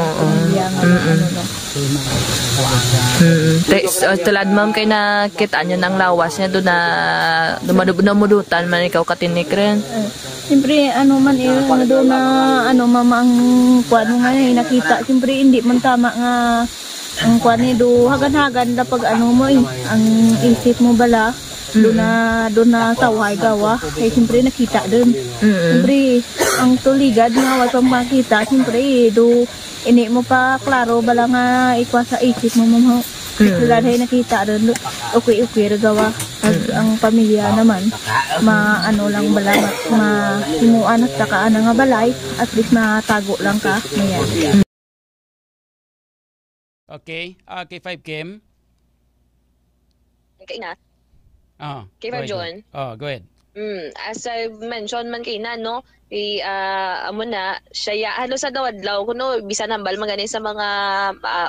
Tulad ma'am kay nakita nyo ng lawas niya doon na dumumudutan man ikaw katinik rin. Siyempre man doon na mamang kuano nga nakita. Siyempre hindi man tama nga ang kuan ni do hagan-hagan da pag ano mo ang isip mo bala doon na saway gawa kay siyempre nakita doon. Siyempre ang tuligad nga wala pang makita siyempre do ini mo pa klaro bala nga ikwa sa isip mo mo. Sila ay nakita doon okay gawa ang pamilya naman maano lang bala mahimuan at saka nga balay at least matago lang ka mayan. Okay, K5 Kim. Okay na. K5 John. Go ahead. As I mentioned man kay na no, amo na siya halos sa dawadlaw kuno bisan hambal magani sa mga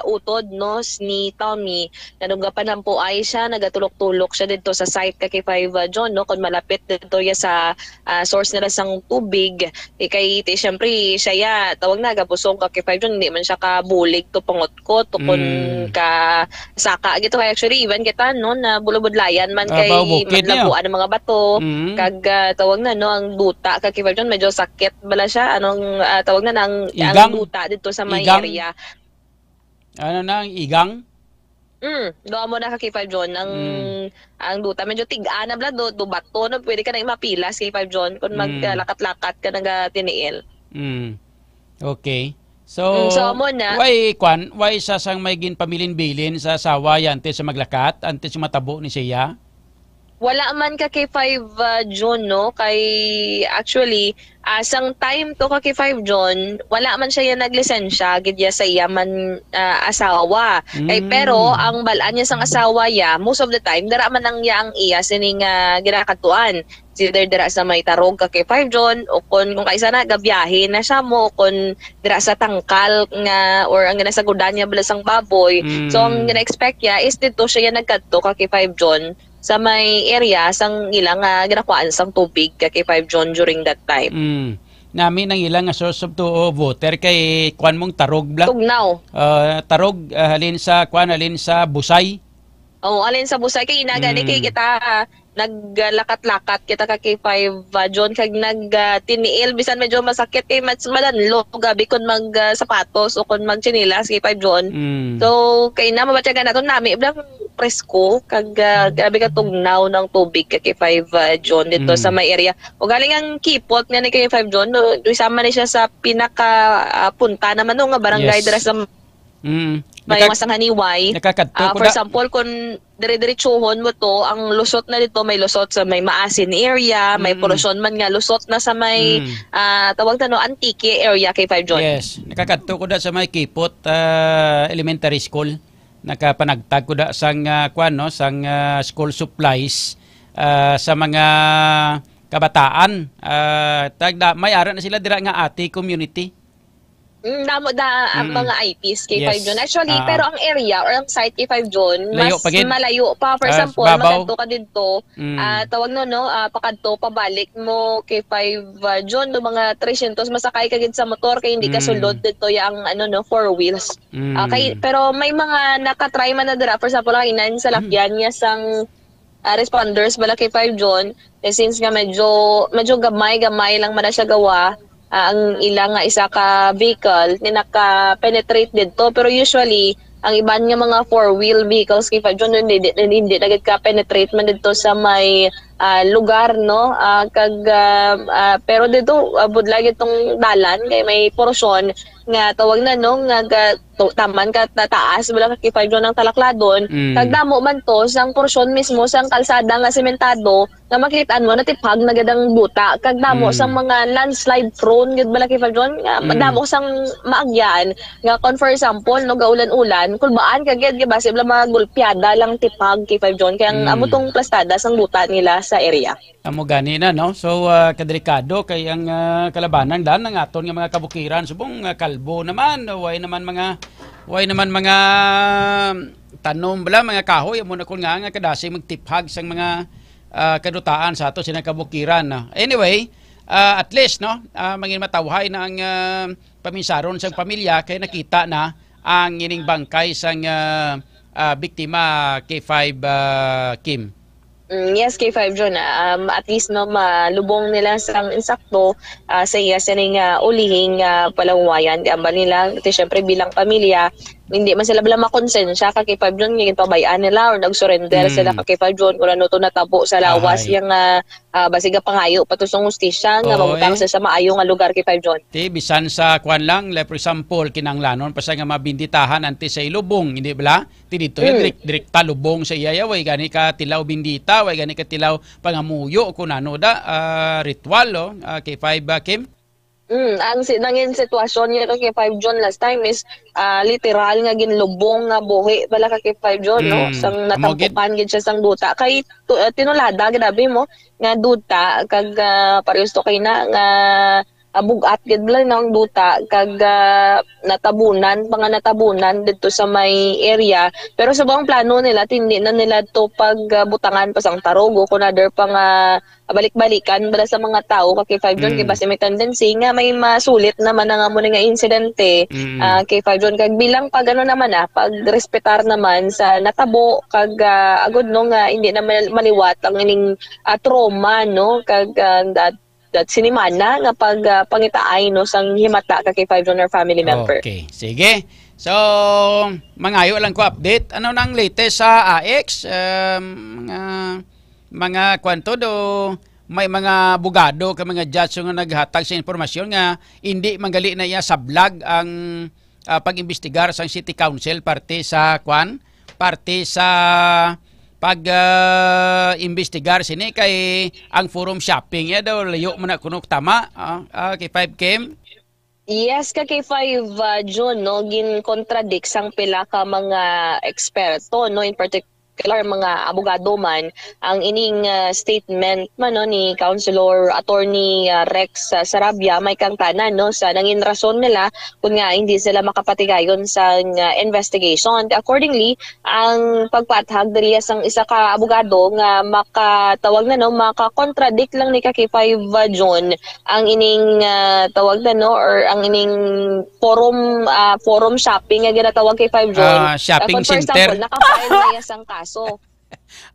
utod no ni Tommy nadugapan lang po ay siya nagatulok-tulok siya dito sa site kay 5 John no kun malapit dito ya sa source nila sang tubig kay syempre siya tawag na gapusong kay 5 John hindi man siya ka bulig to pangotkot to kun ka saka gito kay actually even kita no na bulubudlayan man kay madlabuan ng mga bato kag tawag na no ang duta kay 5 John medyo sakit bala siya anong tawag na ang duta dito sa may area. Ano na ang igang? Doon mo na kay 5 John ang duta medyo tigaan na bala do bato no pwede ka na mapilas kay 5 John kung maglakat-lakat ka naga tiniil. Okay. So mo na why sa sang may ginpamilin-bilin sa asawa ante sa maglakat ante sa matabo ni siya? Wala man ka kay 5 John no kay actually sang time to ka kay 5 John wala man siya naglisensya gidya sa iya man asawa kay pero ang balaan niya sang asawa ya most of the time dara man ang iya sining ginakatuan either dira sa may tarog ka kay 5 John o kung kaisa na gabiyahe na siya mo kung dira sa tangkal nga or ang ginasagudan niya bala sang baboy so ang gina-expect ya is dito siya nagkadto ka kay 5 John sa may area sang ilang ginakuan sang tubig kay 5 John during that time. Namin ang ilang source of water kay kuan mong tarog bla. Tugnaw. Tarog halin sa busay. Alin sa busay kay inagani kay kita naglakat-lakat kita kay 5 John kag nagtiniil bisan medyo masakit kay madanlo gabi kun mag sapatos o kun mag tsinelas kay 5 John. So kay na mabatyagan naton nami blang presko kag grabe ka tugnaw ng tubig kay 5 John dito sa may area. O galing ang kipot nga ni kay 5 John no isama ni siya sa pinaka punta naman no nga barangay dira sa may masang haniway. For example, kung dire-diretsuhon mo to, ang lusot na dito, may lusot sa may maasin area, may polusyon man nga, lusot na sa may tawag na no, Antique area kay 5 John. Yes, nakakadto ko da sa may Kipot Elementary School. Nakapanagtag ko da sang sang school supplies sa mga kabataan. May ara na sila dira nga ati community. Ang mga IPs kay 5 John. Actually, pero ang area or ang site kay 5 John, mas malayo pa. For example, makadto ka dito, tawag no, pakadto, pabalik mo kay 5 John, no, mga 300, masakay ka gid sa motor, kay hindi ka sulod dito yung 4 wheels. Pero may mga nakatry man na dira. For example, kainan sa lakyan niya sang responders bala kay 5 John, since nga medyo gamay lang man na siya gawa, ang ilang isa ka vehicle ni naka-penetrate dito pero usually ang iban nga mga 4-wheel vehicles kay 5 John hindi nagad ka-penetrate man dito sa may lugar no pero dito budlag itong dalan kay may porsyon nga tawag na no nga taman ka taas wala kay 5 John ng talakladon kag damo man to sang porsyon mismo sang kalsada nga sementado nga makitaan mo natipag na gadang buta kag damo sang mga landslide prone gid bala kay 5 John nga damo sang maagyan nga for example no gaulan-ulan kulbaan kagid base bala magulpiada lang tipag kay 5 John kay ang amo tong plastada sang buta nila sa area. Amo gani na no. So kadelikado kay ang kalabanan dan ng aton nga mga kabukiran subong kalbo naman way naman mga tanom bala mga kahoy amo na kun nga kadasi magtiphag sang mga kadutaan sa ato sinang kabukiran. Anyway, at least no mangin matawhay na ang paminsaron sang pamilya kay nakita na ang ining bangkay sang biktima K5 Kim. Yes, K5 John. At least no malubong nila sang insakto sa iya sining ulihing palangwayan. Ambal nila, syempre bilang pamilya, hindi man sila bala makonsensya kay 5 June nga ginpabayaan nila or nagsurrender sila kay 5 June kung ano to natabo sa lawas yang basiga pangayo patusong hustisya nga mamutang sa maayo nga lugar kay 5 June. Bisan sa kwan lang, like for example, kinanglanon pa sa nga mabinditahan anti sa ilubong, hindi bala? Dito direct talubong sa iya, way gani ka tilaw bindita, way gani ka tilaw pangamuyo kung ano da ritual kay 5 Kim. Ang nangin sitwasyon niya kay 5 June last time is literal nga ginlubong nga buhi bala kay 5 June no sang natampukan gid siya sang duta kay tinulada grabe mo nga duta kag parehas to kay na nga bugat gid bala nang duta kag natabunan dito sa may area pero sa bang plano nila hindi na nila to pagbutangan pa sang tarugo kun other pang balik-balikan bala sa mga tao kay 5 June kay base may tendency nga may masulit naman nga mo nga insidente kay 5 June kag bilang pag ano naman pag respetar naman sa natabo kag agud no nga hindi na maliwat ang ining trauma no kag that sinimana nga pag pangitaay no sang himata kay 5 June or family member. Okay, sige. So, mangayo lang ko update. Ano nang latest sa AX? Mga kwanto do may mga abogado ka mga judge nga naghatag sa informasyon nga hindi manggali na iya sa vlog ang pag-imbestigar sa City Council parte sa pag-imbestigar sini kay ang forum shopping ya daw layo man kuno tama kay 5 Kim. Yes, kay 5 June no gin contradict sang pila ka mga eksperto no in particular mga abogado man ang ining statement man no ni Councilor Attorney Rex Sarabia may kang tanan no sa nangin rason nila kun nga hindi sila makapatigayon sa investigation. Accordingly, ang pagpathag diri sang isa ka abogado nga makatawag na no maka-contradict lang ni kay 5 June ang ining tawag na no or ang ining forum shopping nga ginatawag kay 5 June. Shopping for center. Example, naka-file na iya sang kaso.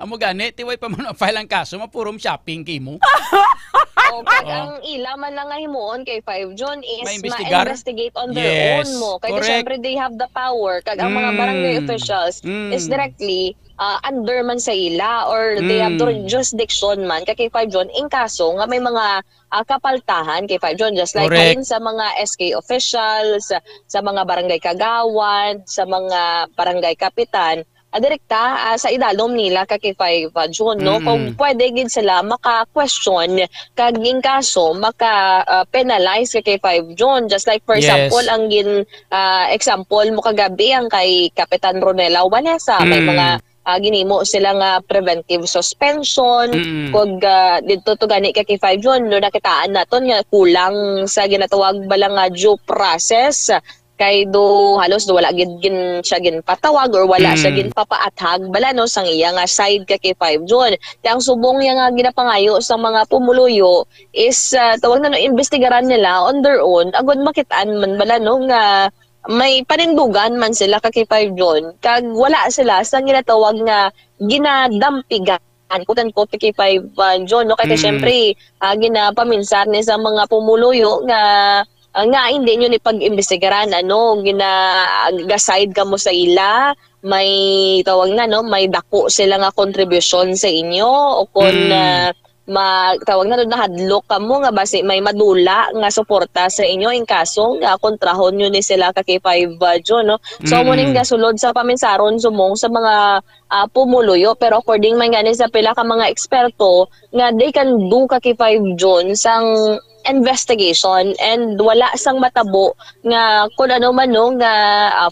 Amo gani tiway pa man file ang kaso mapurom shopping kimo. Okay, ang ila man lang nga himuon kay 5 June is ma-investigate on their own mo. Kaya syempre they have the power kag ang mga barangay officials is directly under man sa ila or they have the jurisdiction man kay 5 June in kaso nga may mga kapaltahan kay 5 June just like kain sa mga SK officials, sa mga barangay kagawad, sa mga barangay kapitan direkta sa idalom nila kay 5 June no kung pwede gid sila maka-question kag in kaso maka-penalize kay 5 June just like for example ang example mo kagabi ang kay Kapitan Ronela Vanessa may mga ginimo sila nga preventive suspension kung dito to gani kay 5 June no nakitaan naton nga kulang sa ginatawag bala nga due process kay do halos do wala gid siya patawag or wala siya papaathag bala no sang iya nga side kay 5 June. Kaya ang subong niya nga ginapangayo sa mga pumuluyo is tawag na no investigaran nila on their own agud makitaan man bala no nga may panindugan man sila kay 5 June kag wala sila sa ginatawag nga ginadampigan quote kay 5 June no kay syempre ginapaminsan ni sa mga pumuluyo nga hindi nyo ni pag-imbestigaran gina-side ka mo sa ila may tawag na no may dako sila nga contribution sa inyo o kung tawag na nahadlok ka mo nga basi may madula nga suporta sa inyo in kaso nga kontrahon nyo ni sila kay 5 June no so mo ning gasulod sa paminsaron sumong sa mga pumuluyo pero according man gani sa pila ka mga eksperto nga they can do kay 5 June sang investigation and wala sang matabo nga kung ano man no nga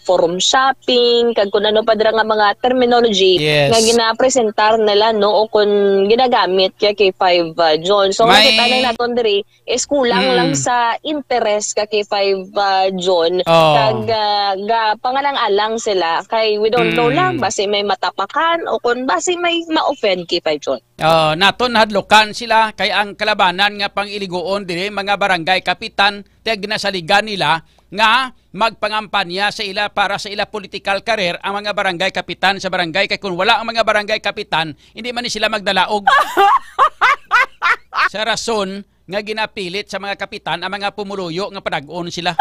forum shopping kag kung ano pa dira nga mga terminology nga ginapresentar nila no o kung ginagamit kay 5 June so makita na naton diri is kulang lang sa interest kay 5 June kag pangalang-alang sila kay we don't know lang basi may matapakan o kung basi may ma-offend kay 5 June. Naton hadlokan sila kay ang kalabanan nga pang-iligoon diri mga barangay kapitan teg ginasaligan nila nga magpangampanya sa ila para sa ila political career ang mga barangay kapitan sa barangay kay kung wala ang mga barangay kapitan hindi man ni sila magdalaog sa rason nga ginapilit sa mga kapitan ang mga pumuluyo nga padag-on sila.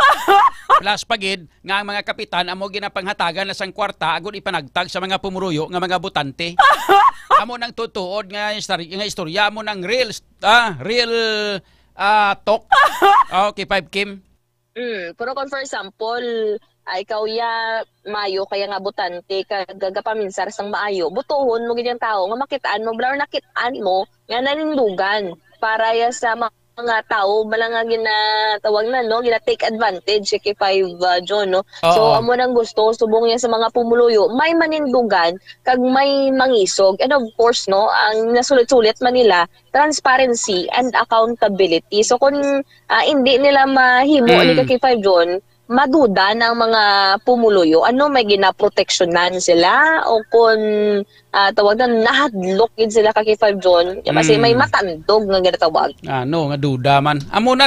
Plus pagid nga ang mga kapitan amo ginapanghatagan na sang kwarta agud ipanagtag sa mga pumuluyo nga mga butante. Amo nang tutuod nga istorya mo nang real talk. Okay, 5 Kim. Pero kung for example, ikaw mayo kaya nga butante gagapaminsar sang maayo, butuhon mo ganyang tao nga makitaan mo, blar nakitaan mo nga nanindugan para sa mga tao malang ginatawag na gina-take advantage kay 5 John no. So amo nang gusto subong niya sa mga pumuluyo may manindugan kag may mangisog, and of course ang nasulit-sulit man nila transparency and accountability. So kung hindi nila mahimo ni kay 5 John, maduda ng mga pumuluyo may ginaproteksyonan sila o kung tawag na nahadlok gid sila kay 5 John kasi may matandog nga ginatawag. Nga duda man. Amo na.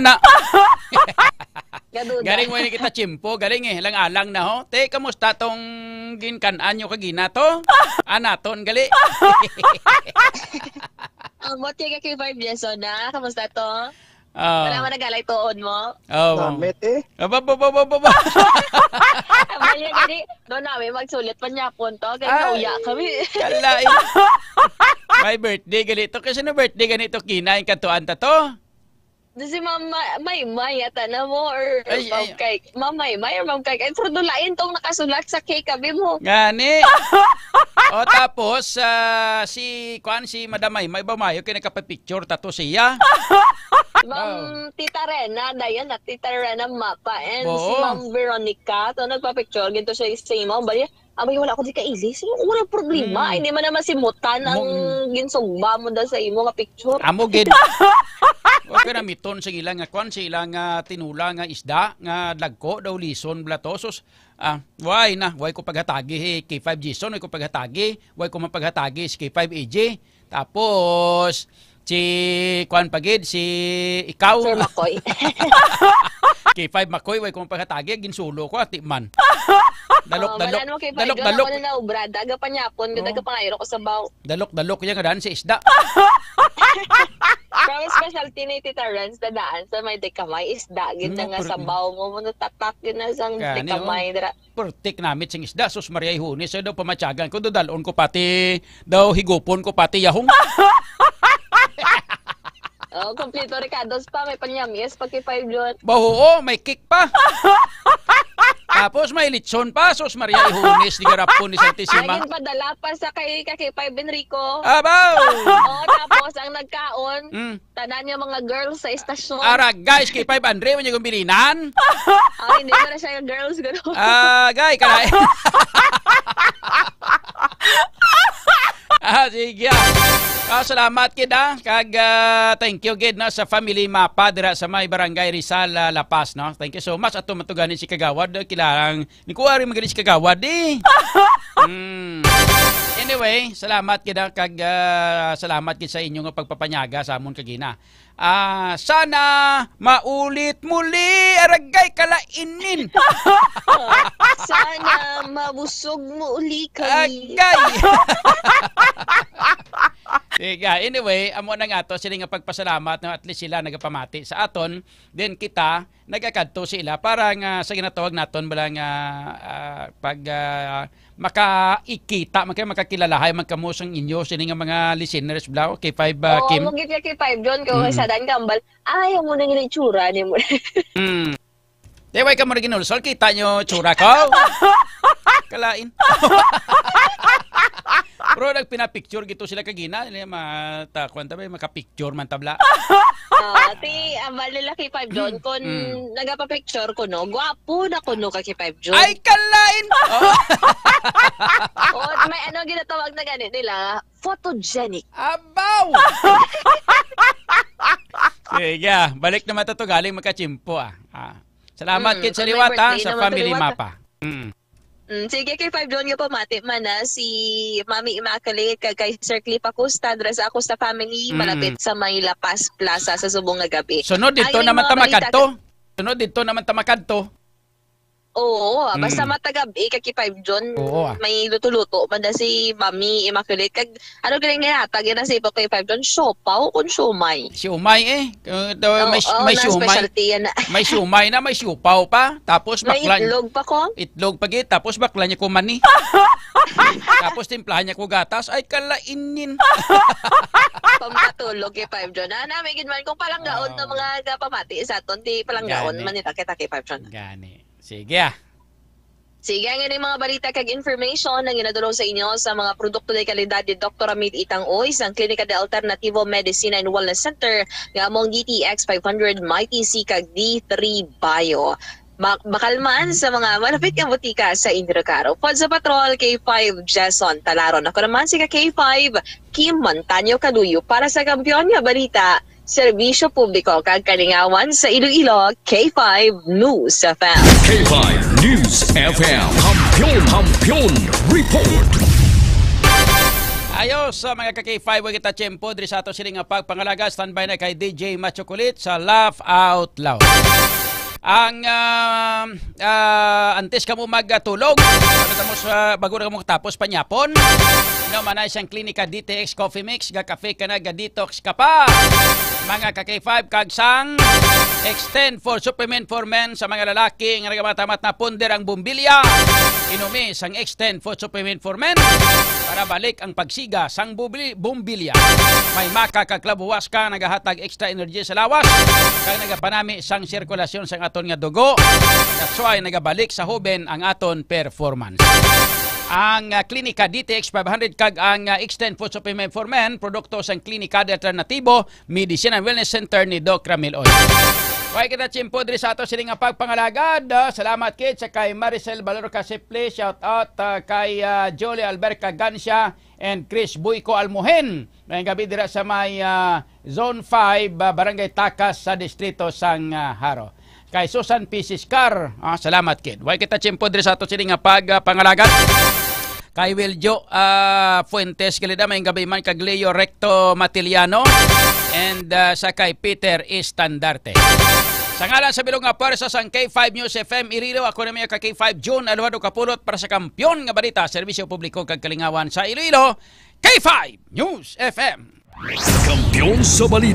Galing mo ni kita chimpo, galing lang-alang na ho. Te, kamusta tong ginkanan nyo kagina to? Anaton gali. Amot kay 5 Jason na, kamusta to? Wala mo nagalay tuon mo? Namit Amaya gani, doon namin magsulit pa niya punto. Kaya nauya kami. Kalain. May birthday ganito. Kasi na birthday ganito kinain katuan ta to? Si Mama Maymay yata na mo or Ma'am Cake. Mama Maymay or Ma'am Cake. Ay, pero dulain tong nakasulat sa cake kabi mo. Gani. O tapos, si Madam Maymay ba mayo kaya nakapapicture tato siya? Ma'am Tita Rena, dayan na Tita Rena Mapa. And si Ma'am Veronica, to nagpa-picture. Ginto siya sa imo. Bali, amay wala ko di ka-easy. Walang problema. Hindi man naman simutan ang ginsugba mo dahil sa imo nga picture. Amo gid. Huwag ka na miton sa ilang sa ilang tinula nga isda nga dagko daw lison blatosos. Why ko paghatagi kay 5 Jason, why ko paghatagi, why ko mapaghatagi si kay 5 AJ. Tapos si pagid si ikaw Sir Makoy. Kay 5 Makoy why ko mapaghatagi ginsulo ko ati man. Dalok. Ako na ubra, daga pa nyapon, daga pa ngayro ko sa baw. Dalok ya nga daan si isda. Pero specialty ni Tita Renz na daan sa may dekamay isda. Ganda nga sa baw mo tatak yun na sang dekamay. Pertik namit sing isda. Sus Maria Ihunis. So daw pamatyagan ko. Dalon ko pati. Daw higupon ko pati yahong. Kompleto Ricardo's pa. May panyamis. Pagki 5 John. Oo, may kick pa. Tapos may litson pa. Sus Maria Ihunis. Di garapon ni Santissima. Laging padala pa sa kay 5 Enrico. Abaw! Tapos ang nagkaon, tanan niya mga girls sa estasyon. Guys, kay 5 Andre, wala yung bilinan. Hindi mo na siya yung girls. Guys, kalay. Sige. Salamat kita. Thank you gid na sa family mapa dira sa may barangay Rizal, La Paz, no. Thank you so much ato matuganin si Kagawad kilang ni kuwari magalis si Kagawad Anyway, salamat kita salamat gid sa inyong pagpapanyaga sa amon kagina. Sana maulit muli aragay kalainin. Sana mabusog mo uli kami. Anyway, amo na nga to sila nga pagpasalamat at least sila nagapamati sa aton, then kita nagakadto sila para nga sa ginatawag naton balang pag makaikita, makakilalahay magkamusang inyo sila nga mga listeners bla kay 5 Kim. Oo, kay 5 John ko sa dan kambal. Ayaw mo nang itsura ni mo. Deway ka mo na ginulsol, kita nyo tsura ko. Kalain. Pero nagpina-picture gito sila kagina, kwanta ba maka-picture man tabla. Ambal nila kay 5 John kun nagapa-picture ko gwapo na kuno kay 5 John. Ay kalain. May ginatawag na ganit nila, photogenic. Abaw. Sige, balik naman to galing magkachimpo Salamat kid sa liwata sa family mapa. Sige kay 5 John nga pamati man si Mami Immaculate kay Sir Cliff Acosta dra sa Acosta family malapit sa may La Paz Plaza sa subong nga gabi. Sunod dito naman tamakadto. Oo, basta matagabi kay 5 John. May luto-luto man da si Mami Immaculate kag ano galing nga tag na si kay 5 John siopaw kun siomay. Siomay may siomay. May siomay na may siopaw pa tapos bakla. May itlog pa ko. Itlog pa gid tapos bakla niya ko mani. Tapos timplahan niya ko gatas ay kalainin. Pampatulog kay 5 John. Na may gid man kung palanggaon na mga pamati sa aton di palanggaon man ita kita kay 5 John. Gani. Sige. Sige, ang inyong mga balita kag information na ginadulong sa inyo sa mga produkto de kalidad ni Dr. Amit Itang Oy sa Klinika de Alternativo Medicina and Wellness Center nga among DTX 500 MyTC kag D3 Bio. Makalman sa mga malapit nga butika sa Indracaro. Pod sa Patrol, K5 Jason Talaron. Ako naman si K5 Kim Montaño Caluyo para sa Kampiyon nga Balita, Serbisyo Publiko kag Kalingawan sa Iloilo, K5 News FM. K5 News FM. Kampiyon Report. Ayos sa mga ka-K5 kita tiyempo diri sa ato siling nga pagpangalaga. Standby na kay DJ Machokulit sa Laugh Out Loud. Ang antes ka mo magtulog bago na mo tapos panyapon no manay siyang klinika DTX Coffee Mix ga cafe ka na ga detox ka pa mga ka-K5 kag sang extend for supplement for men sa mga lalaki nga nagamatamat na ponder ang bumbilya inumi sang extend for supplement for men para balik ang pagsiga sang bumbilya may makakaklabuwas ka nagahatag extra energy sa lawas kag nagapanami sang sirkulasyon sang aton nga dugo. That's why nagabalik sa huben ang aton performance. Ang Klinika DTX 500 kag ang Extend Food Supplement for Men, produkto sang Klinika de Alternativo Medicina and Wellness Center ni Doc Ramil Oy. Way kita chimpo diri sa ato siling nga pagpangalagad. Salamat kid sa kay Maricel Valor Casiple, shout out kay Jolie Alberca Gancia and Chris Buico Almuhen. Ngayong gabi dira sa may Zone 5 Barangay Takas sa distrito sang Haro. Kay Susan P. Siscar, salamat kid. Way kita chimpo diri sa ato siling nga pagpangalagan. Kay Wiljo Fuentes kalida may gabi man kag Leo Recto Matiliano and sa kay Peter Estandarte. Sa ngalan sa bilog nga pwersa sang K5 News FM Iloilo, ako na mga ka K5 June Alvaro Kapulot para sa Kampiyon nga Balita, Serbisyo Publiko kag Kalingawan sa Iloilo, K5 News FM. Kampiyon sa Balita.